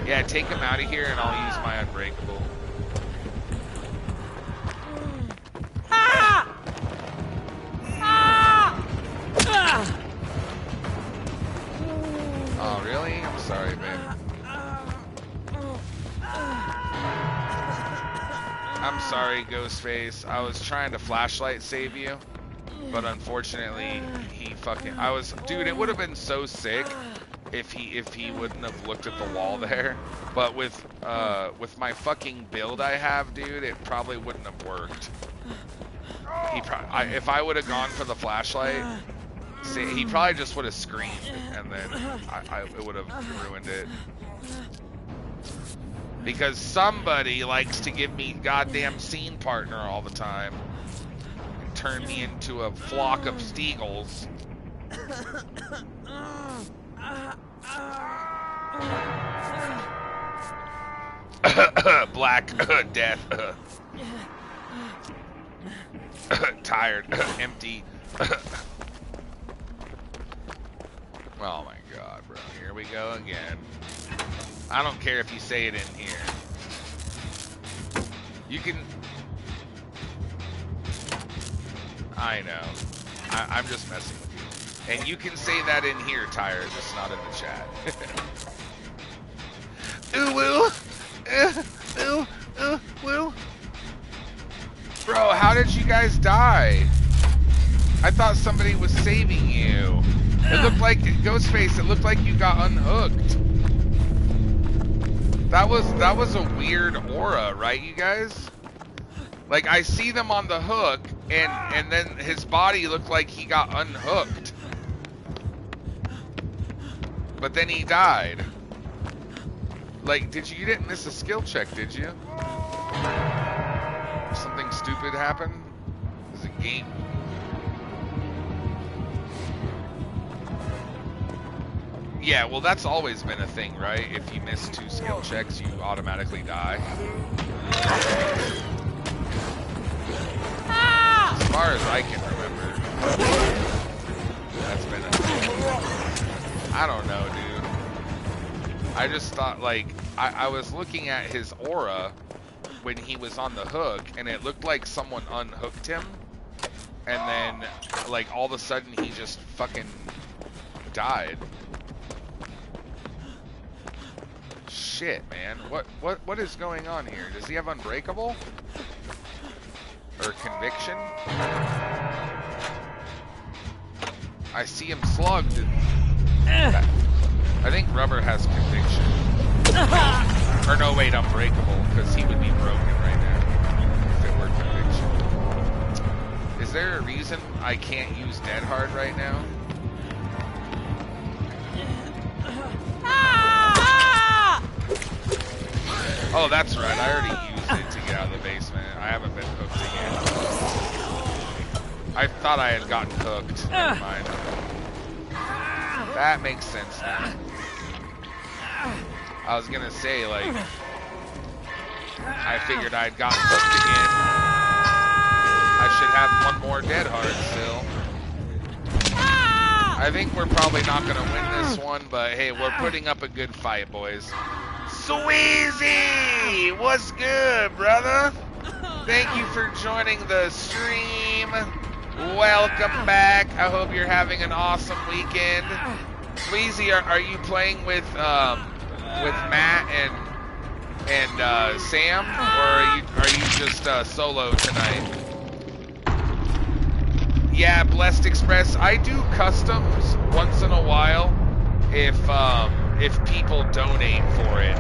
Yeah, take him out of here and I'll use my Unbreakable. Oh, really? I'm sorry, babe. I'm sorry, Ghostface. I was trying to flashlight save you, but unfortunately, dude, it would have been so sick if he wouldn't have looked at the wall there. But with my fucking build I have, dude, it probably wouldn't have worked. If I would have gone for the flashlight, he probably just would have screamed, and then it would have ruined it. Because somebody likes to give me goddamn scene partner all the time and turn me into a flock of steagles. Black death. Tired. Empty. Oh my god, bro. Here we go again. I don't care if you say it in here. You can... I know. I'm just messing with you. And you can say that in here, Tyre, just not in the chat. Ooh, woo! Woo! Bro, how did you guys die? I thought somebody was saving you. It looked like... Ghostface, it looked like you got unhooked. That was a weird aura, right, you guys? Like, I see them on the hook, and then his body looked like he got unhooked. But then he died. Like, you didn't miss a skill check, did you? Something stupid happened? Is it game? Yeah, well, that's always been a thing, right? If you miss 2 skill checks, you automatically die. As far as I can remember, that's been a thing. I don't know, dude. I just thought, like, I was looking at his aura when he was on the hook, and it looked like someone unhooked him, and then, like, all of a sudden he just fucking died. Shit, man. What is going on here? Does he have Unbreakable? Or Conviction? I see him slugged. I think Rubber has Conviction. Or no, wait, Unbreakable, because he would be broken right now if it were Conviction. Is there a reason I can't use Dead Hard right now? Oh, that's right. I already used it to get out of the basement. I haven't been hooked again. I thought I had gotten hooked. Never mind. That makes sense now. I was gonna say, like, I figured I'd gotten hooked again. I should have one more Dead Hard still. I think we're probably not gonna win this one, but hey, we're putting up a good fight, boys. Sweezy! What's good, brother? Thank you for joining the stream. Welcome back. I hope you're having an awesome weekend. Sweezy, are you playing with Matt and Sam, or are you just solo tonight? Yeah, Blessed Express. I do customs once in a while if people donate for it.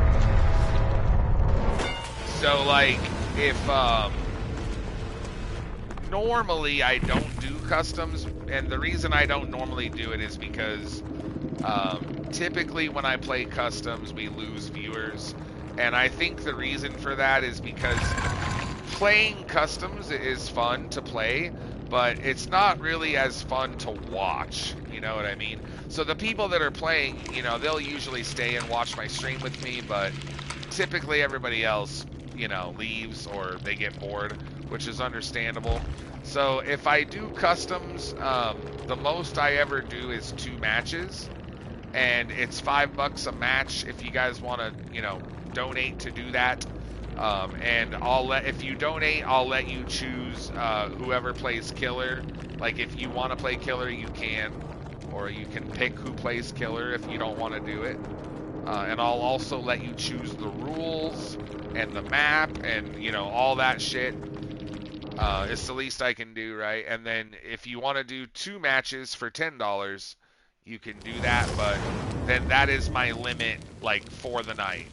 So like if normally I don't do customs, and the reason I don't normally do it is because typically when I play customs we lose viewers, and I think the reason for that is because playing customs is fun to play, but it's not really as fun to watch, you know what I mean? So the people that are playing, you know, they'll usually stay and watch my stream with me, but typically everybody else, you know, leaves or they get bored, which is understandable. So if I do customs, the most I ever do is 2 matches, and it's $5 a match if you guys want to, you know, donate to do that. And if you donate, I'll let you choose whoever plays killer. Like if you want to play killer, you can, or you can pick who plays killer if you don't want to do it. And I'll also let you choose the rules and the map and, you know, all that shit. It's the least I can do, right? And then if you want to do 2 matches for $10, you can do that, but then that is my limit, like, for the night.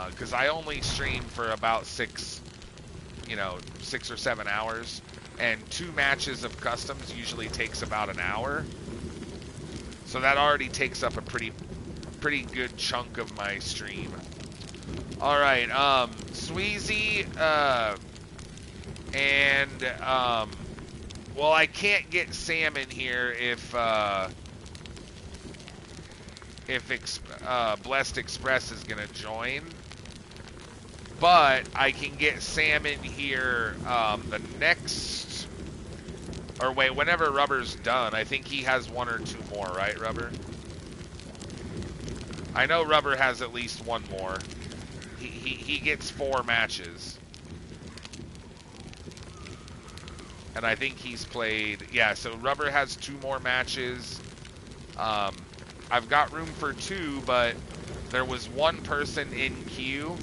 Because I only stream for about 6 or 7 hours, and 2 matches of customs usually takes about an hour. So that already takes up a pretty good chunk of my stream. All right, Sweezy, well, I can't get Sam in here if Blessed Express is gonna join, but I can get Sam in here the next, or wait, whenever Rubber's done. I think he has 1 or 2 more, right, Rubber? I know Rubber has at least 1 more. He gets 4 matches. And I think he's played, yeah, so Rubber has 2 more matches. I've got room for 2, but there was 1 person in queue,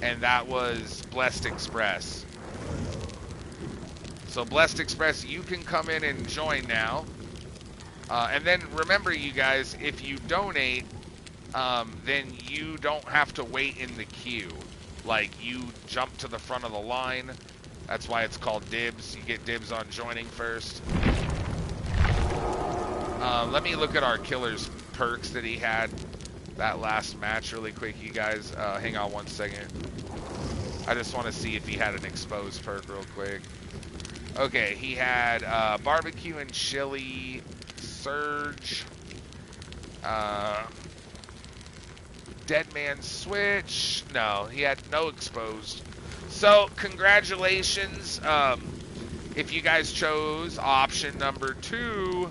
and that was Blessed Express. So Blessed Express, you can come in and join now. And then remember, you guys, if you donate, then you don't have to wait in the queue. Like, you jump to the front of the line. That's why it's called dibs. You get dibs on joining first. Let me look at our killer's perks that he had that last match really quick, you guys. Hang on 1 second. I just want to see if he had an exposed perk real quick. Okay, he had barbecue and chili, surge, dead man switch. No, he had no exposed. So congratulations, if you guys chose option number 2.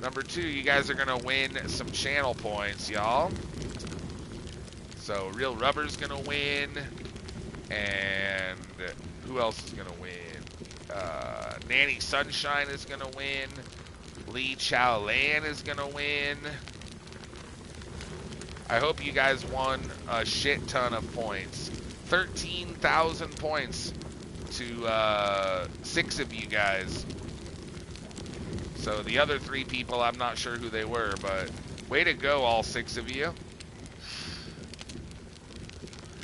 Number 2, you guys are gonna win some channel points, y'all. So Real Rubber's gonna win, and who else is gonna win? Nanny Sunshine is gonna win. Lee Chow Lan is gonna win. I hope you guys won a shit ton of points. 13,000 points to 6 of you guys. So the other 3 people, I'm not sure who they were, but way to go, all 6 of you.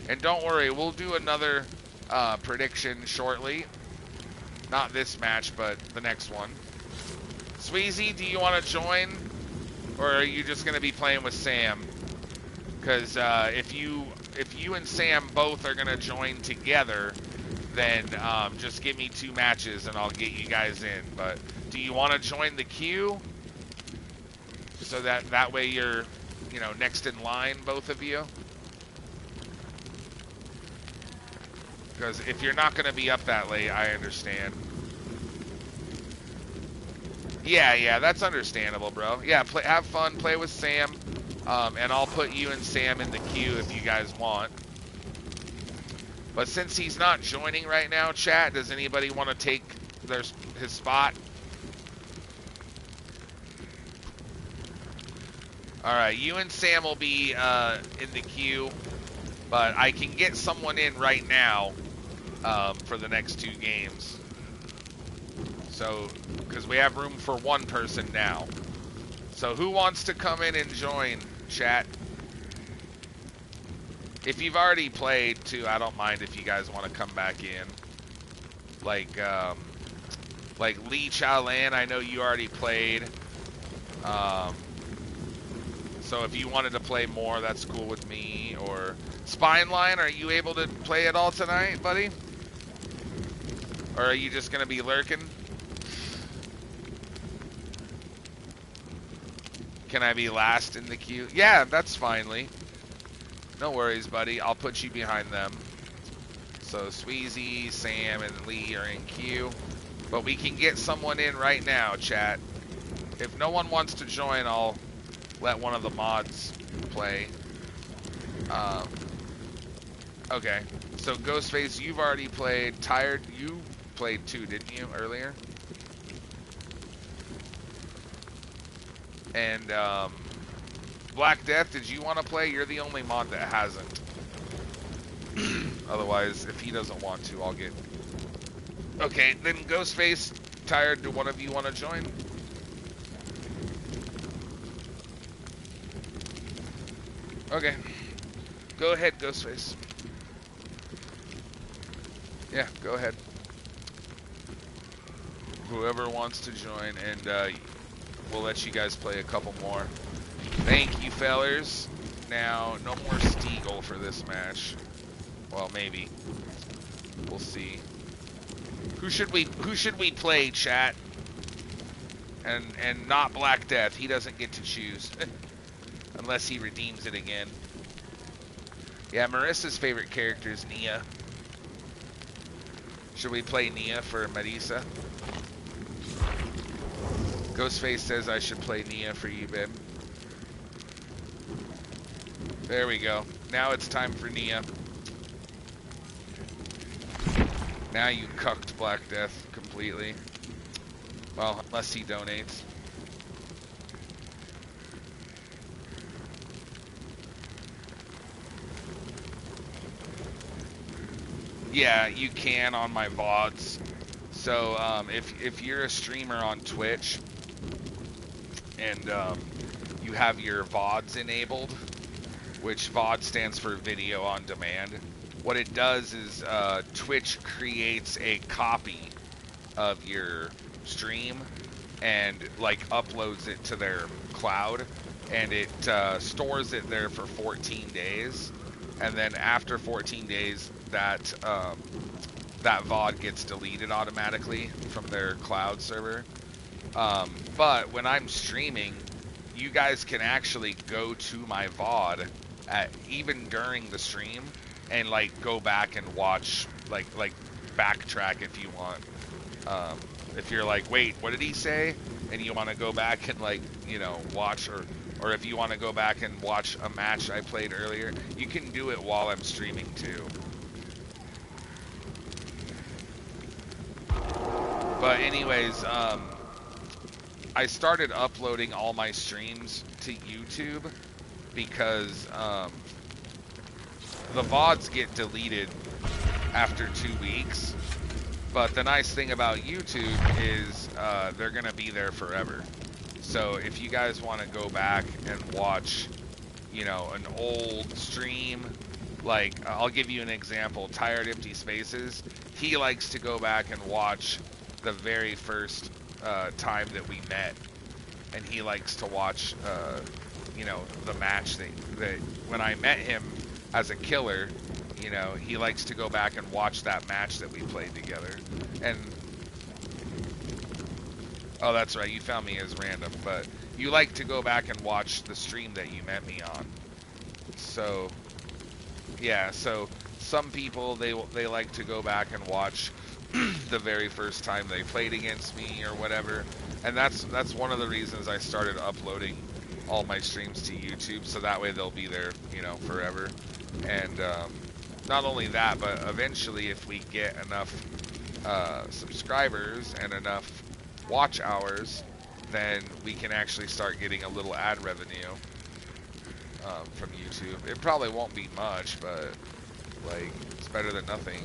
And don't worry, we'll do another prediction shortly. Not this match, but the next one. Sweezy, do you want to join? Or are you just going to be playing with Sam? Because if you and Sam both are going to join together, then just give me 2 matches and I'll get you guys in. But do you want to join the queue? So that way you're, you know, next in line, both of you? Because if you're not going to be up that late, I understand. Yeah, that's understandable, bro. Yeah, have fun, play with Sam, and I'll put you and Sam in the queue if you guys want. But since he's not joining right now, chat, does anybody want to take his spot? Alright, you and Sam will be in the queue, but I can get someone in right now for the next 2 games. So, because we have room for one person now. So who wants to come in and join, chat? If you've already played, too, I don't mind if you guys want to come back in. Like Lee Chaolan, I know you already played. So if you wanted to play more, that's cool with me. Or Spineline, are you able to play at all tonight, buddy? Or are you just going to be lurking? Can I be last in the queue? Yeah, that's fine, Lee. No worries, buddy. I'll put you behind them. So Sweezy, Sam, and Lee are in queue. But we can get someone in right now, chat. If no one wants to join, I'll let one of the mods play. Okay. So Ghostface, you've already played. Tired, you played too, didn't you, earlier? And Black Death, did you want to play? You're the only mod that hasn't. Otherwise, if he doesn't want to, I'll get... Okay, then Ghostface, Tired, do one of you want to join? Okay. Go ahead, Ghostface. Yeah, go ahead. Whoever wants to join, and we'll let you guys play a couple more. Thank you, fellers. Now, no more Steagle for this match. Well, maybe. We'll see. Who should we play, chat? And not Black Death. He doesn't get to choose. Unless he redeems it again. Yeah, Marissa's favorite character is Nia. Should we play Nia for Marisa? Ghostface says I should play Nia for you, babe. There we go. Now it's time for Nia. Now you cucked Black Death completely. Well, unless he donates. Yeah, you can on my VODs. So if you're a streamer on Twitch and you have your VODs enabled, which VOD stands for Video on Demand, what it does is Twitch creates a copy of your stream and like uploads it to their cloud, and it stores it there for 14 days, and then after 14 days that VOD gets deleted automatically from their cloud server. But when I'm streaming, you guys can actually go to my VOD even during the stream and like go back and watch, like backtrack if you want. If you're like, wait, what did he say? And you want to go back and like, you know, watch, or if you want to go back and watch a match I played earlier, you can do it while I'm streaming too. But anyways, I started uploading all my streams to YouTube because the VODs get deleted after 2 weeks. But the nice thing about YouTube is they're going to be there forever. So if you guys want to go back and watch, you know, an old stream, like I'll give you an example, Tired Empty Spaces, he likes to go back and watch the very first time that we met, and he likes to watch you know, the match that when I met him as a killer, you know, he likes to go back and watch that match that we played together. And oh, that's right, you found me as random, but you like to go back and watch the stream that you met me on. So yeah, so some people they like to go back and watch the very first time they played against me or whatever, and that's one of the reasons I started uploading all my streams to YouTube, so that way they'll be there, you know, forever. And not only that, but eventually if we get enough subscribers and enough watch hours, then we can actually start getting a little ad revenue from YouTube. It probably won't be much, but like, it's better than nothing.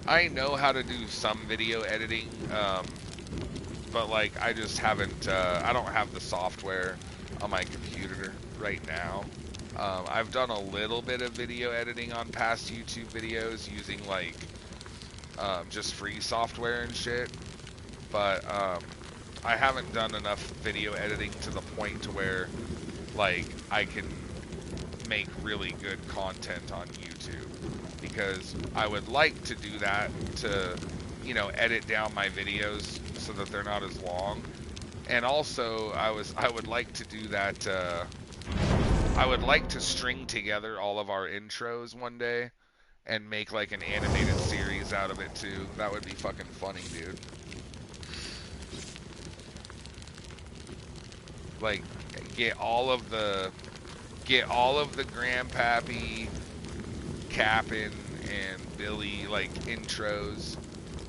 I know how to do some video editing, but like I just haven't. I don't have the software on my computer right now. I've done a little bit of video editing on past YouTube videos using like just free software and shit, but I haven't done enough video editing to the point to where like I can make really good content on YouTube, because I would like to do that to, you know, edit down my videos so that they're not as long. And also I would like to do that I would like to string together all of our intros one day and make like an animated series out of it too. That would be fucking funny, dude. Like get all of the Grandpappy, Cap'n, and Billy like intros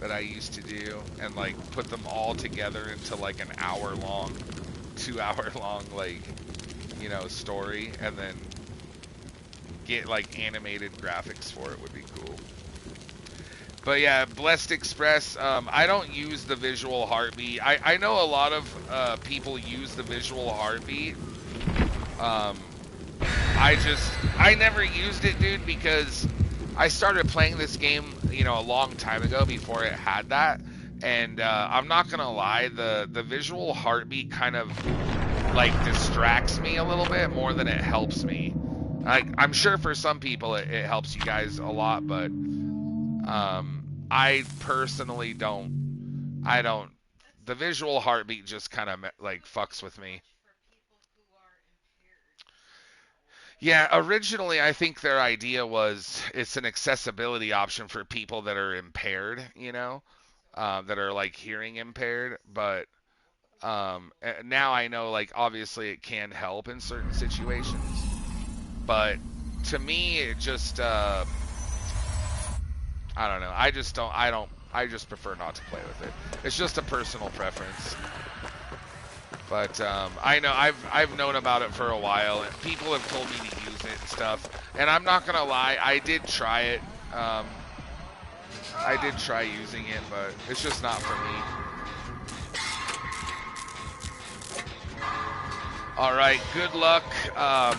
that I used to do, and like put them all together into like an hour long, 2 hour long, like, you know, story, and then get like animated graphics for it would be cool. But yeah, Blessed Express, I don't use the visual heartbeat. I know a lot of people use the visual heartbeat. I never used it, dude, because I started playing this game, you know, a long time ago before it had that. And I'm not gonna lie, the visual heartbeat kind of like distracts me a little bit more than it helps me. I'm sure for some people it helps you guys a lot, but I personally don't. The visual heartbeat just kind of like fucks with me. Yeah, originally I think their idea was it's an accessibility option for people that are impaired, you know, that are like hearing impaired. But now I know, like, obviously it can help in certain situations. But to me, it just, I don't know. I just prefer not to play with it. It's just a personal preference. But I know I've known about it for a while, and people have told me to use it and stuff. And I'm not gonna lie, I did try it. I did try using it, but it's just not for me. All right, good luck.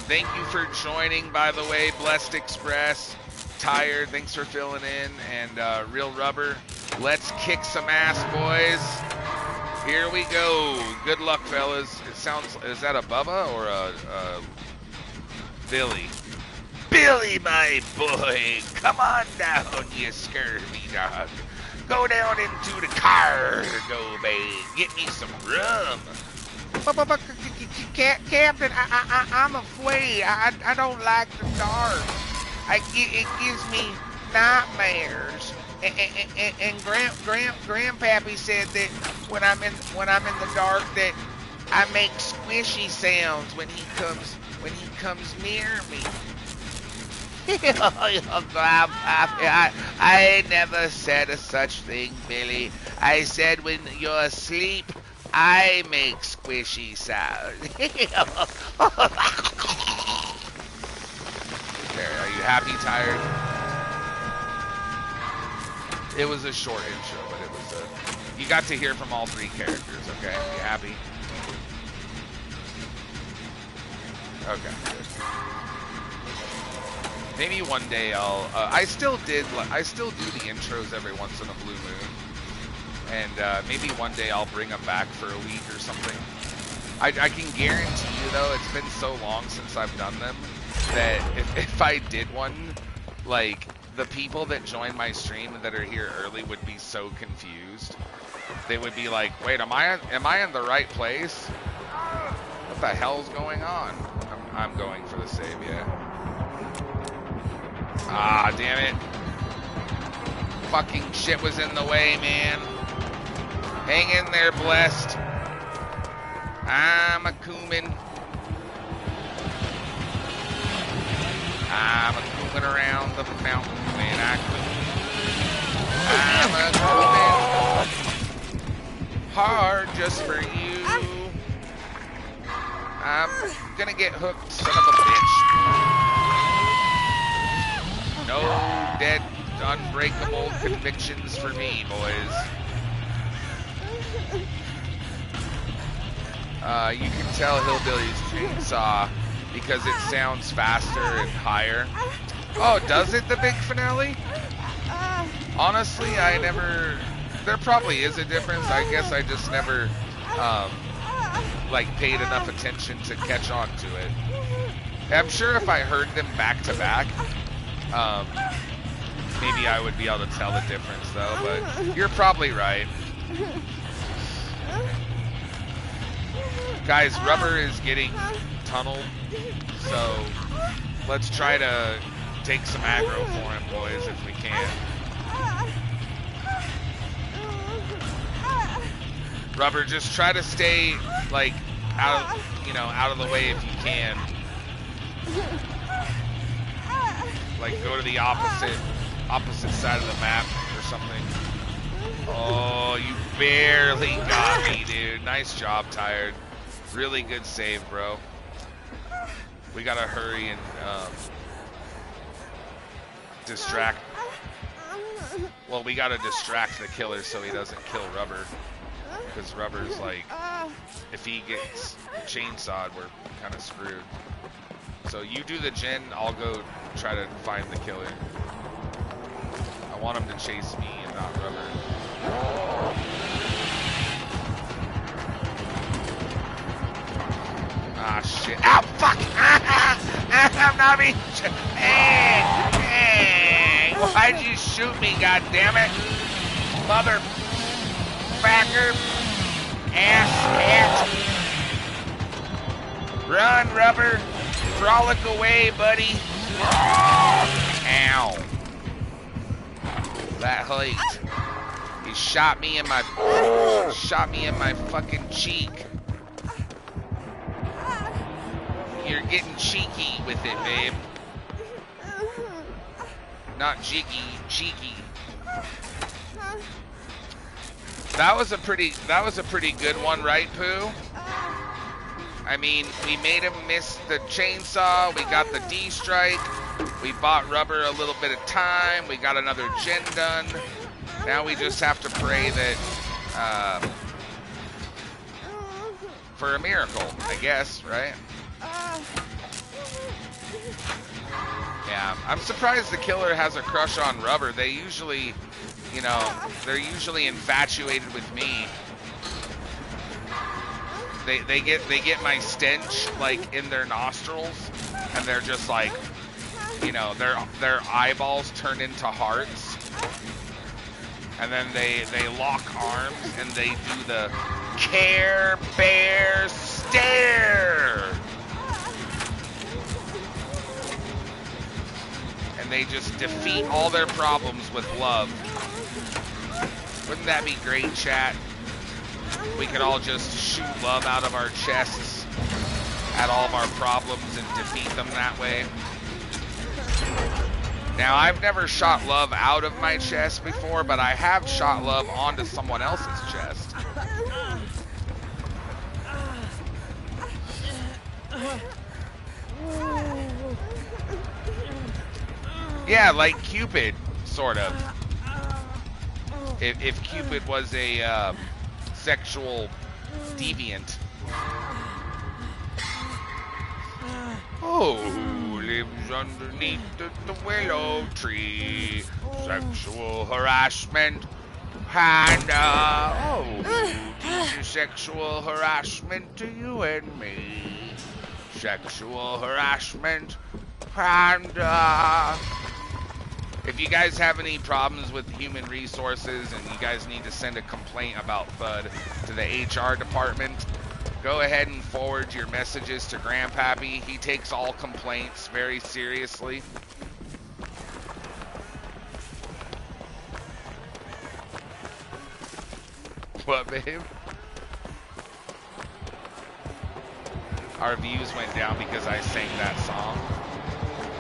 Thank you for joining, by the way, Blessed Express. Tired, thanks for filling in, and Real Rubber. Let's kick some ass, boys. Here we go. Good luck, fellas. It sounds, is that a Bubba or a Billy? Billy, my boy, come on down, you scurvy dog. Go down into the cargo bay. Get me some rum. Captain, I'm afraid. I don't like the dark. It gives me nightmares. And Grandpappy said that when I'm in the dark that I make squishy sounds when he comes near me. Grandpappy, I never said a such thing, Billy. I said when you're asleep, I make squishy sounds. There, are you happy, tired? It was a short intro, but it was you got to hear from all three characters, okay? You happy? Okay, good. Maybe one day I'll, I still do the intros every once in a blue moon. And maybe one day I'll bring them back for a week or something. I can guarantee you, though, it's been so long since I've done them, that if I did one, like, the people that join my stream that are here early would be so confused. They would be like, wait, am I in the right place? What the hell's going on? I'm going for the save, yeah. Ah, damn it. Fucking shit was in the way, man. Hang in there, Blessed. I'm a Coomin. I'm a Coomin around the mountain when I coom. I'm a Coomin. Hard just for you. I'm gonna get hooked, son of a bitch. No dead unbreakable convictions for me, boys. You can tell Hillbilly's chainsaw because it sounds faster and higher. Oh, does it, the big finale? Honestly, I never... There probably is a difference. I guess I just never, like, paid enough attention to catch on to it. I'm sure if I heard them back to back, maybe I would be able to tell the difference, though. But you're probably right. Guys, Rubber is getting tunneled, so let's try to take some aggro for him, boys, if we can. Rubber, just try to stay, like, out of the way if you can. Like, go to the opposite side of the map or something. Oh, you barely got me, dude. Nice job, Tired. Really good save, bro. We gotta hurry and distract. Well, we gotta distract the killer so he doesn't kill Rubber. Because Rubber's like, if he gets chainsawed, we're kind of screwed. So you do the gen, I'll go try to find the killer. I want him to chase me and not Rubber. Ah, shit. Ow, fuck! I'm not being... Hey! Why'd you shoot me, goddammit? Motherfucker! Ass hat! Run, Rubber! Frolic away, buddy! Ow! That hurt. He shot me in my fucking cheek. You're getting cheeky with it, babe. Not jiggy, cheeky. That was a pretty good one, right, Pooh? I mean, we made him miss the chainsaw. We got the D strike. We bought Rubber a little bit of time. We got another gen done. Now we just have to pray that for a miracle, I guess, right? Yeah, I'm surprised the killer has a crush on Rubber. They usually, they're usually infatuated with me. They get my stench like in their nostrils, and they're just like, their eyeballs turn into hearts, and then they lock arms and they do the Care Bear stare. And they just defeat all their problems with love. Wouldn't that be great, chat? We could all just shoot love out of our chests at all of our problems and defeat them that way. Now, I've never shot love out of my chest before, but I have shot love onto someone else's chest. Yeah, like Cupid, sort of. If Cupid was a sexual deviant. Oh, who lives underneath the willow tree? Sexual harassment. Panda. Oh, who teaches sexual harassment to you and me? Sexual harassment. Panda. If you guys have any problems with human resources and you guys need to send a complaint about FUD to the HR department, go ahead and forward your messages to Grandpappy. He takes all complaints very seriously. What, babe? Our views went down because I sang that song.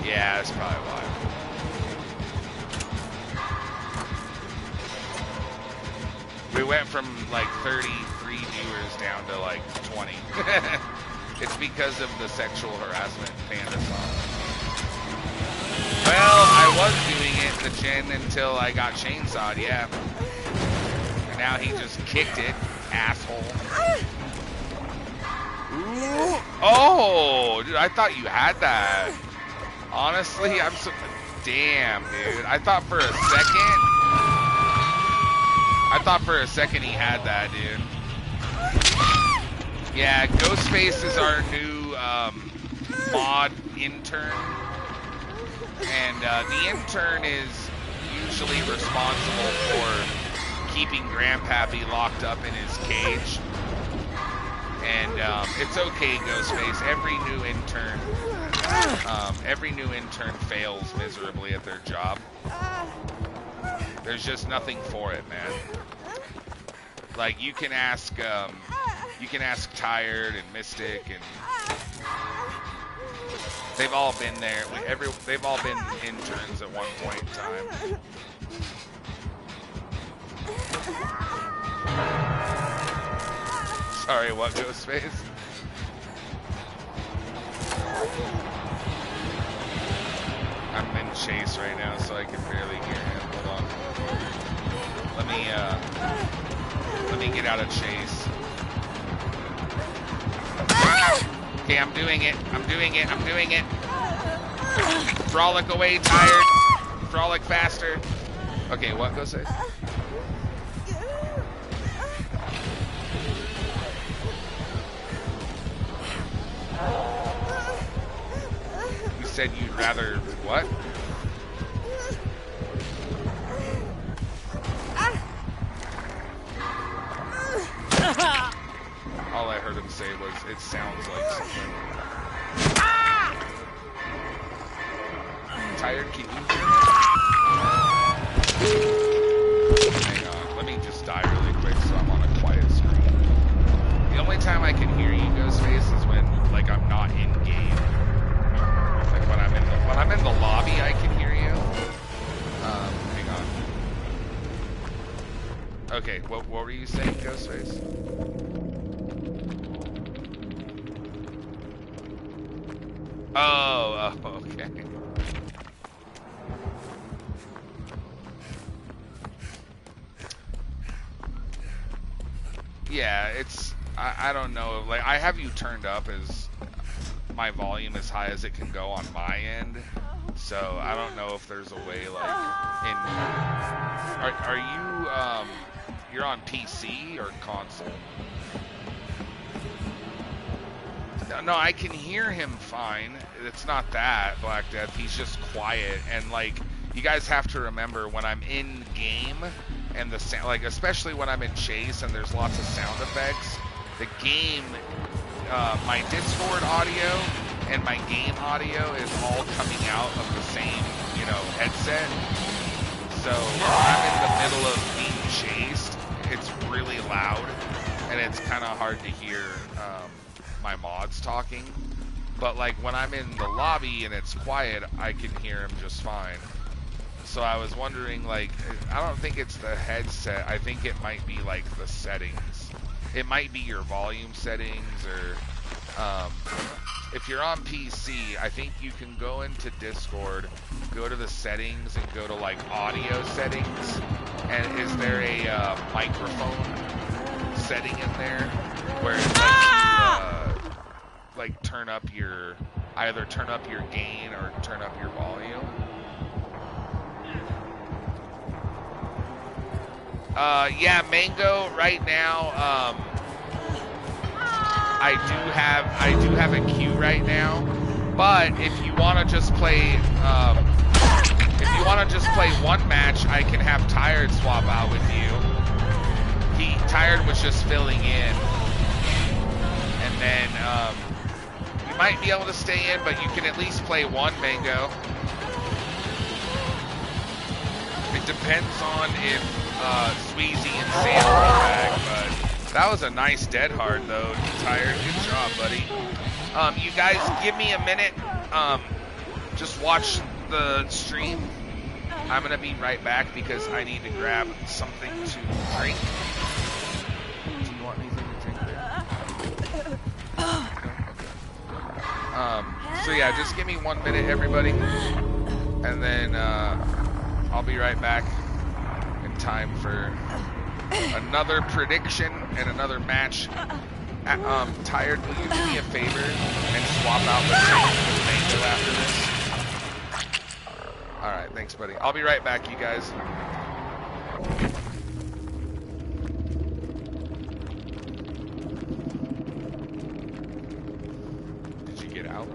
Yeah, that's probably why. We went from like 33 viewers down to like 20. It's because of the sexual harassment Panda song. Well, I was doing it the gen until I got chainsawed, yeah. And now he just kicked it, asshole. Ooh. Oh, dude, I thought you had that. Honestly, I'm so... Damn, dude. I thought for a second he had that, dude. Yeah, Ghostface is our new mod intern. And the intern is usually responsible for keeping Grandpappy locked up in his cage. And it's okay, Ghostface. Every new intern fails miserably at their job. There's just nothing for it, man. Like you can ask Tired and Mystic, and they've all been there. They've all been interns at one point in time. Sorry, what, Ghostface? I'm in chase right now, so I can barely hear him. Hold on. Let me get out of chase. Okay, I'm doing it. Frolic away, Tired. Frolic faster. Okay, what, Ghostface? You said you'd rather what? All I heard him say was, it sounds like something. Tired, can you hear me? Hang on, let me just die really quick so I'm on a quiet screen. The only time I can hear you, Ghostface, is when, like, I'm not in game. Like, when I'm in the lobby, I can hear you. Hang on. Okay, what were you saying, Ghostface? Oh, okay. Yeah, it's, I don't know, like, I have you turned up as my volume as high as it can go on my end, so I don't know if there's a way, like, are you, you're on PC or console? No, I can hear him fine. It's not that, Black Death. He's just quiet. And, like, you guys have to remember when I'm in game and the sound, like, especially when I'm in chase and there's lots of sound effects, the game, my Discord audio and my game audio is all coming out of the same, you know, headset. So when I'm in the middle of being chased, it's really loud and it's kind of hard to hear, my mods talking, but like when I'm in the lobby and it's quiet, I can hear him just fine. So I was wondering, like, I don't think it's the headset, I think it might be like the settings. It might be your volume settings, or if you're on PC, I think you can go into Discord, go to the settings and go to like audio settings, and is there a microphone setting in there where it's like like turn up your, either turn up your gain or turn up your volume. Yeah, Mango, right now, I do have a queue right now, but if you want to just play, one match, I can have Tired swap out with you. Tired was just filling in, and then, you might be able to stay in, but you can at least play one, Mango. It depends on if Sweezy and Sam come back, but that was a nice dead hard though, Tired. Good job, buddy. You guys give me a minute. Just watch the stream. I'm gonna be right back because I need to grab something to drink. Do you want anything to drink there? So yeah, just give me 1 minute, everybody, and then I'll be right back in time for another prediction and another match. Tired, will you do me a favor and swap out with Mango after this? Alright, thanks, buddy. I'll be right back, you guys. Did you get out?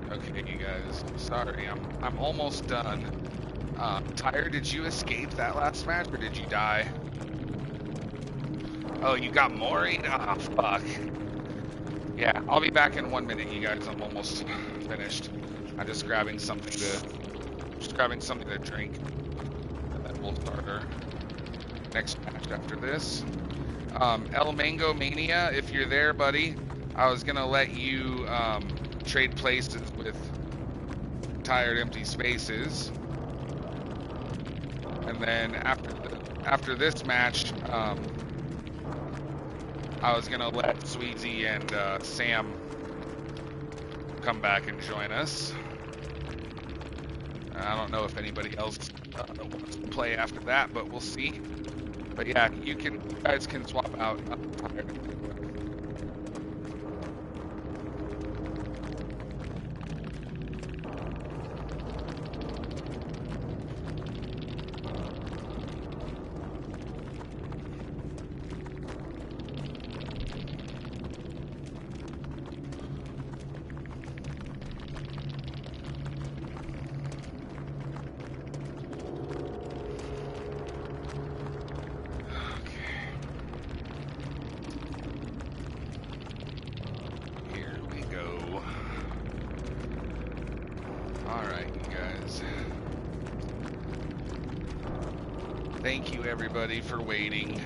Okay, you guys. Sorry, I'm almost done. Tired, did you escape that last match, or did you die? Oh, you got Maury? Ah, fuck. Yeah, I'll be back in 1 minute, you guys. I'm almost finished. I'm just grabbing something to drink, and then we'll start our next match after this. El Mango Mania, if you're there, buddy, I was gonna let you trade places with Tired Empty Spaces, and then after this match, I was gonna let Sweezy and Sam come back and join us. I don't know if anybody else wants to play after that, but we'll see. But yeah, you guys can swap out. Tired. Thank you, everybody, for waiting.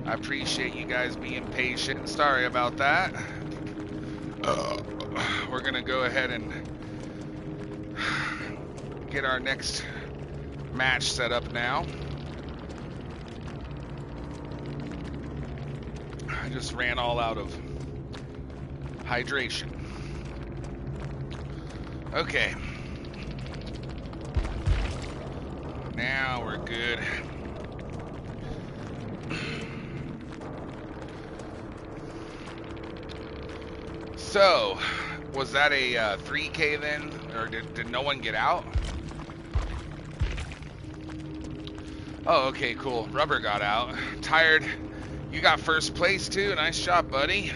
I appreciate you guys being patient. Sorry about that. We're going to go ahead and get our next match set up now. I just ran all out of hydration. Okay. Now we're good. So, was that a 3K then? Or did no one get out? Oh, okay, cool. Rubber got out. Tired, you got first place too. Nice job, buddy.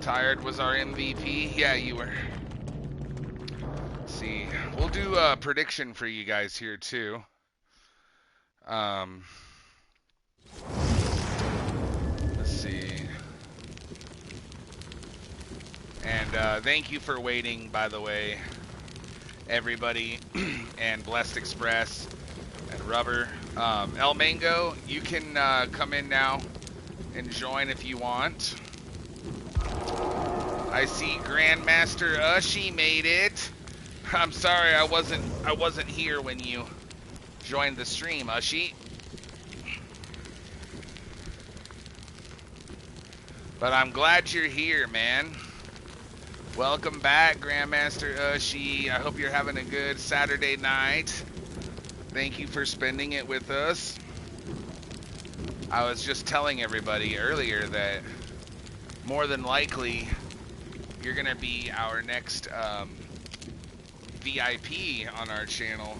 Tired was our MVP. Yeah, you were. Let's see. We'll do a prediction for you guys here too. Let's see. And thank you for waiting, by the way, everybody, and Blessed Express and Rubber. El Mango, you can come in now and join if you want. I see Grandmaster Ushi made it. I'm sorry I wasn't here when you joined the stream, Ushi. But I'm glad you're here, man. Welcome back, Grandmaster Ushi. I hope you're having a good Saturday night. Thank you for spending it with us. I was just telling everybody earlier that more than likely you're going to be our next VIP on our channel.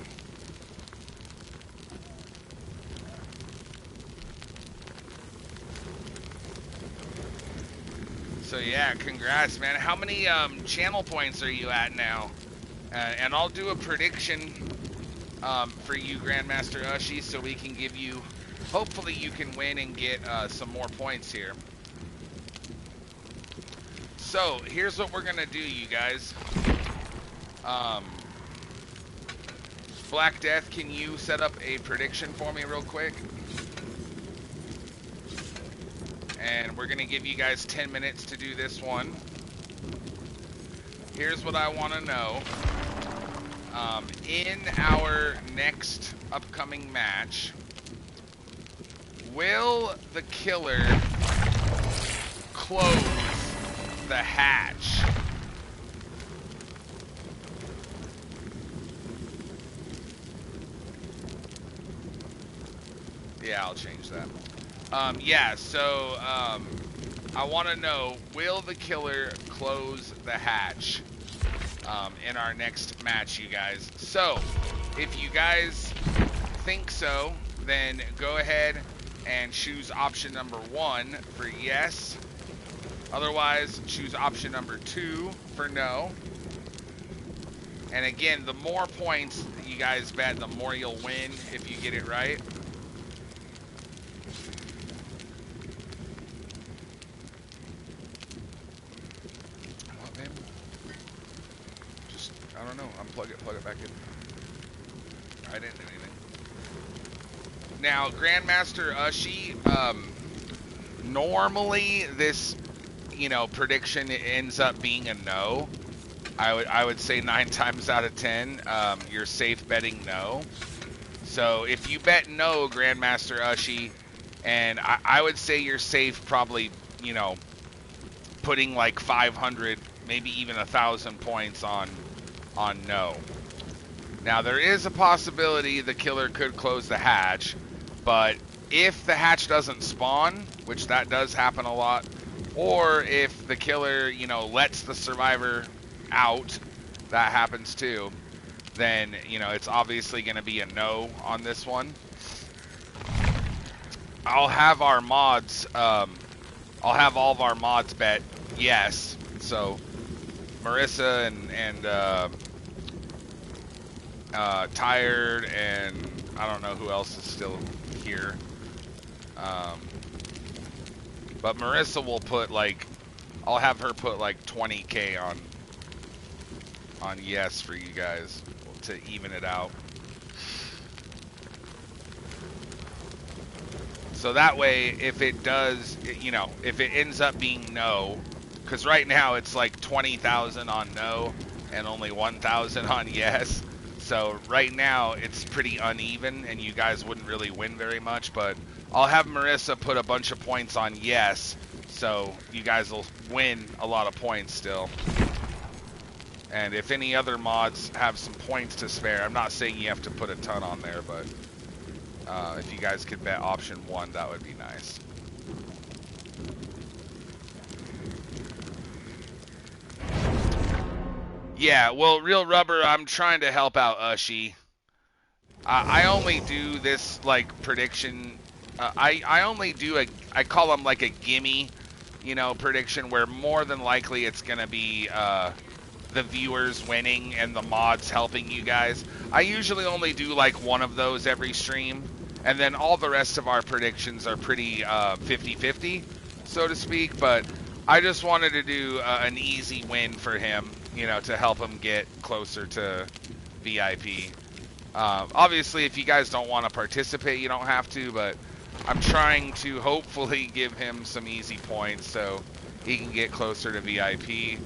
So yeah, congrats, man. How many channel points are you at now? And I'll do a prediction for you, Grandmaster Ushi, so we can give you, hopefully you can win and get some more points here. So here's what we're gonna do, you guys. Black Death, can you set up a prediction for me real quick? And we're gonna give you guys 10 minutes to do this one. Here's what I want to know. In our next upcoming match, will the killer close the hatch? Yeah, I'll change that. Yeah, so I want to know, will the killer close the hatch in our next match, you guys? So, if you guys think so, then go ahead and choose option number 1 for yes. Otherwise, choose option number 2 for no. And again, the more points that you guys bet, the more you'll win if you get it right. I don't know. Unplug it, plug it back in. I didn't do anything. Now, Grandmaster Ushi, normally this, prediction ends up being a no. I would say 9 times out of 10, you're safe betting no. So if you bet no, Grandmaster Ushi, and I would say you're safe probably, putting like 500, maybe even 1,000 points on no. Now there is a possibility the killer could close the hatch, but if the hatch doesn't spawn, which that does happen a lot, or if the killer, lets the survivor out, that happens too, then, it's obviously going to be a no on this one. I'll have our mods, I'll have all of our mods bet yes. So Marissa and Tired, and I don't know who else is still here. But Marissa will put I'll have her put 20K on yes for you guys to even it out. So that way, if it does, if it ends up being no, because right now it's 20,000 on no and only 1,000 on yes. So right now it's pretty uneven and you guys wouldn't really win very much, but I'll have Marissa put a bunch of points on yes, so you guys will win a lot of points still. And if any other mods have some points to spare, I'm not saying you have to put a ton on there, but if you guys could bet option 1, that would be nice. Yeah, well, Real Rubber, I'm trying to help out Ushi. I only do this, prediction. I only do I call them a gimme, prediction, where more than likely it's going to be the viewers winning and the mods helping you guys. I usually only do like one of those every stream, and then all the rest of our predictions are pretty 50-50, so to speak, but I just wanted to do an easy win for him, you know, to help him get closer to VIP. Obviously, if you guys don't want to participate, you don't have to, but I'm trying to hopefully give him some easy points so he can get closer to VIP.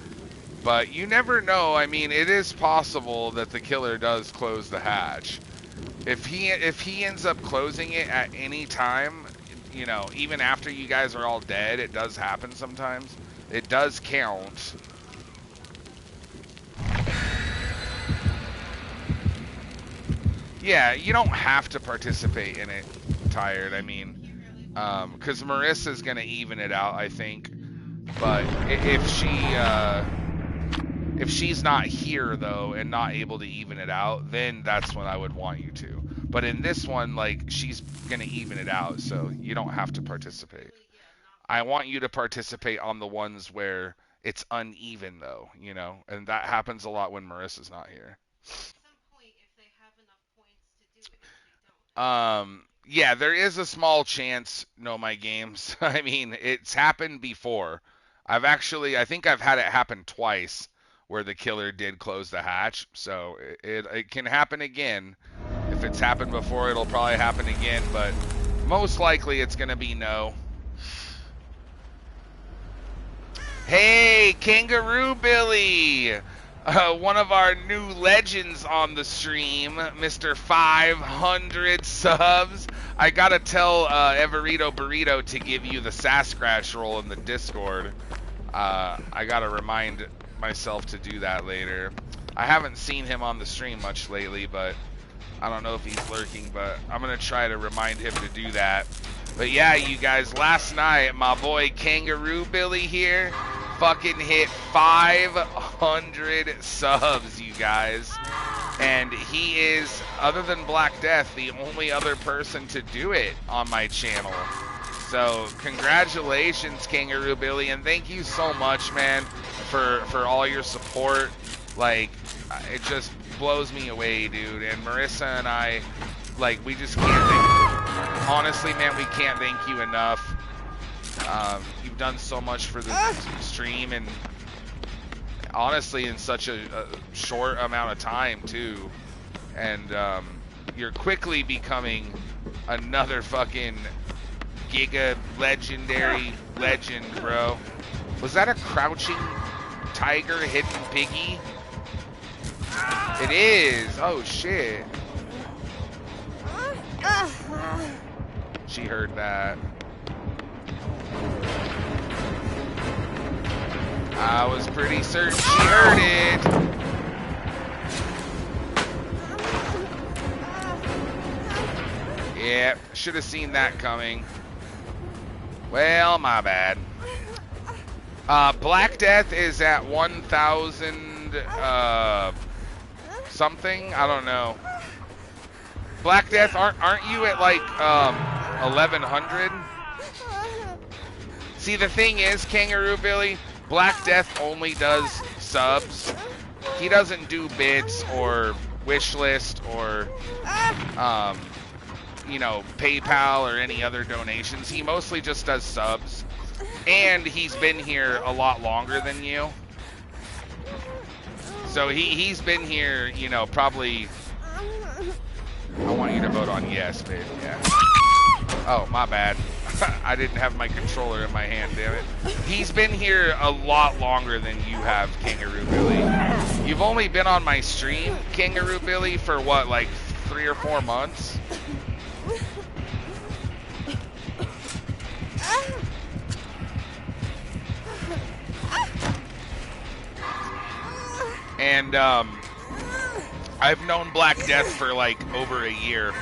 But you never know. I mean, it is possible that the killer does close the hatch. If he ends up closing it at any time, you know, even after you guys are all dead, it does happen sometimes. It does count. Yeah, you don't have to participate in it, Tired. I mean, because Marissa's going to even it out, I think. But if she's not here, though, and not able to even it out, then that's when I would want you to. But in this one, like, she's going to even it out, so you don't have to participate. I want you to participate on the ones where it's uneven, though, you know? And that happens a lot when Marissa's not here. Yeah, there is a small chance, no, my games. I mean, it's happened before. I think I've had it happen twice where the killer did close the hatch, so it can happen again. If it's happened before, it'll probably happen again, but most likely it's going to be no. Hey, Kangaroo Billy! One of our new legends on the stream, Mr. 500 subs. I gotta tell Everito Burrito to give you the Sasquatch roll in the Discord. I gotta remind myself to do that later. I haven't seen him on the stream much lately, but I don't know if he's lurking, but I'm gonna try to remind him to do that. But yeah, you guys, last night, my boy Kangaroo Billy here fucking hit 500 subs, you guys. And he is, other than Black Death, the only other person to do it on my channel. So congratulations, Kangaroo Billy, and thank you so much, man, for all your support. Like, it just blows me away, dude. And Marissa and I, like, we just can't thank, honestly, man, we can't thank you enough. You've done so much for the stream, and honestly in such a short amount of time too. And you're quickly becoming another fucking giga legendary legend, bro. Was that a crouching tiger hidden piggy? It is. Oh shit. She heard that. I was pretty certain she heard it. Yeah, should have seen that coming. Well, my bad. Black Death is at 1,000 something. I don't know. Black Death, aren't you at like 1,100? See, the thing is, Kangaroo Billy, Black Death only does subs. He doesn't do bits or wish list or, you know, PayPal or any other donations. He mostly just does subs. And he's been here a lot longer than you. So he's been here, you know, probably... I want you to vote on yes, babe. Yeah. Oh, my bad. I didn't have my controller in my hand, damn it. He's been here a lot longer than you have, Kangaroo Billy. You've only been on my stream, Kangaroo Billy, for what, like 3 or 4 months? And, I've known Black Death for like over a year.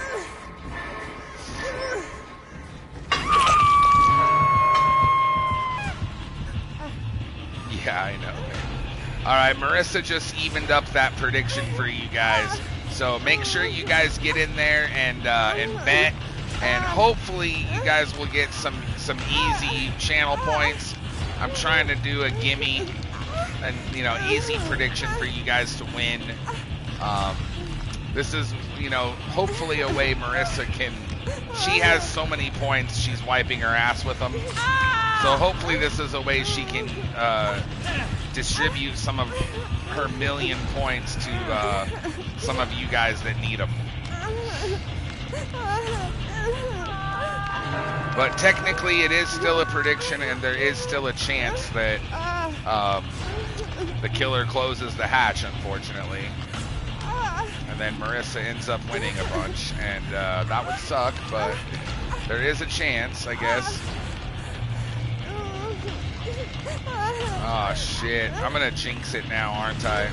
Yeah, I know. Alright, Marissa just evened up that prediction for you guys. So make sure you guys get in there and bet. And hopefully you guys will get some easy channel points. I'm trying to do a gimme an easy prediction for you guys to win. This is hopefully a way Marissa can. She has so many points, she's wiping her ass with them. So hopefully this is a way she can distribute some of her million points to some of you guys that need them. But technically it is still a prediction, and there is still a chance that the killer closes the hatch, unfortunately. And then Marissa ends up winning a bunch, and that would suck, but there is a chance, I guess. Oh shit, I'm gonna jinx it now, aren't I?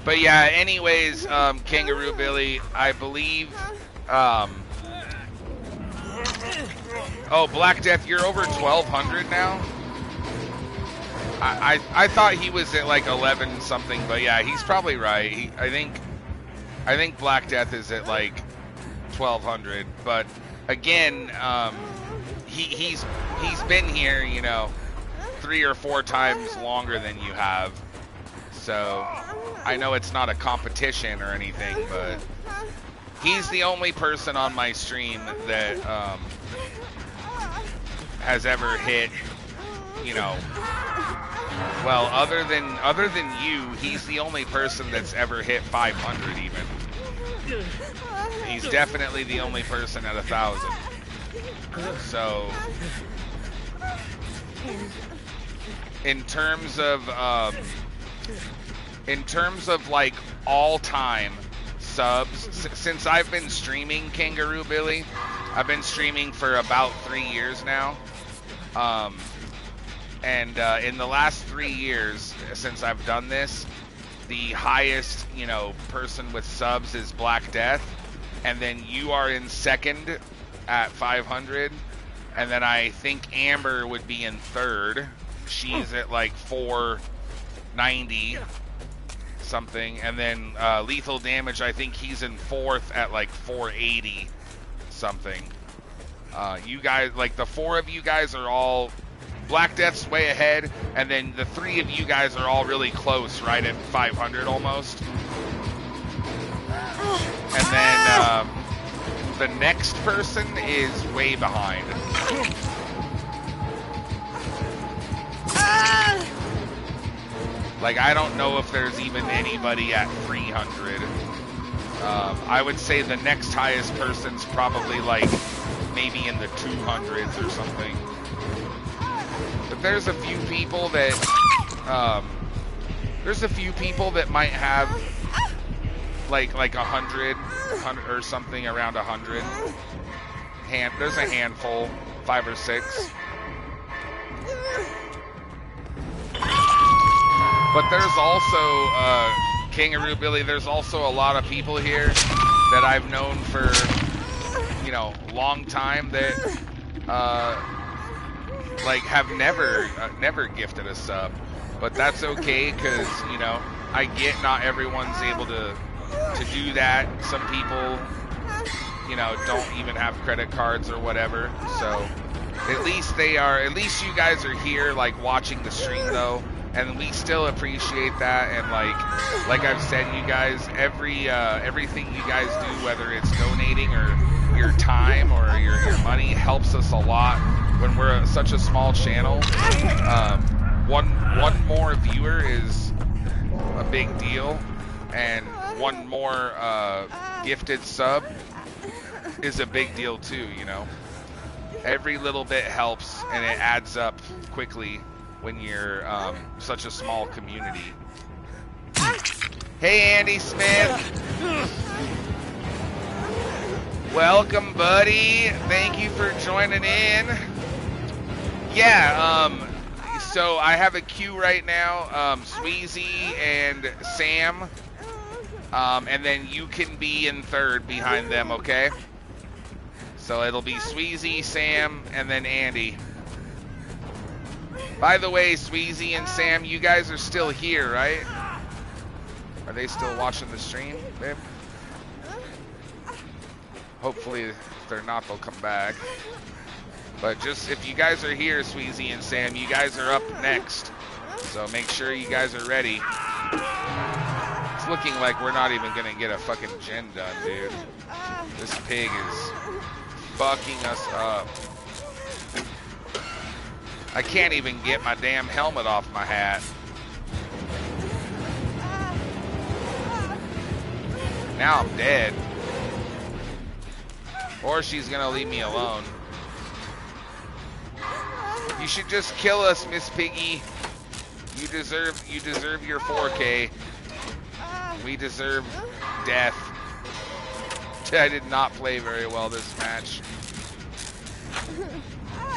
But yeah, anyways, Kangaroo Billy, I believe, oh, Black Death, you're over 1,200 now? I thought he was at like 11 something, but yeah, he's probably right. I think Black Death is at like 1,200, but again, he's been here, 3 or 4 times longer than you have. So I know it's not a competition or anything, but he's the only person on my stream that has ever hit, well, other than you, he's the only person that's ever hit 500 even. He's definitely the only person at 1,000. So in terms of like all-time subs, since I've been streaming Kangaroo Billy, I've been streaming for about 3 years now. And in the last 3 years since I've done this, the highest, person with subs is Black Death, and then you are in second at 500, and then I think Amber would be in third. She's at like 490 something, and then Lethal Damage, I think he's in fourth at like 480 something. You guys, like the 4 of you guys are all, Black Death's way ahead, and then the 3 of you guys are all really close, right at 500 almost. And then the next person is way behind. Like, I don't know if there's even anybody at 300. I would say the next highest person's probably like maybe in the 200s or something. But there's a few people that might have like 100 or something, around 100. There's a handful, 5 or 6. But there's also Kangaroo Billy. There's also a lot of people here that I've known for long time that like have never gifted a sub. But that's okay, because I get not everyone's able to do that. Some people don't even have credit cards or whatever. So at least you guys are here, like, watching the stream though. And we still appreciate that, and like I've said, you guys, everything you guys do, whether it's donating or your time or your money, helps us a lot when we're such a small channel. One more viewer is a big deal, and one more gifted sub is a big deal too. Every little bit helps, and it adds up quickly when you're such a small community. Hey, Andy Smith. Welcome, buddy. Thank you for joining in. Yeah, so I have a queue right now, Sweezy and Sam, and then you can be in third behind them, okay? So it'll be Sweezy, Sam, and then Andy. By the way, Sweezy and Sam, you guys are still here, right? Are they still watching the stream, babe? Hopefully, if they're not, they'll come back. But just if you guys are here, Sweezy and Sam, you guys are up next. So make sure you guys are ready. It's looking like we're not even going to get a fucking gen done, dude. This pig is fucking us up. I can't even get my damn helmet off my hat. Now I'm dead. Or she's gonna leave me alone. You should just kill us, Miss Piggy. You deserve your 4K. We deserve death. I did not play very well this match.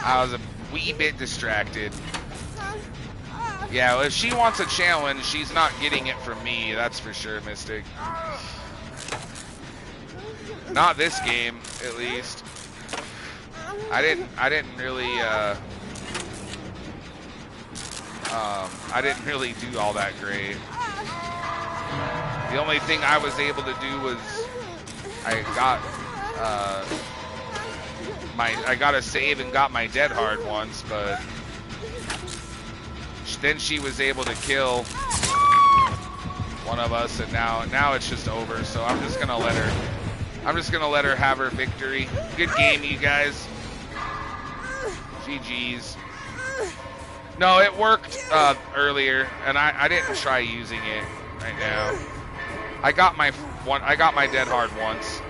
I was a wee bit distracted. Yeah, well, if she wants a challenge, she's not getting it from me, that's for sure, Mystic. Not this game, at least. I didn't really do all that great. The only thing I was able to do was I got a save and got my dead hard once, but then she was able to kill one of us, and now it's just over. So I'm just gonna let her have her victory. Good game, you guys. GG's. No, it worked earlier, and I didn't try using it right now. I got my dead hard once.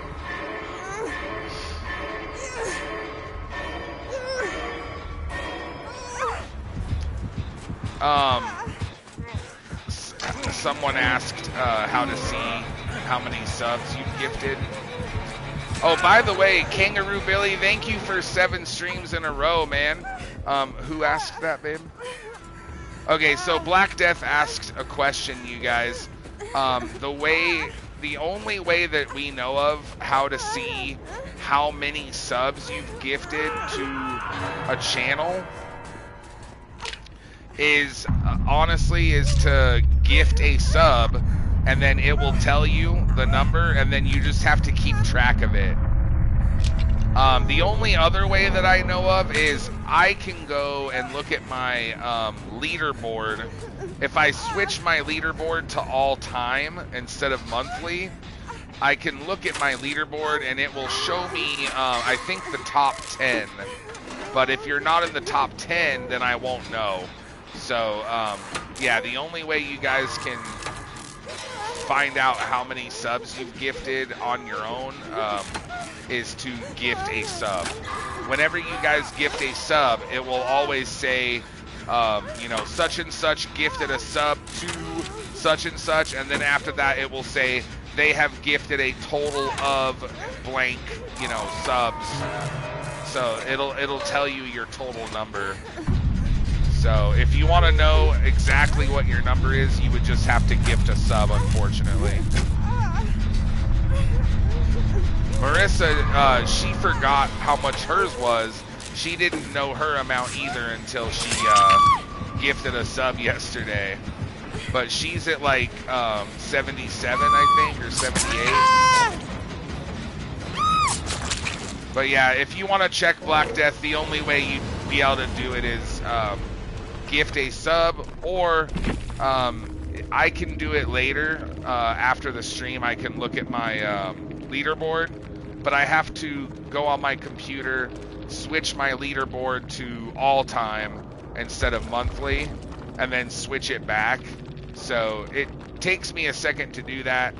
Someone asked how to see how many subs you've gifted. Oh, by the way, Kangaroo Billy, thank you for 7 streams in a row, man. Who asked that, babe? Okay, so Black Death asked a question, you guys. The only way that we know of how to see how many subs you've gifted to a channel is, honestly, is to gift a sub, and then it will tell you the number, and then you just have to keep track of it. The only other way that I know of is I can go and look at my leaderboard. If I switch my leaderboard to all time instead of monthly, I can look at my leaderboard and it will show me, I think, the top 10. But if you're not in the top 10, then I won't know. So, yeah, the only way you guys can find out how many subs you've gifted on your own is to gift a sub. Whenever you guys gift a sub, it will always say, you know, such and such gifted a sub to such and such, and then after that it will say they have gifted a total of blank, you know, subs. So it'll tell you your total number. So if you want to know exactly what your number is, you would just have to gift a sub, unfortunately. Marissa, she forgot how much hers was. She didn't know her amount either until she gifted a sub yesterday. But she's at like 77, I think, or 78. But yeah, if you want to check Black Death, the only way you'd be able to do it is gift a sub, or I can do it later after the stream. I can look at my leaderboard, but I have to go on my computer, switch my leaderboard to all time instead of monthly, and then switch it back. So it takes me a second to do that,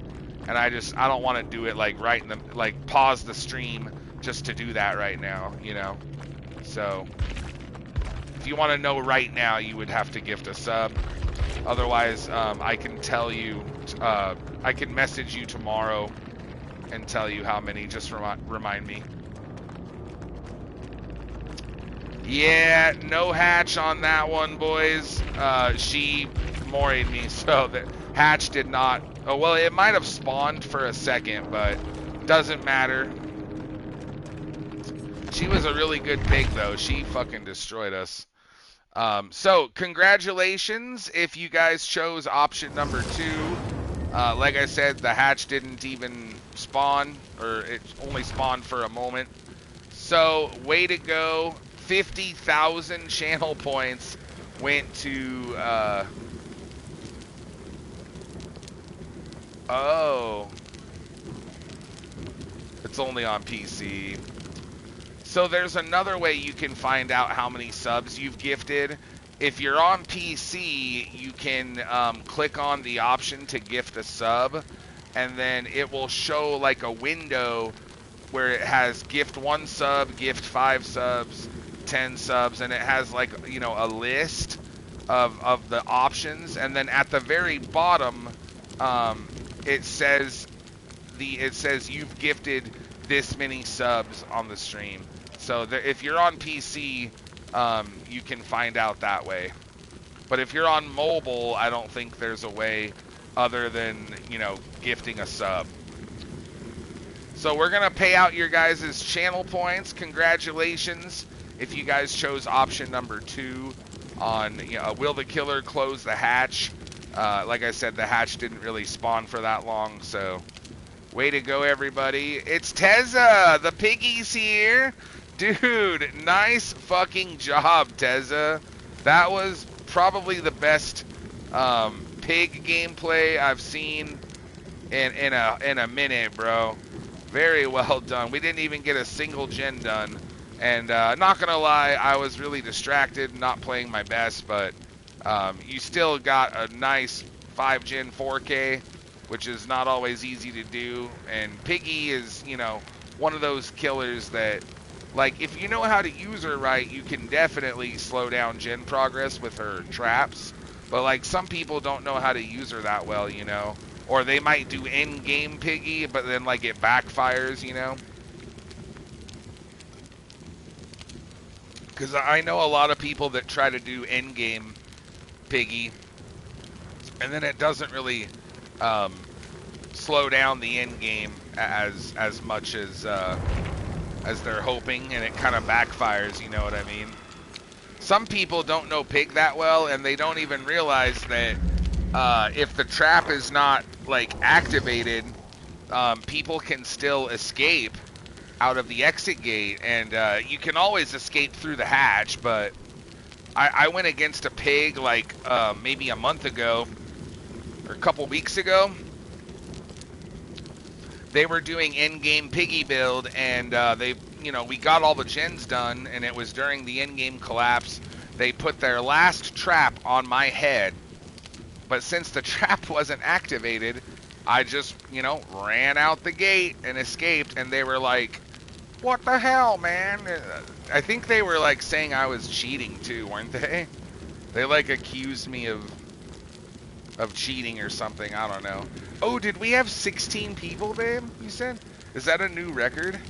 and I don't want to do it like right in the, like, pause the stream just to do that right now, you know. So if you want to know right now, you would have to gift a sub. Otherwise, I can tell you, I can message you tomorrow and tell you how many. Just remind me. Yeah, no hatch on that one, boys. She moried me, so the hatch did not. Oh, well, it might have spawned for a second, but doesn't matter. She was a really good pig, though. She fucking destroyed us. So, congratulations if you guys chose option number 2. Like I said, the hatch didn't even spawn, or it only spawned for a moment. So, way to go. 50,000 channel points went to, oh, it's only on PC. So there's another way you can find out how many subs you've gifted. If you're on PC, you can click on the option to gift a sub, and then it will show like a window where it has gift 1 sub, gift 5 subs, 10 subs, and it has like, you know, a list of the options, and then at the very bottom, it says you've gifted this many subs on the stream. So if you're on PC, you can find out that way. But if you're on mobile, I don't think there's a way other than, you know, gifting a sub. So we're going to pay out your guys' channel points. Congratulations if you guys chose option number 2 on, you know, Will the Killer Close the Hatch? Like I said, the hatch didn't really spawn for that long, so way to go, everybody. It's Tezza, the piggy's here. Dude, nice fucking job, Tezza. That was probably the best pig gameplay I've seen in a minute, bro. Very well done. We didn't even get a single gen done. And not gonna lie, I was really distracted, not playing my best, but you still got a nice 5 gen 4K, which is not always easy to do. And Piggy is, you know, one of those killers that, like, if you know how to use her right, you can definitely slow down gen progress with her traps. But, like, some people don't know how to use her that well, you know. Or they might do in-game Piggy, but then, like, it backfires, you know. Because I know a lot of people that try to do in-game Piggy, and then it doesn't really slow down the in-game as much as they're hoping, and it kind of backfires, you know what I mean? Some people don't know Pig that well, and they don't even realize that if the trap is not, like, activated, people can still escape out of the exit gate, and you can always escape through the hatch, but I went against a pig, like, maybe a month ago, or a couple weeks ago. They were doing in-game Piggy build, and we got all the gens done, and it was during the in-game collapse. They put their last trap on my head, but since the trap wasn't activated, I just, ran out the gate and escaped, and they were like, "What the hell, man?" I think they were, like, saying I was cheating, too, weren't they? They, like, accused me of cheating or something, I don't know. Oh, did we have 16 people, babe, you said? Is that a new record?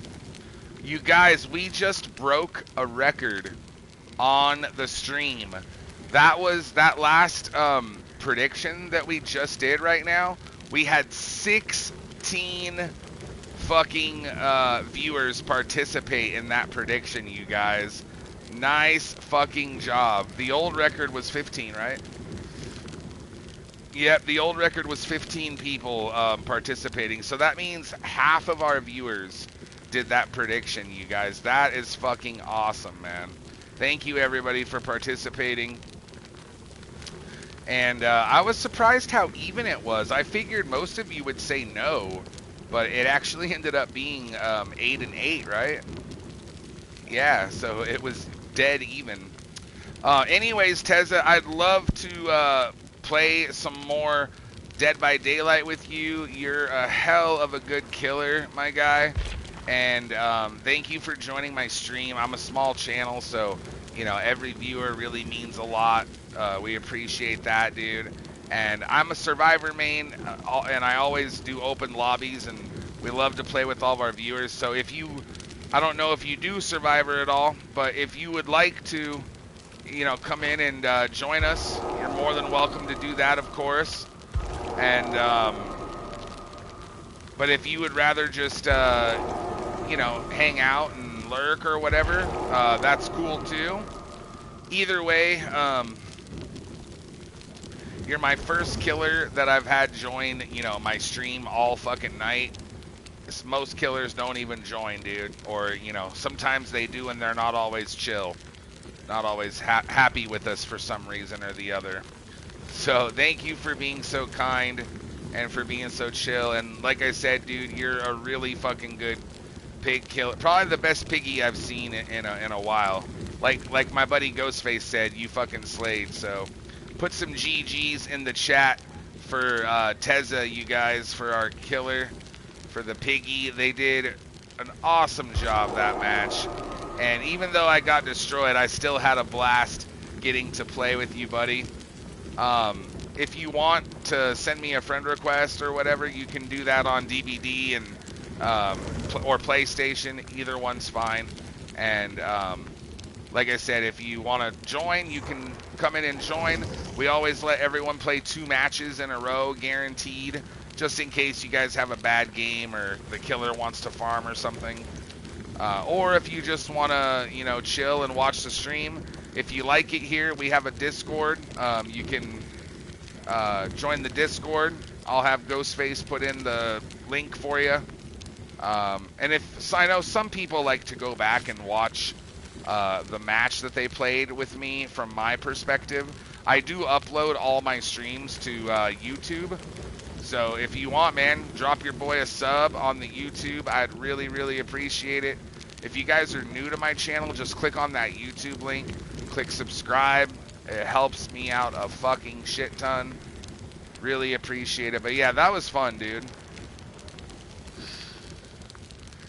You guys, we just broke a record on the stream. That was that last prediction that we just did right now. We had 16 fucking viewers participate in that prediction, you guys. Nice fucking job. The old record was 15, right? Yep, the old record was 15 people participating. So that means half of our viewers did that prediction, you guys. That is fucking awesome, man. Thank you, everybody, for participating. And I was surprised how even it was. I figured most of you would say no, but it actually ended up being 8 and 8, right? Yeah, so it was dead even. Anyways, Tezza, I'd love to play some more Dead by Daylight with you. You're a hell of a good killer, my guy. And thank you for joining my stream. I'm a small channel, so, every viewer really means a lot. We appreciate that, dude. And I'm a Survivor main, and I always do open lobbies, and we love to play with all of our viewers. So if you, I don't know if you do Survivor at all, but if you would like to, come in and join us, you're more than welcome to do that, of course. And, but if you would rather just, hang out and lurk or whatever, that's cool too. Either way, you're my first killer that I've had join, my stream all fucking night. Most killers don't even join, dude. Or, sometimes they do and they're not always chill. not always happy with us for some reason or the other. So thank you for being so kind and for being so chill. And like I said, dude, you're a really fucking good pig killer. Probably the best piggy I've seen in a while. Like my buddy Ghostface said, you fucking slayed. So put some GGs in the chat for Tezza, you guys, for our killer, for the piggy. They did an awesome job that match. And even though I got destroyed, I still had a blast getting to play with you, buddy. If you want to send me a friend request or whatever, you can do that on DVD and or PlayStation. Either one's fine. And like I said, if you want to join, you can come in and join. We always let everyone play 2 matches in a row, guaranteed, just in case you guys have a bad game or the killer wants to farm or something. Or if you just want to, you know, chill and watch the stream. If you like it here, we have a Discord. You can join the Discord. I'll have Ghostface put in the link for you. And so I know some people like to go back and watch the match that they played with me from my perspective. I do upload all my streams to YouTube. So if you want, man, drop your boy a sub on the YouTube. I'd really, really appreciate it. If you guys are new to my channel, just click on that YouTube link. Click subscribe. It helps me out a fucking shit ton. Really appreciate it. But yeah, that was fun, dude.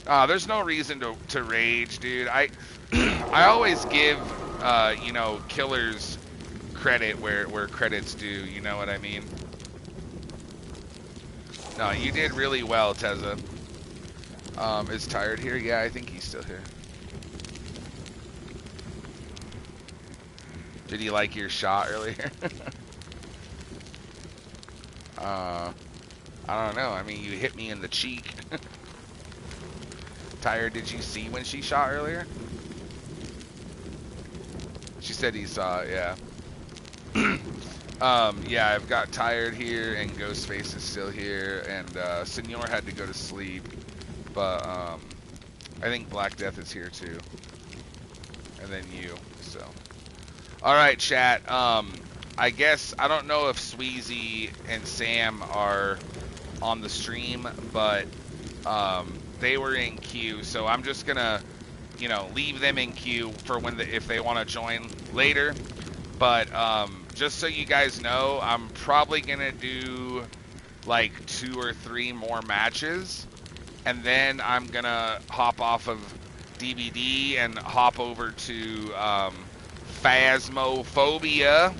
There's no reason to rage, dude. I always give you know, killers credit where credit's due. You know what I mean? No, you did really well, Tezza. Is Tired here? Yeah, I think he's still here. Did he like your shot earlier? I don't know. I mean, you hit me in the cheek. Tired, did you see when she shot earlier? She said he saw it, yeah. Yeah, I've got Tired here, and Ghostface is still here, and Senor had to go to sleep, but I think Black Death is here too, and then you. So, all right, chat. I guess I don't know if Sweezy and Sam are on the stream, but they were in queue, so I'm just gonna, you know, leave them in queue for if they want to join later. But just so you guys know, I'm probably gonna do like 2 or 3 more matches, and then I'm gonna hop off of DVD and hop over to Phasmophobia.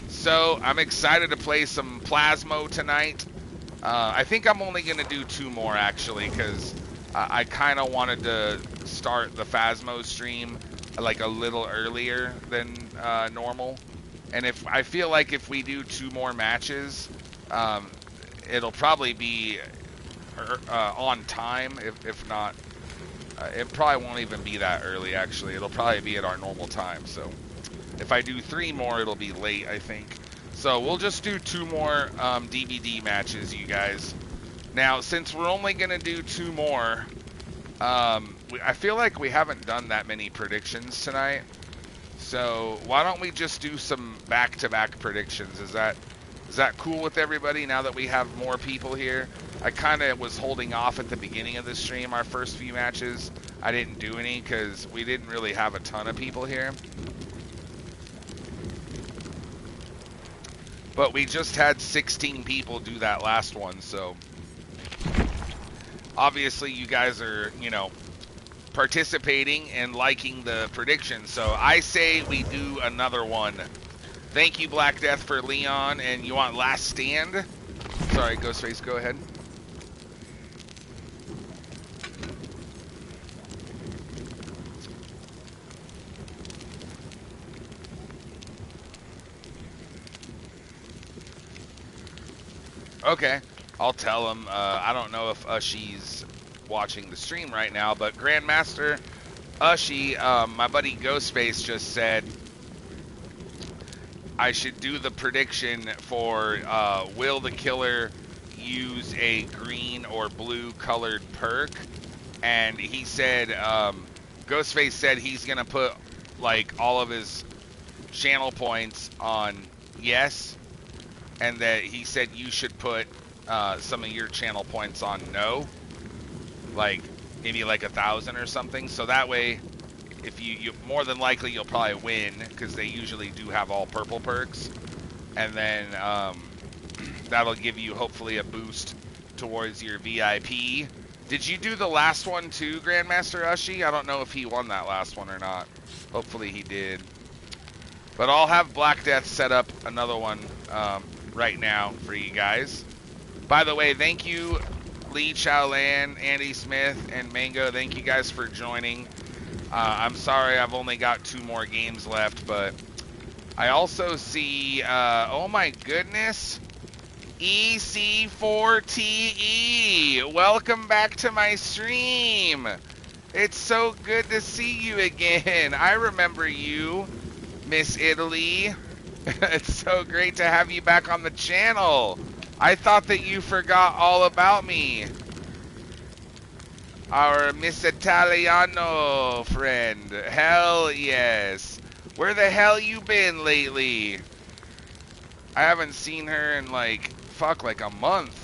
So I'm excited to play some Plasmo tonight. I think I'm only gonna do 2 more actually, because I kind of wanted to start the Phasmo stream like a little earlier than normal. And I feel like if we do 2 more matches, it'll probably be on time. If not, it probably won't even be that early, actually. It'll probably be at our normal time. So if I do 3 more, it'll be late, I think. So we'll just do 2 more DVD matches, you guys. Now, since we're only going to do 2 more, I feel like we haven't done that many predictions tonight. So why don't we just do some back-to-back predictions? Is that cool with everybody now that we have more people here? I kind of was holding off at the beginning of the stream, our first few matches. I didn't do any because we didn't really have a ton of people here. But we just had 16 people do that last one, so obviously you guys are, you know, participating and liking the prediction. So I say we do another one. Thank you, Black Death, for Leon. And you want Last Stand? Sorry, Ghostface, go ahead. Okay, I'll tell him. I don't know if Ushy's watching the stream right now, but Grandmaster Ushy, my buddy Ghostface just said I should do the prediction for will the killer use a green or blue colored perk, and he said Ghostface said he's gonna put like all of his channel points on yes, and that he said you should put some of your channel points on no, like maybe like 1,000 or something. So that way, if you more than likely you'll probably win because they usually do have all purple perks, and then that'll give you hopefully a boost towards your VIP. Did you do the last one too, Grandmaster Ushi? I don't know if he won that last one or not. Hopefully he did. But I'll have Black Death set up another one right now for you guys. By the way, thank you, Lee Chowlan, Andy Smith, and Mango. Thank you guys for joining. I'm sorry I've only got 2 more games left, but I also see, oh my goodness, EC4TE. Welcome back to my stream. It's so good to see you again. I remember you, Miss Italy. It's so great to have you back on the channel. I thought that you forgot all about me. Our Miss Italiano friend. Hell yes. Where the hell you been lately? I haven't seen her in like a month.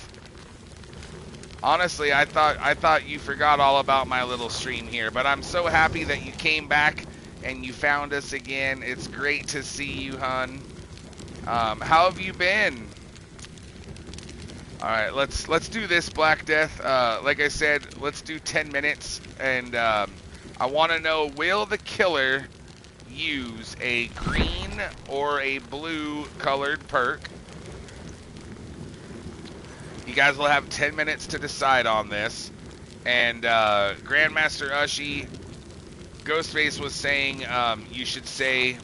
Honestly, I thought you forgot all about my little stream here, but I'm so happy that you came back and you found us again. It's great to see you, hun. How have you been? All right, let's do this, Black Death. Like I said, let's do 10 minutes, and I want to know, will the killer use a green or a blue colored perk? You guys will have 10 minutes to decide on this. And Grandmaster Ushi, Ghostface was saying you should say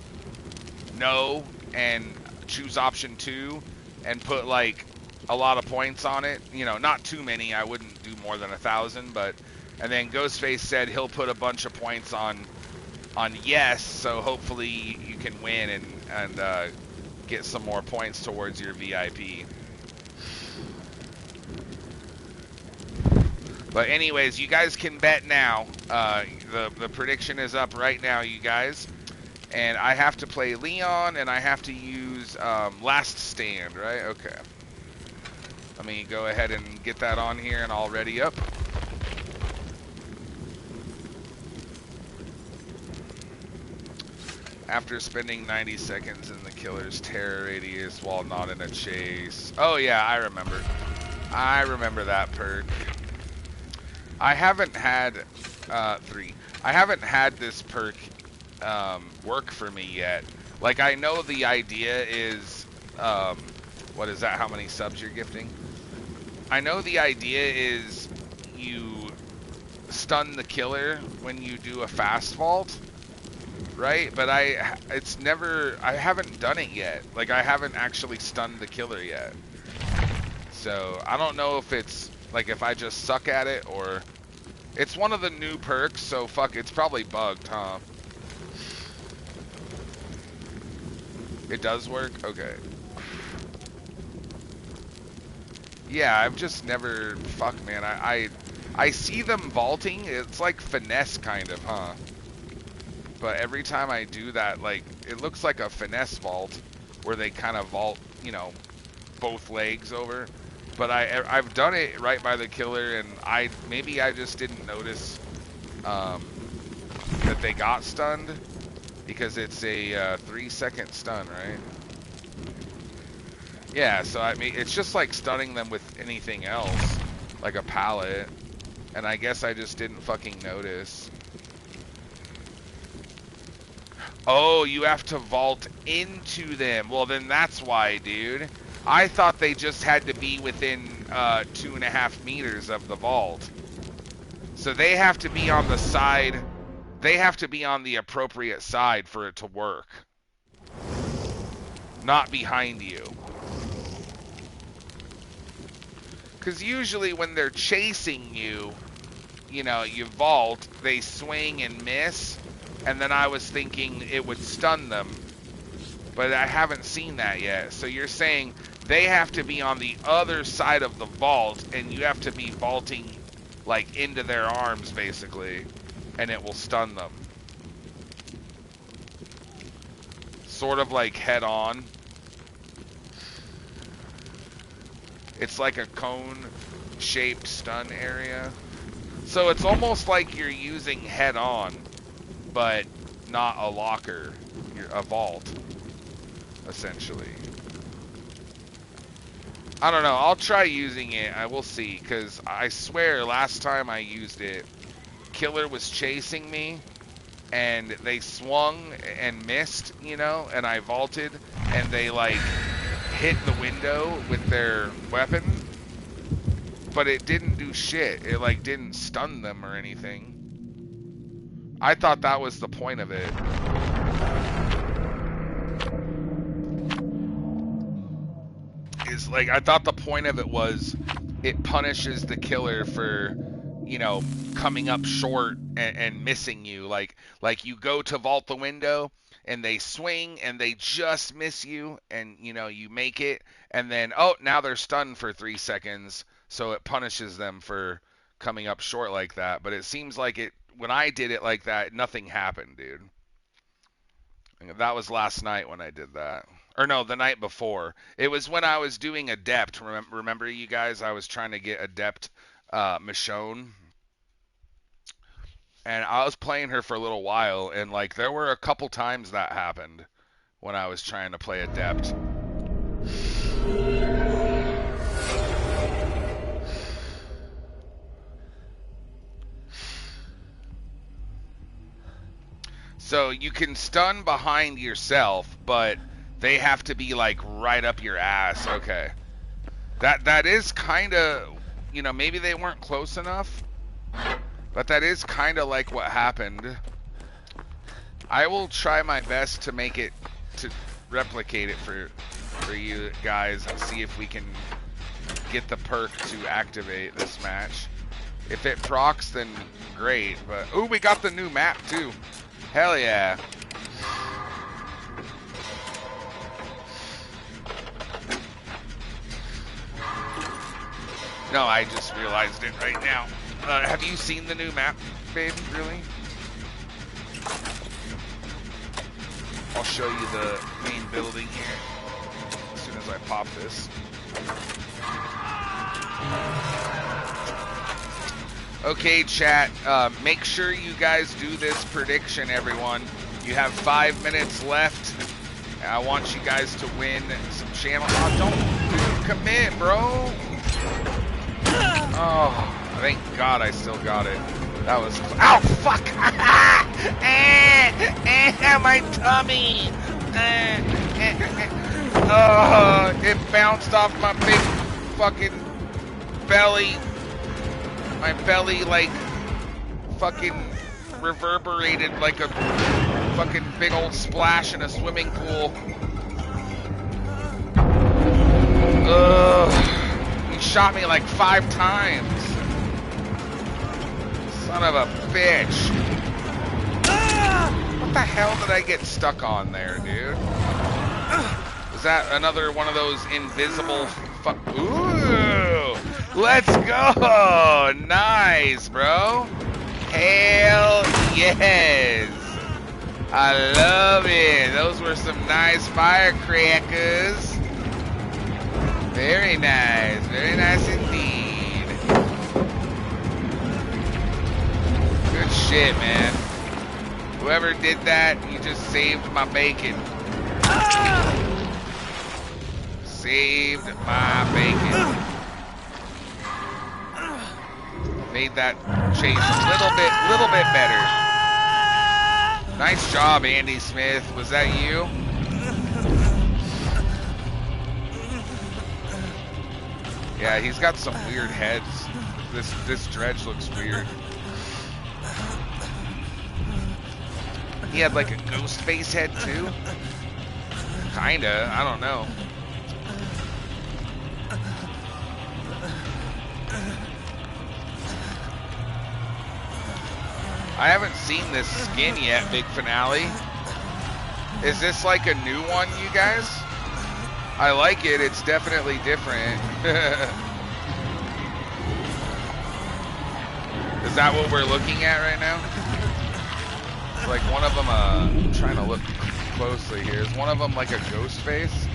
no and choose option 2 and put like a lot of points on it. You know, not too many. I wouldn't do more than 1,000, but and then Ghostface said he'll put a bunch of points on yes, so hopefully you can win and get some more points towards your VIP. But anyways, you guys can bet now. The prediction is up right now, you guys. And I have to play Leon, and I have to use Last Stand, right? Okay. Let me go ahead and get that on here and all ready up. After spending 90 seconds in the killer's terror radius while not in a chase. Oh yeah, I remember. I remember that perk. I haven't had 3. I haven't had this perk work for me yet. Like, I know the idea is what is that? How many subs you're gifting? I know the idea is you stun the killer when you do a fast vault, right? But I haven't done it yet. Like, I haven't actually stunned the killer yet. So I don't know if it's like if I just suck at it or it's one of the new perks, so fuck, it's probably bugged, huh? It does work? Okay. Yeah, I've just never, fuck man, I see them vaulting, it's like finesse kind of, huh? But every time I do that, like, it looks like a finesse vault where they kind of vault, you know, both legs over. But I've done it right by the killer, and maybe I just didn't notice that they got stunned because it's a 3-second stun, right? Yeah, so I mean, it's just like stunning them with anything else, like a pallet, and I guess I just didn't fucking notice. Oh, you have to vault into them. Well, then that's why, dude. I thought they just had to be within 2.5 meters of the vault. So they have to be on the side. They have to be on the appropriate side for it to work. Not behind you. Because usually when they're chasing you, you know, you vault, they swing and miss. And then I was thinking it would stun them. But I haven't seen that yet. So you're saying they have to be on the other side of the vault, and you have to be vaulting, like, into their arms, basically, and it will stun them. sort of like head on. It's like a cone-shaped stun area. So it's almost like you're using head on, but not a locker. You're a vault, essentially. I don't know. I'll try using it. I will see, because I swear last time I used it, killer was chasing me, and they swung and missed, you know, and I vaulted, and they, like, hit the window with their weapon, but it didn't do shit. It, like, didn't stun them or anything. I thought that was the point of it. Is like, I thought the point of it was it punishes the killer for, you know, coming up short and missing you. Like you go to vault the window and they swing and they just miss you, and you know, you make it, and then, oh, now they're stunned for 3 seconds, so it punishes them for coming up short like that. But it seems like it, when I did it like that, nothing happened, dude. That was last night when I did that. Or no, the night before. It was when I was doing Adept. Remember, you guys? I was trying to get Adept Michonne. And I was playing her for a little while, and like there were a couple times that happened when I was trying to play Adept. So you can stun behind yourself, but they have to be like right up your ass. Okay. That is kind of, you know, maybe they weren't close enough, but that is kind of like what happened. I will try my best to make it, to replicate it for you guys, and see if we can get the perk to activate this match. If it procs, then great. But ooh, we got the new map too. Hell yeah. No, I just realized it right now. Have you seen the new map, babe? Really? I'll show you the main building here as soon as I pop this. Okay, chat, make sure you guys do this prediction, everyone. You have 5 minutes left. I want you guys to win some channel. Oh, don't commit, bro. Oh, thank God I still got it. That was... Ow, fuck! My tummy! Oh, it bounced off my big fucking belly. My belly, like, fucking reverberated like a fucking big old splash in a swimming pool. Ugh. He shot me like 5 times. Son of a bitch. What the hell did I get stuck on there, dude? Is that another one of those invisible fuck? Ooh! Let's go! Nice, bro. Hell yes. I love it. Those were some nice firecrackers. Very nice. Very nice indeed. Good shit, man. Whoever did that, you just saved my bacon. Saved my bacon. Made that chase a little bit better. Nice job, Andy Smith. Was that you? Yeah, he's got some weird heads. This dredge looks weird. He had like a ghost face head too? Kinda, I don't know. I haven't seen this skin yet, Big Finale. Is this like a new one, you guys? I like it. It's definitely different. Is that what we're looking at right now? Like one of them, I'm trying to look closely here. Is one of them like a ghost face?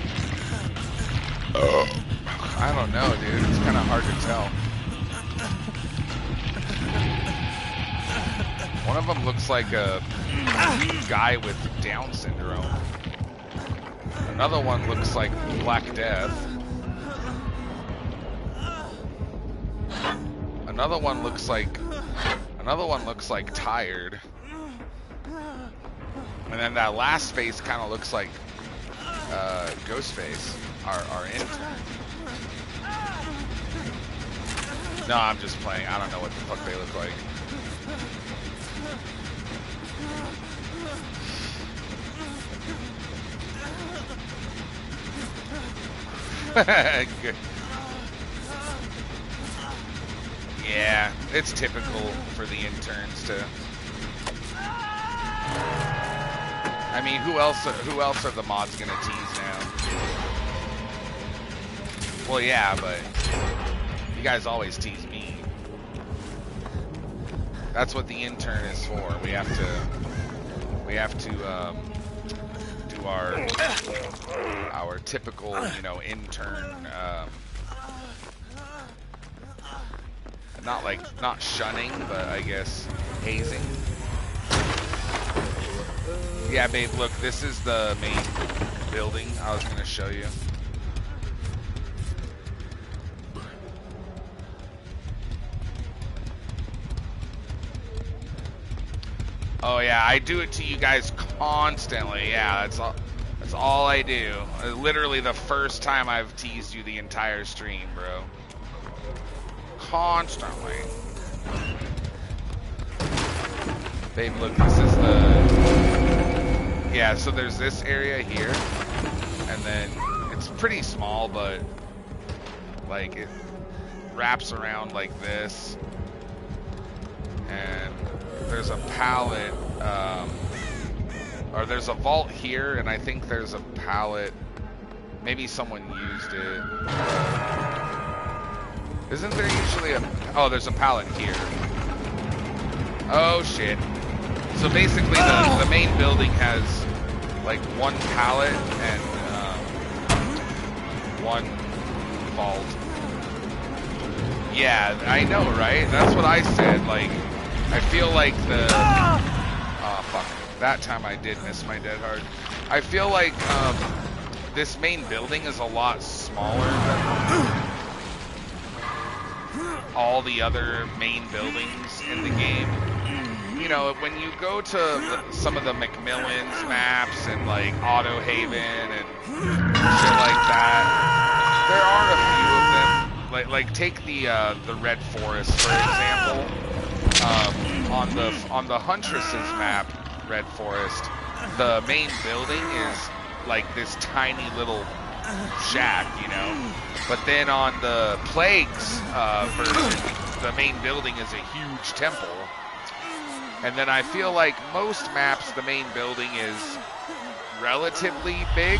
I don't know, dude. It's kind of hard to tell. One of them looks like a guy with Down syndrome. Another one looks like Black Death. Another one looks like tired. And then that last face kind of looks like Ghostface, our intern. No, I'm just playing. I don't know what the fuck they look like. Good. Yeah, it's typical for the interns to. I mean, who else are the mods gonna tease now? Well, yeah, but you guys always tease me. That's what the intern is for. We have to do our typical, intern. Not shunning, but I guess hazing. Yeah, babe, look, this is the main building I was gonna show you. Oh yeah, I do it to you guys constantly. Yeah, that's all I do. Literally the first time I've teased you the entire stream, bro. Constantly. Babe, look, this is yeah, so there's this area here, and then it's pretty small, but like it wraps around like this, and there's a pallet, or there's a vault here, and I think there's a pallet. Maybe someone used it. Isn't there usually oh, there's a pallet here. Oh shit. So basically the main building has like one pallet and one vault. Yeah, I know, right? That's what I said. Like, I feel like oh fuck. That time I did miss my dead hard. I feel like this main building is a lot smaller than all the other main buildings in the game. You know, when you go to some of the McMillan's maps and like Auto Haven and shit like that, there are a few of them. Like take the Red Forest for example. On the Huntress's map, Red Forest, the main building is like this tiny little shack, you know. But then on the Plagues version, the main building is a huge temple. And then I feel like most maps, the main building is relatively big.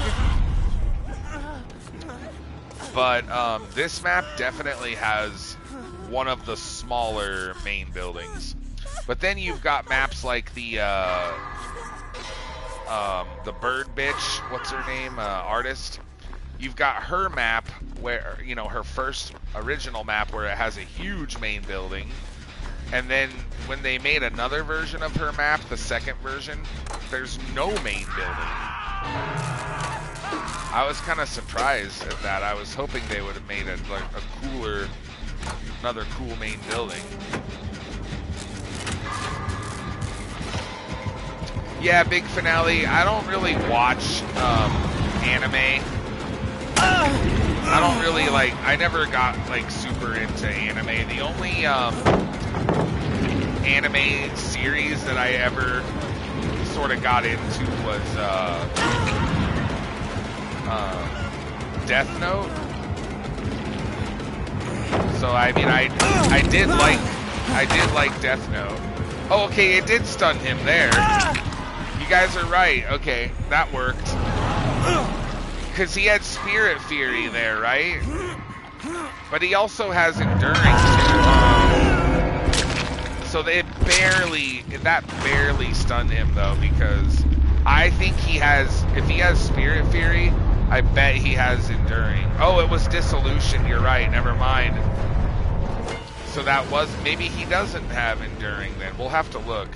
But this map definitely has one of the smaller main buildings. But then you've got maps like the bird bitch, what's her name, artist. You've got her map where, you know, her first original map where it has a huge main building. And then when they made another version of her map, the second version, there's no main building. I was kind of surprised at that. I was hoping they would have made it like another cool main building. Yeah, big finale. I don't really watch anime. I don't really I never got super into anime. The only anime series that I ever sort of got into was Death Note. So I mean, I did like Death Note. Oh, okay, it did stun him there. You guys are right. Okay, that worked. Because he had Spirit Fury there, right? But he also has Enduring too. So that barely stunned him though, because I think he has, if he has Spirit Fury, I bet he has Enduring. Oh, it was Dissolution, you're right, never mind. So that was, maybe he doesn't have Enduring then. We'll have to look.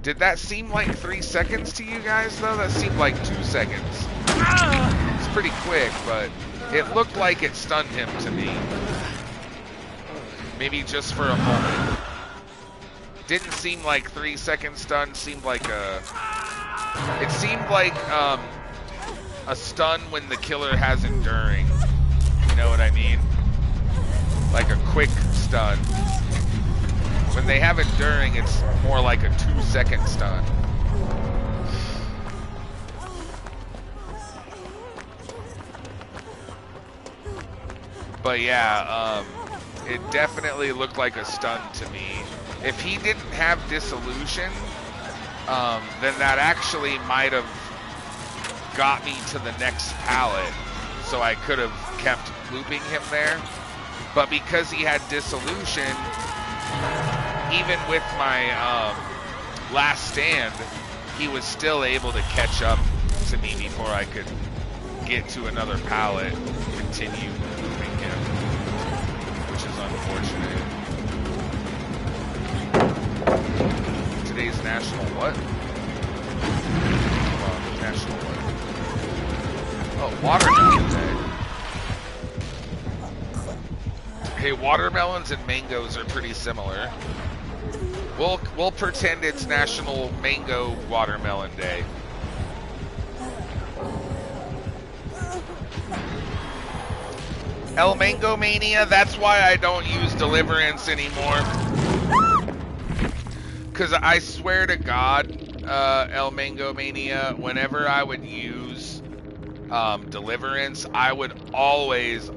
Did that seem like 3 seconds to you guys, though? That seemed like 2 seconds. It's pretty quick, but it looked like it stunned him to me. Maybe just for a moment. Didn't seem like 3 second stun, seemed like a... It seemed like a stun when the killer has Enduring. You know what I mean? Like a quick stun. When they have Enduring, it's more like a 2 second stun. But yeah, it definitely looked like a stun to me. If he didn't have Dissolution, then that actually might have got me to the next pallet, so I could have kept looping him there. But because he had Dissolution, even with my last stand, he was still able to catch up to me before I could get to another pallet and continue looping him, which is unfortunate. Today's National what? National what? Oh, Watermelon Day. Hey, watermelons and mangoes are pretty similar. We'll pretend it's National Mango Watermelon Day. El Mango Mania, that's why I don't use Deliverance anymore. Because I swear to God, El Mango Mania, whenever I would use Deliverance, I would always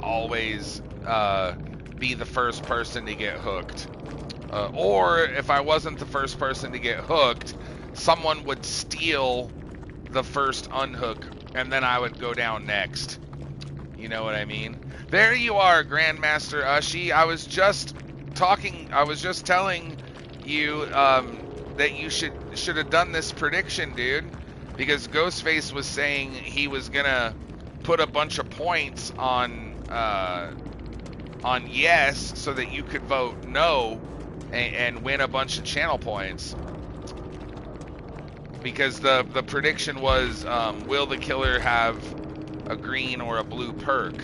be the first person to get hooked. Or if I wasn't the first person to get hooked, someone would steal the first unhook, and then I would go down next. You know what I mean? There you are, Grandmaster Ushi. I was just telling you that you should have done this prediction, dude, because Ghostface was saying he was gonna put a bunch of points on yes so that you could vote no and win a bunch of channel points, because the prediction was will the killer have a green or a blue perk.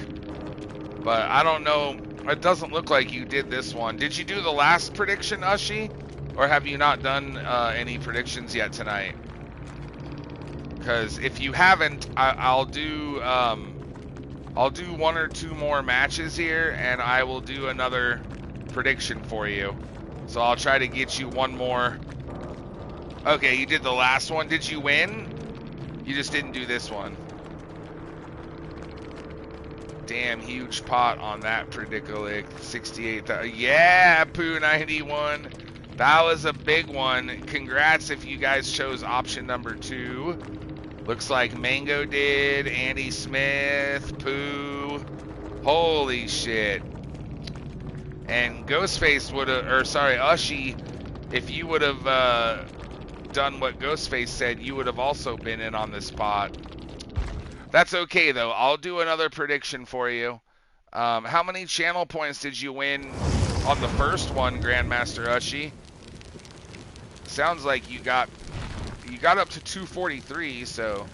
But I don't know, it doesn't look like you did this one. Did you do the last prediction, Ushi? Or have you not done any predictions yet tonight? Because if you haven't, I'll do 1 or 2 more matches here, and I will do another prediction for you. So I'll try to get you one more. Okay, you did the last one. Did you win? You just didn't do this one. Damn, huge pot on that Predicalic. 68,000. Yeah, Pooh91. That was a big one. Congrats if you guys chose option number 2. Looks like Mango did, Andy Smith, Pooh. Holy shit. And Ghostface would have, or sorry, Ushi, if you would have done what Ghostface said, you would have also been in on this spot. That's okay, though. I'll do another prediction for you. How many channel points did you win on the first one, Grandmaster Ushi? Sounds like you got up to 243, so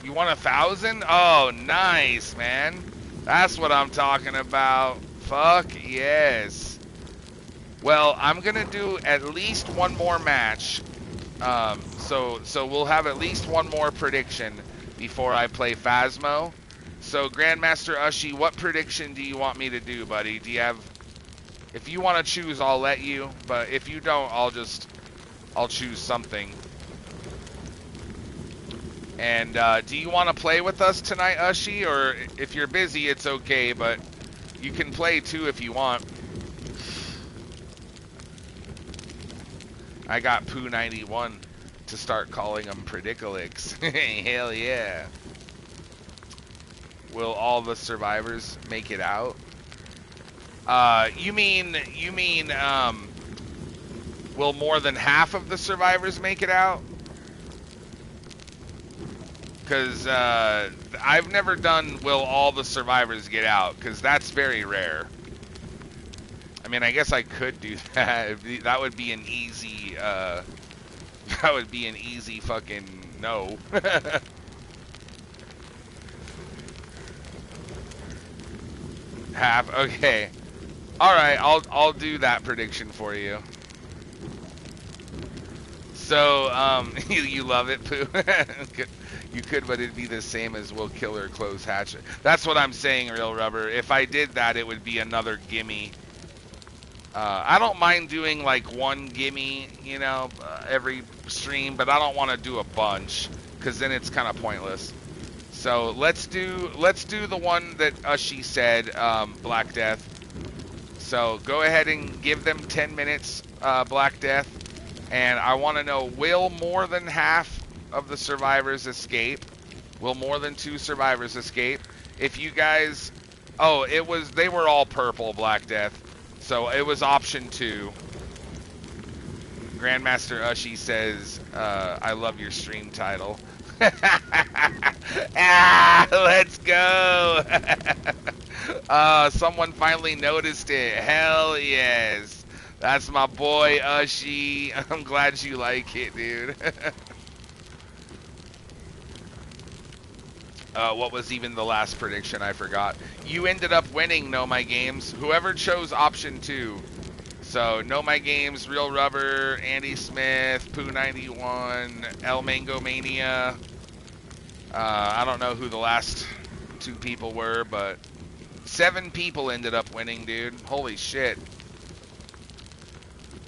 you won 1,000? Oh, nice, man. That's what I'm talking about. Fuck yes. Well, I'm gonna do at least one more match. So we'll have at least one more prediction before I play Phasmo. So Grandmaster Ushi, what prediction do you want me to do, buddy? Do you have? If you want to choose, I'll let you. But if you don't, I'll choose something. And do you want to play with us tonight, Ushi? Or if you're busy, it's okay, but you can play too if you want. I got Pooh91 to start calling them Predicalics. Hell yeah. Will all the survivors make it out? You mean, will more than half of the survivors make it out? Because I've never done will all the survivors get out, because that's very rare. I mean, I guess I could do that. That would be an easy, that would be an easy fucking no. Half, okay. Alright, I'll do that prediction for you. So, you love it, Pooh? You could, but it'd be the same as will kill or close hatch. That's what I'm saying, Real Rubber. If I did that, it would be another gimme. I don't mind doing like one gimme, you know, every stream, but I don't want to do a bunch, because then it's kind of pointless. So let's do the one that Ushi said, Black Death. So go ahead and give them 10 minutes, Black Death. And I want to know, will more than half of the survivors escape? Will more than 2 survivors escape? If you guys... Oh, they were all purple, Black Death. So it was option 2. Grandmaster Ushi says, I love your stream title. Let's go! Someone finally noticed it. Hell yes. That's my boy, Ushi. I'm glad you like it, dude. What was even the last prediction? I forgot. You ended up winning Know My Games. Whoever chose option 2. So, Know My Games, Real Rubber, Andy Smith, Pooh91, El Mango Mania. I don't know who the last 2 people were, but 7 people ended up winning, dude. Holy shit.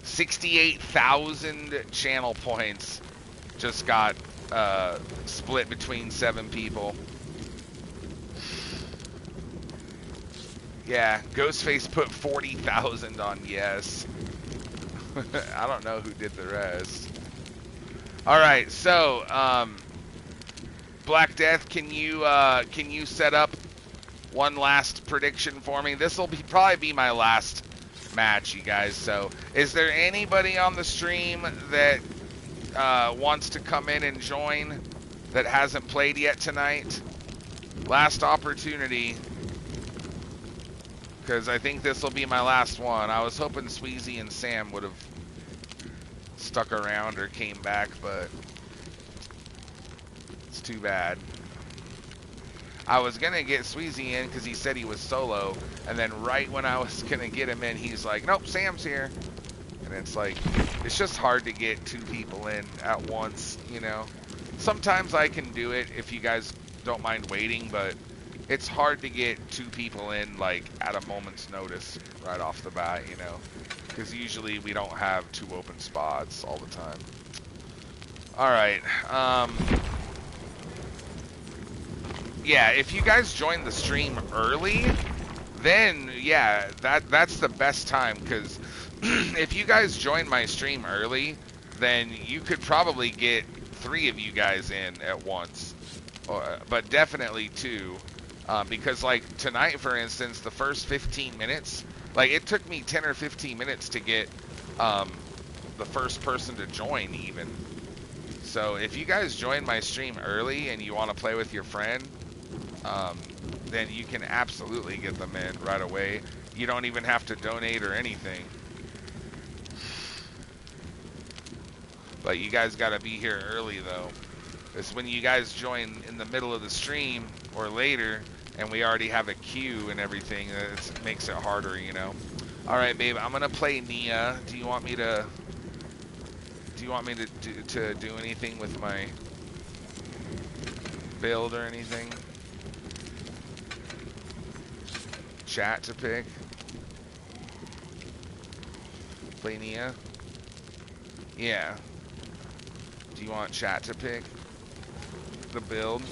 68,000 channel points just got split between 7 people. Yeah, Ghostface put 40,000 on yes. I don't know who did the rest. Alright, so, Black Death, can you set up one last prediction for me? This will probably be my last match, you guys. So, is there anybody on the stream that wants to come in and join that hasn't played yet tonight? Last opportunity, because I think this will be my last one. I was hoping Sweezy and Sam would have stuck around or came back, but it's too bad. I was going to get Sweezy in because he said he was solo, and then right when I was going to get him in, he's like, nope, Sam's here. And it's like, it's just hard to get 2 people in at once, you know. Sometimes I can do it if you guys don't mind waiting, but it's hard to get 2 people in, like, at a moment's notice right off the bat, you know. Because usually we don't have 2 open spots all the time. Alright, yeah, if you guys join the stream early, then, yeah, that's the best time, because if you guys join my stream early, then you could probably get 3 of you guys in at once, but definitely 2, because, like, tonight, for instance, the first 15 minutes, like, it took me 10 or 15 minutes to get the first person to join, even. So, if you guys join my stream early and you want to play with your friend, then you can absolutely get them in right away. You don't even have to donate or anything. But you guys got to be here early, though. It's when you guys join in the middle of the stream or later, and we already have a queue and everything, it makes it harder, you know. All right, babe, I'm gonna play Nia. Do you want me to do anything with my build or anything? Chat to pick. Play Nia. Yeah. Do you want chat to pick the build?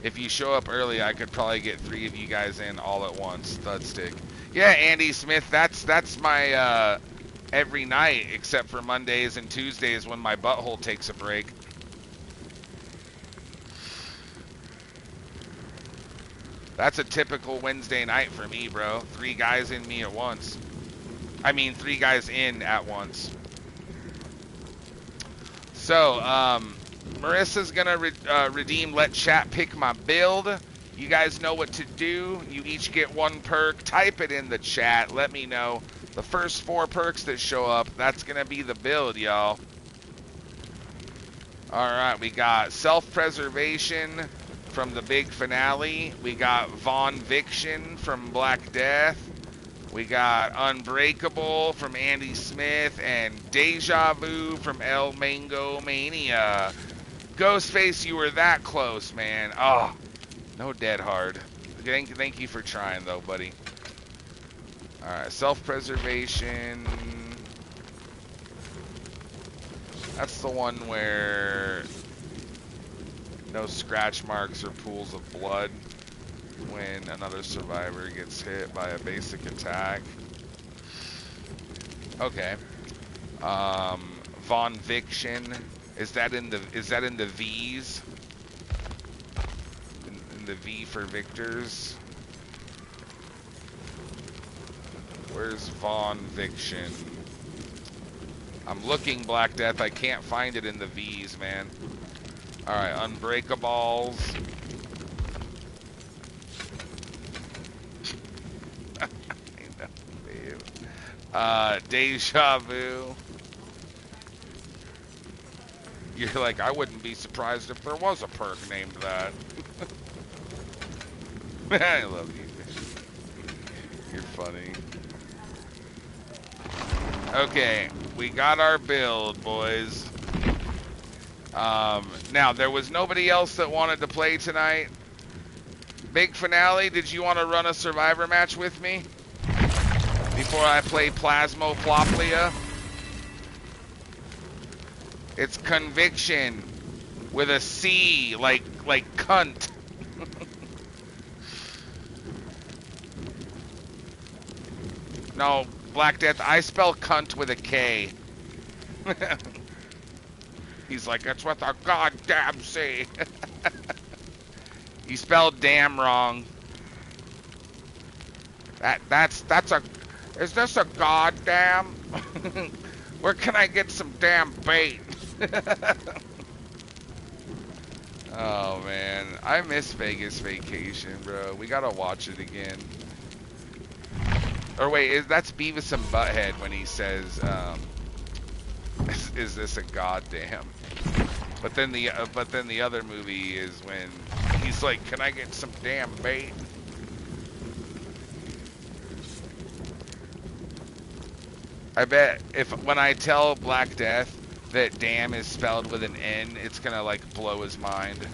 If you show up early, I could probably get 3 of you guys in all at once. Thudstick. Yeah, Andy Smith, that's my every night except for Mondays and Tuesdays when my butthole takes a break. That's a typical Wednesday night for me, bro. 3 guys in me at once. I mean, 3 guys in at once. So, Marissa's gonna redeem Let Chat Pick My Build. You guys know what to do. You each get one perk. Type it in the chat. Let me know. The first 4 perks that show up, that's gonna be the build, y'all. Alright, we got Self-Preservation from the big finale. We got Von Viction from Black Death. We got Unbreakable from Andy Smith and Deja Vu from El Mango Mania. Ghostface, you were that close, man. Oh, no dead hard. Thank you for trying, though, buddy. Alright, Self-Preservation. That's the one where no scratch marks or pools of blood when another survivor gets hit by a basic attack. Okay. Von Viction. Is that in the V's? In the V for Victors? Where's Von Viction? I'm looking, Black Death. I can't find it in the V's, man. Alright, Unbreakables. Deja Vu. You're like, I wouldn't be surprised if there was a perk named that. I love you. You're funny. Okay, we got our build, boys. Now, there was nobody else that wanted to play tonight. Big finale, did you want to run a survivor match with me? Before I play Plasmophlophlia? It's Conviction with a C, like cunt. No, Black Death, I spell cunt with a K. He's like, that's what the goddamn C. You spelled damn wrong. That's a... Is this a goddamn? Where can I get some damn bait? Oh, man. I miss Vegas Vacation, bro. We gotta watch it again. Or wait, that's Beavis and Butthead when he says, is this a goddamn? But then the other movie is when he's like, can I get some damn bait? I bet when I tell Black Death that damn is spelled with an N, it's gonna like blow his mind.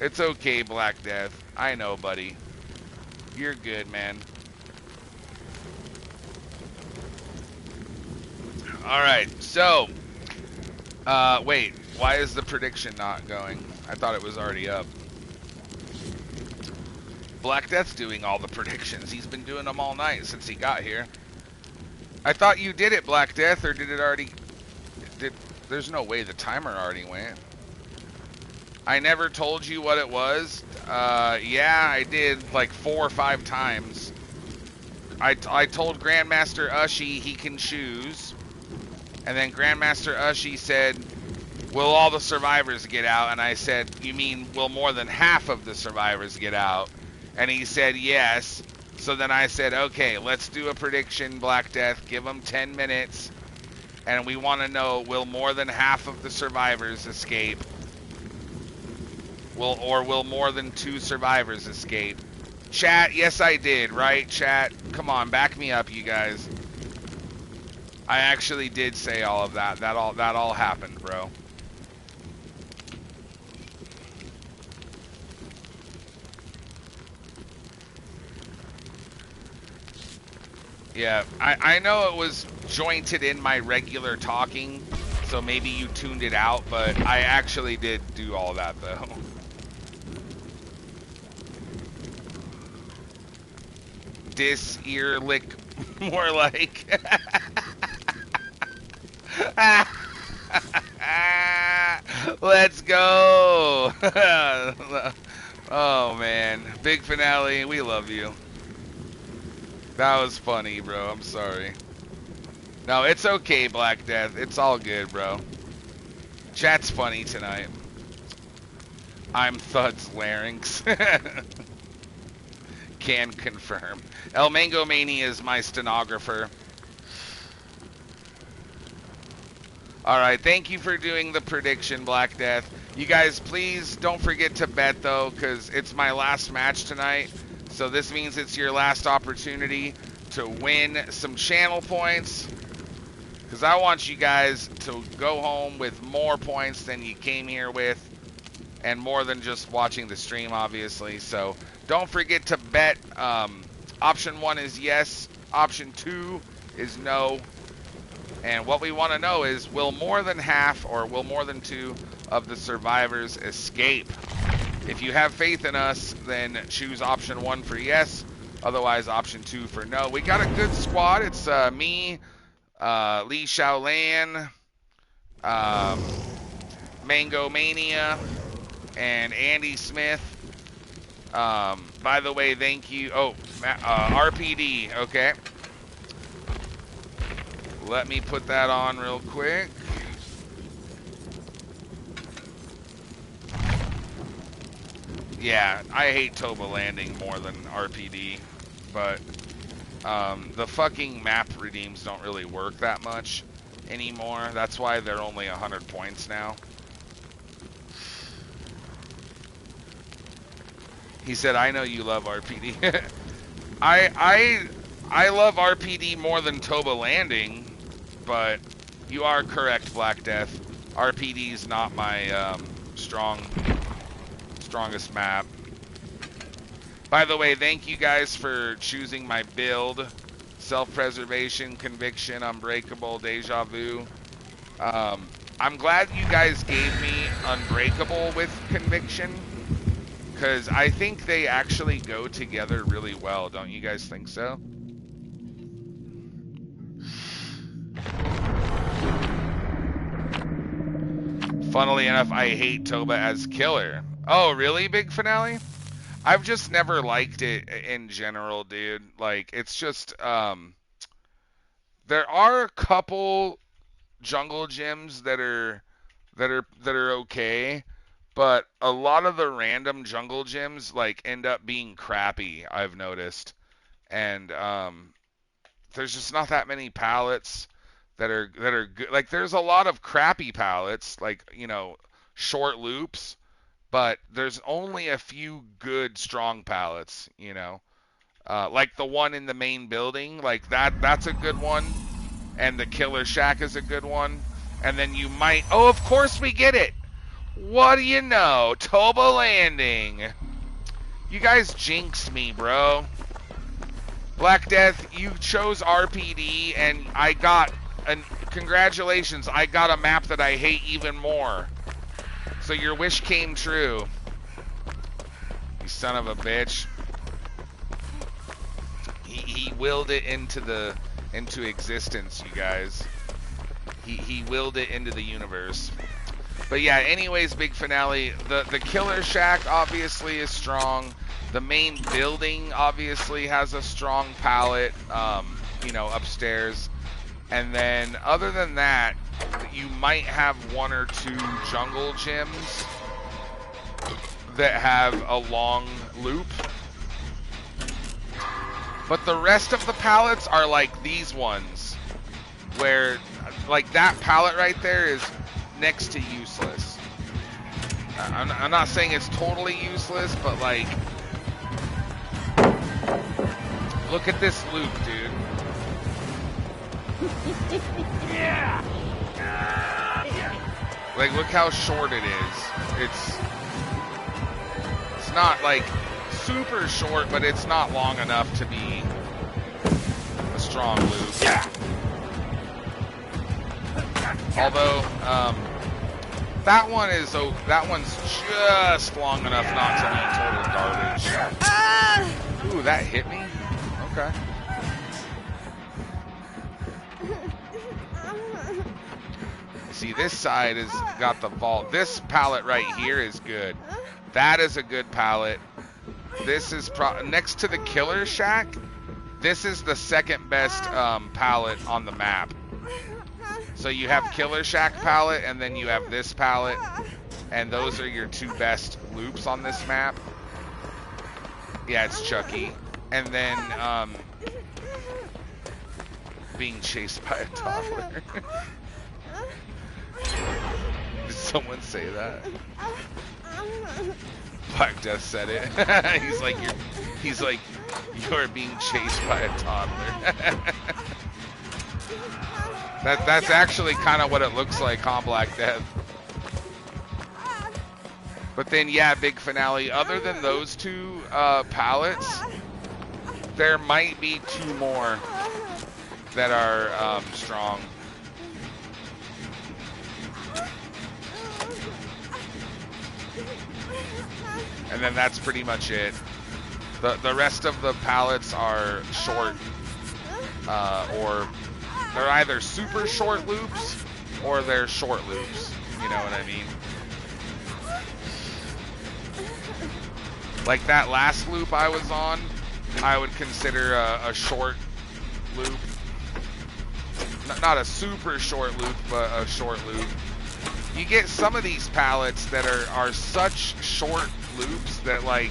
It's okay, Black Death. I know, buddy. You're good, man. Alright, so wait, why is the prediction not going? I thought it was already up. Black Death's doing all the predictions. He's been doing them all night since he got here. I thought you did it, Black Death, or did it already... There's no way the timer already went. I never told you what it was. Yeah, I did like 4 or 5 times. I told Grandmaster Ushy he can choose. And then Grandmaster Ushy said, will all the survivors get out? And I said, you mean will more than half of the survivors get out? And he said yes. So then I said, okay, let's do a prediction, Black Death. Give them 10 minutes. And we want to know, will more than half of the survivors escape? Will more than 2 survivors escape? Chat, yes I did, right? Chat, come on, back me up, you guys. I actually did say all of that. That all happened, bro. Yeah, I know it was jointed in my regular talking, so maybe you tuned it out, but I actually did do all that, though. Dis ear lick, more like. Let's go. Oh, man. Big finale. We love you. That was funny, bro. I'm sorry. No, it's okay, Black Death. It's all good, bro. Chat's funny tonight. I'm Thud's larynx. Can confirm. El Mango Mania is my stenographer. Alright, thank you for doing the prediction, Black Death. You guys, please don't forget to bet, though, because it's my last match tonight. So this means it's your last opportunity to win some channel points. Because I want you guys to go home with more points than you came here with. And more than just watching the stream, obviously. So don't forget to bet. Option 1 is yes. Option 2 is no. And what we want to know is, will more than half or will more than 2 of the survivors escape? If you have faith in us, then choose option 1 for yes. Otherwise, option 2 for no. We got a good squad. It's me, Lee Shaolan, Mango Mania, and Andy Smith. By the way, thank you. Oh, RPD, okay. Let me put that on real quick. Yeah, I hate Toba Landing more than RPD, but the fucking map redeems don't really work that much anymore. That's why they're only 100 points now. He said, I know you love RPD. I love RPD more than Toba Landing, but you are correct, Black Death. RPD is not my strongest map. By the way, thank you guys for choosing my build. Self-preservation, conviction, unbreakable, deja vu. I'm glad you guys gave me unbreakable with conviction, because I think they actually go together really well. Don't you guys think so? Funnily enough, I hate Toba as killer. Oh, really, Big Finale? I've just never liked it in general, dude. Like, it's just, there are a couple jungle gyms that are okay, but a lot of the random jungle gyms like end up being crappy, I've noticed. And there's just not that many pallets that are good. Like, there's a lot of crappy pallets, like, you know, short loops, but there's only a few good strong pallets, you know. Like the one in the main building, like that's a good one. And the Killer Shack is a good one. And then you might... Oh, of course we get it! What do you know? Toba Landing. You guys jinxed me, bro. Black Death, you chose RPD, and I got... And congratulations, I got a map that I hate even more. So your wish came true. You son of a bitch. He willed it into existence, you guys. He willed it into the universe. But yeah, anyways, Big Finale, the Killer Shack obviously is strong. The main building obviously has a strong palette, you know, upstairs. And then other than that, you might have 1 or 2 jungle gyms that have a long loop. But the rest of the pallets are like these ones, where, like, that pallet right there is next to useless. I'm not saying it's totally useless, but, like, look at this loop, dude. Yeah. Like, look how short it is. It's not, like, super short, but it's not long enough to be a strong loop. Yeah. Although, that one's just long enough not to be total garbage. Ooh, that hit me? Okay. See, this side has got the vault. This pallet right here is good. That is a good pallet. This is next to the Killer Shack. This is the second best palette on the map. So you have Killer Shack palette, and then you have this palette, and those are your two best loops on this map. Yeah, it's Chucky. And then being chased by a toddler. Did someone say that? Black Death said it. He's like, you're being chased by a toddler. That's actually kind of what it looks like, huh, Black Death? But then, yeah, big finale. Other than those two palettes, there might be two more that are strong. And then that's pretty much it. The rest of the palettes are short, or they're either super short loops or they're short loops. You know what I mean? Like that last loop I was on, I would consider a short loop. Not a super short loop, but a short loop. You get some of these palettes that are such short loops that, like,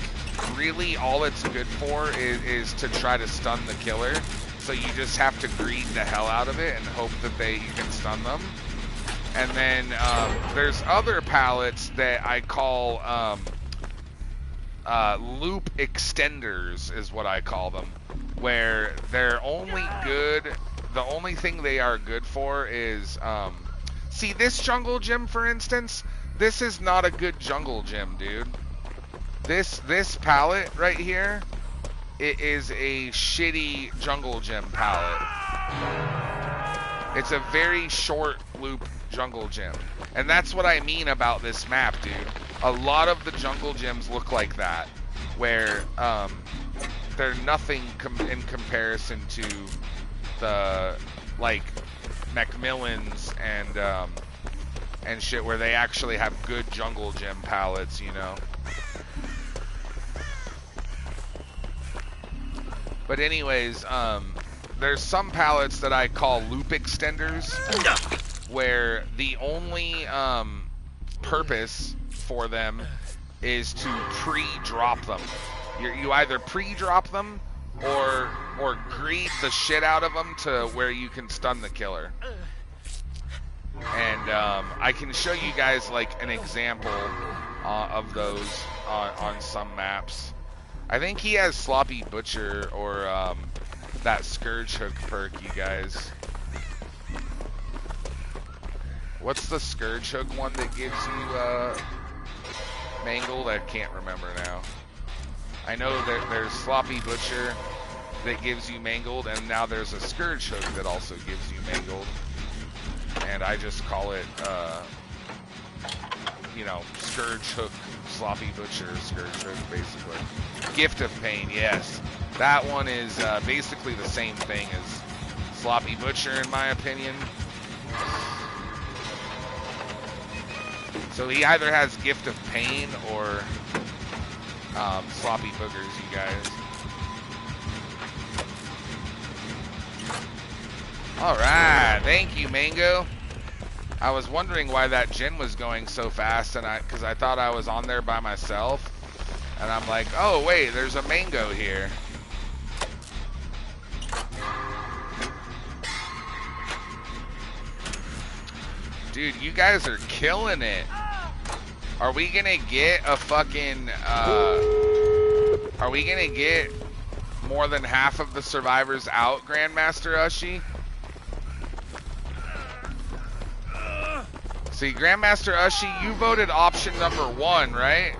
really all it's good for is to try to stun the killer. So you just have to greed the hell out of it and hope that you can stun them. And then there's other palettes that I call loop extenders, is what I call them, where they're only good. The only thing they are good for is see, this jungle gym, for instance. This is not a good jungle gym, dude. This palette right here, it is a shitty jungle gym palette. It's a very short loop jungle gym. And that's what I mean about this map, dude. A lot of the jungle gyms look like that, where they're nothing in comparison to the, like, Macmillans and shit, where they actually have good jungle gym palettes, you know. But anyways, there's some palettes that I call loop extenders, where the only purpose for them is to pre-drop them. You either pre-drop them or greed the shit out of them to where you can stun the killer. And I can show you guys, like, an example of those on some maps. I think he has Sloppy Butcher or that Scourge Hook perk, you guys. What's the Scourge Hook one that gives you Mangled? I can't remember now. I know that there's Sloppy Butcher that gives you Mangled, and now there's a Scourge Hook that also gives you Mangled. And I just call it, you know, Scourge Hook, Sloppy Butcher, Scourge Hook, basically. Gift of Pain, yes. That one is basically the same thing as Sloppy Butcher, in my opinion. So he either has Gift of Pain or Sloppy Boogers, you guys. Alright, thank you, Mango. I was wondering why that gen was going so fast, and because I thought I was on there by myself, and I'm like, oh wait, there's a Mango here. Dude, you guys are killing it. Are we gonna get a fucking, are we gonna get more than half of the survivors out, Grandmaster Ushi? See, Grandmaster Ushi, you voted option number 1, right?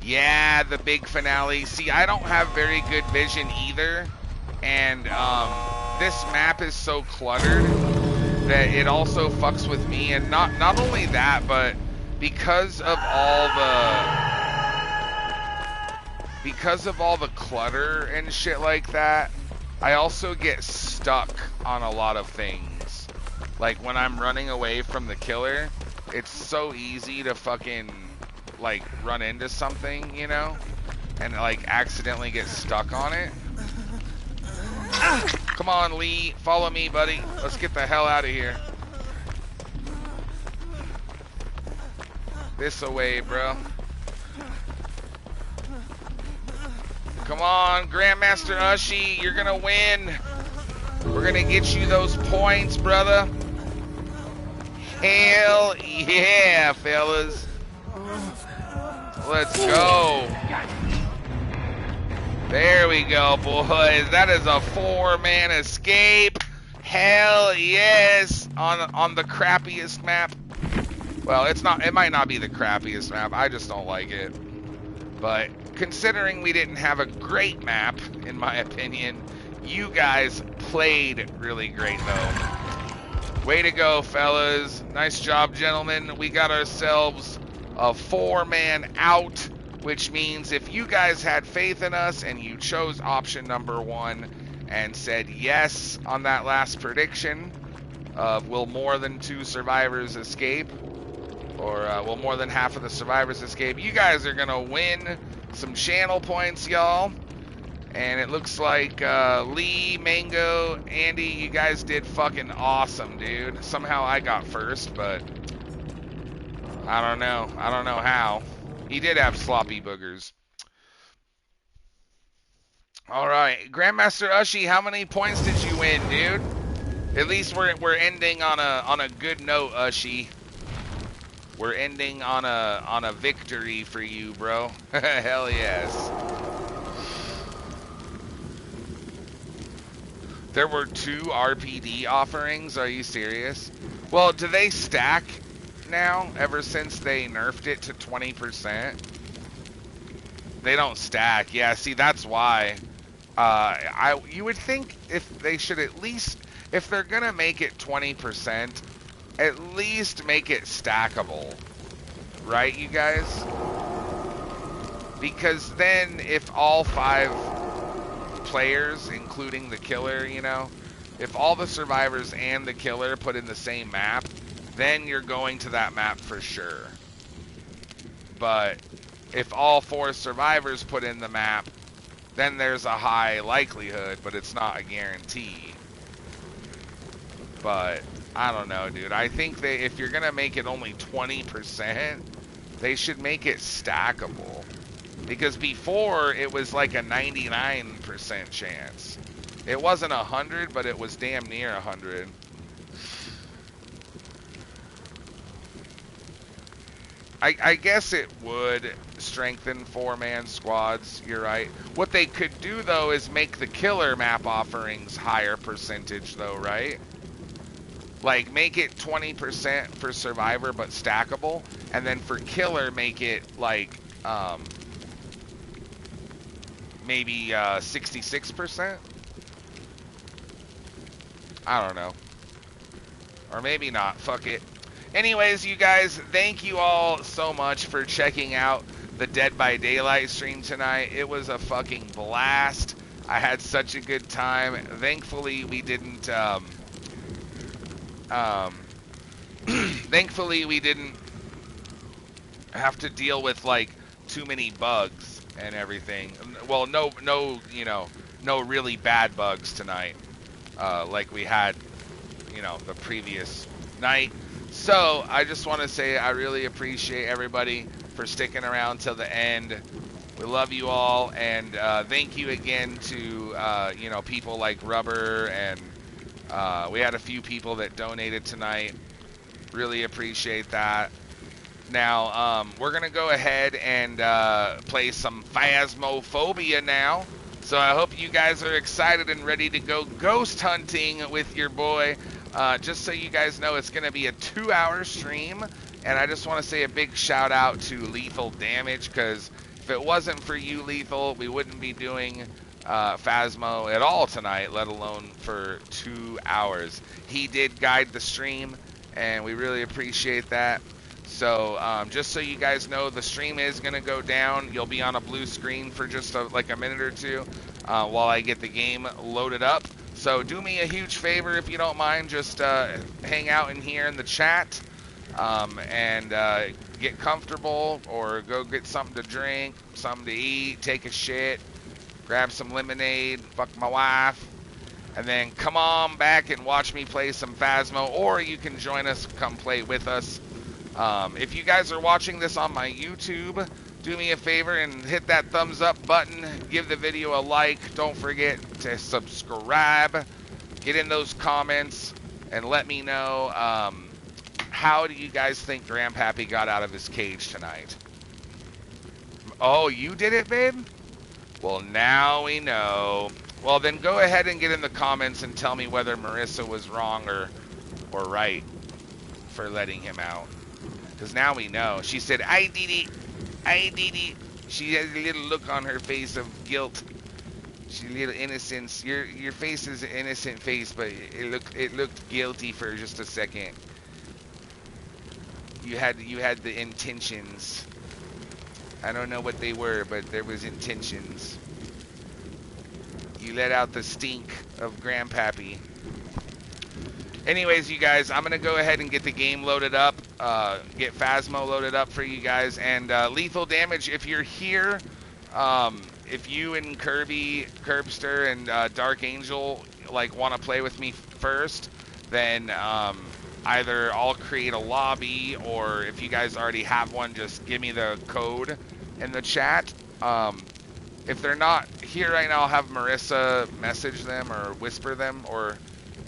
Yeah, the big finale. See, I don't have very good vision either, and this map is so cluttered that it also fucks with me. And not only that, but because of all the clutter and shit like that, I also get stuck on a lot of things. Like when I'm running away from the killer, it's so easy to fucking like run into something, you know, and like accidentally get stuck on it. Come on, Lee, follow me, buddy. Let's get the hell out of here. This away, bro. Come on, Grandmaster Ushi, you're gonna win. We're gonna get you those points, brother. Hell yeah, fellas. Let's go. There we go, boys. That is a 4-man escape. Hell yes. On the crappiest map. Well, it might not be the crappiest map. I just don't like it. But considering we didn't have a great map, in my opinion, you guys played really great, though. Way to go, fellas. Nice job, gentlemen. We got ourselves a 4-man out, which means if you guys had faith in us and you chose option number 1 and said yes on that last prediction of will more than 2 survivors escape, or will more than half of the survivors escape, you guys are gonna win some channel points, y'all. And it looks like Lee, Mango, Andy, you guys did fucking awesome, dude. Somehow I got first, but I don't know. I don't know how. He did have sloppy boogers. All right, Grandmaster Ushi, how many points did you win, dude? At least we're ending on a good note, Ushi. We're ending on a victory for you, bro. Hell yes. There were 2 RPD offerings. Are you serious? Well, do they stack now? Ever since they nerfed it to 20%, they don't stack. Yeah, see, that's why. You would think if they should at least, if they're gonna make it 20%, at least make it stackable, right, you guys? Because then if all 5 players, including the killer, you know, if all the survivors and the killer put in the same map, then you're going to that map for sure. But if all 4 survivors put in the map, then there's a high likelihood, but it's not a guarantee. But I don't know, dude. I think that if you're gonna make it only 20%, they should make it stackable. Because before, it was like a 99% chance. It wasn't 100, but it was damn near 100. I guess it would strengthen 4-man squads, you're right. What they could do, though, is make the killer map offerings higher percentage, though, right? Like, make it 20% for survivor, but stackable. And then for killer, make it, like, maybe 66%? I don't know. Or maybe not. Fuck it. Anyways, you guys, thank you all so much for checking out the Dead by Daylight stream tonight. It was a fucking blast. I had such a good time. Thankfully, we didn't, thankfully, we didn't have to deal with, like, too many bugs and everything. Well, no, you know, no really bad bugs tonight, like we had, you know, the previous night. So, I just want to say I really appreciate everybody for sticking around till the end. We love you all, and thank you again to, you know, people like Rubber, and we had a few people that donated tonight. Really appreciate that. Now, we're going to go ahead and play some Phasmophobia now. So I hope you guys are excited and ready to go ghost hunting with your boy. Just so you guys know, it's going to be a 2-hour stream. And I just want to say a big shout out to Lethal Damage, because if it wasn't for you, Lethal, we wouldn't be doing Phasmo at all tonight, let alone for 2 hours. He did guide the stream, and we really appreciate that. So, just so you guys know, the stream is going to go down. You'll be on a blue screen for just like a minute or two while I get the game loaded up. So, do me a huge favor if you don't mind. Just hang out in here in the chat. and get comfortable, or go get something to drink, something to eat, take a shit, grab some lemonade, fuck my wife, and then come on back and watch me play some Phasmo, or you can join us, come play with us. If you guys are watching this on my YouTube, do me a favor and hit that thumbs up button, give the video a like, don't forget to subscribe, get in those comments, and let me know, how do you guys think Grandpappy got out of his cage tonight? Oh, you did it, babe? Well, now we know. Well, then go ahead and get in the comments and tell me whether Marissa was wrong or right for letting him out. Because now we know. She said, I did it. I did it. She has a little look on her face of guilt. She's a little innocence. Your face is an innocent face, but it looked guilty for just a second. You had the intentions. I don't know what they were, but there was intentions. You let out the stink of Grandpappy. Anyways, you guys, I'm going to go ahead and get the game loaded up, get Phasmo loaded up for you guys, and Lethal Damage, if you're here, if you and Kirby, Curbster, and Dark Angel, like, want to play with me first, then either I'll create a lobby, or if you guys already have one, just give me the code in the chat. If they're not here right now, I'll have Marissa message them or whisper them,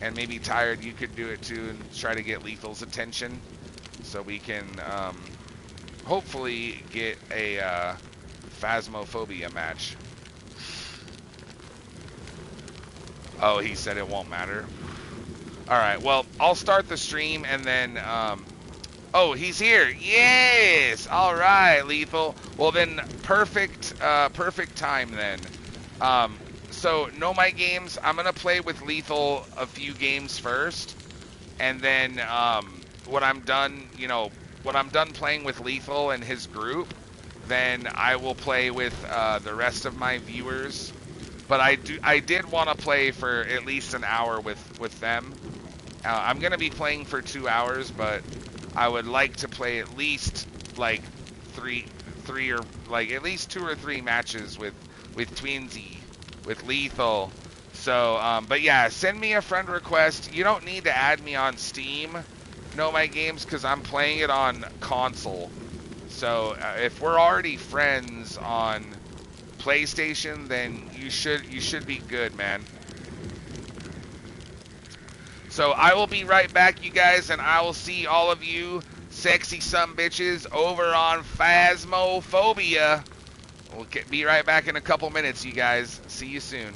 and maybe Tired, you could do it too and try to get Lethal's attention so we can hopefully get a Phasmophobia match. Oh, he said it won't matter. Alright, well, I'll start the stream and then, oh, he's here. Yes! Alright, Lethal. Well, then, perfect time then. So, Know My Games, I'm going to play with Lethal a few games first. And then, when I'm done playing with Lethal and his group, then I will play with the rest of my viewers. But I did want to play for at least an hour with them. I'm going to be playing for 2 hours, but I would like to play at least like three or like at least 2 or 3 matches with Twinsy, with Lethal. So, but yeah, send me a friend request. You don't need to add me on Steam, Know My Games, because I'm playing it on console. So if we're already friends on PlayStation, then you should be good, man. So I will be right back, you guys, and I will see all of you sexy sumbitches over on Phasmophobia. We'll be right back in a couple minutes, you guys. See you soon.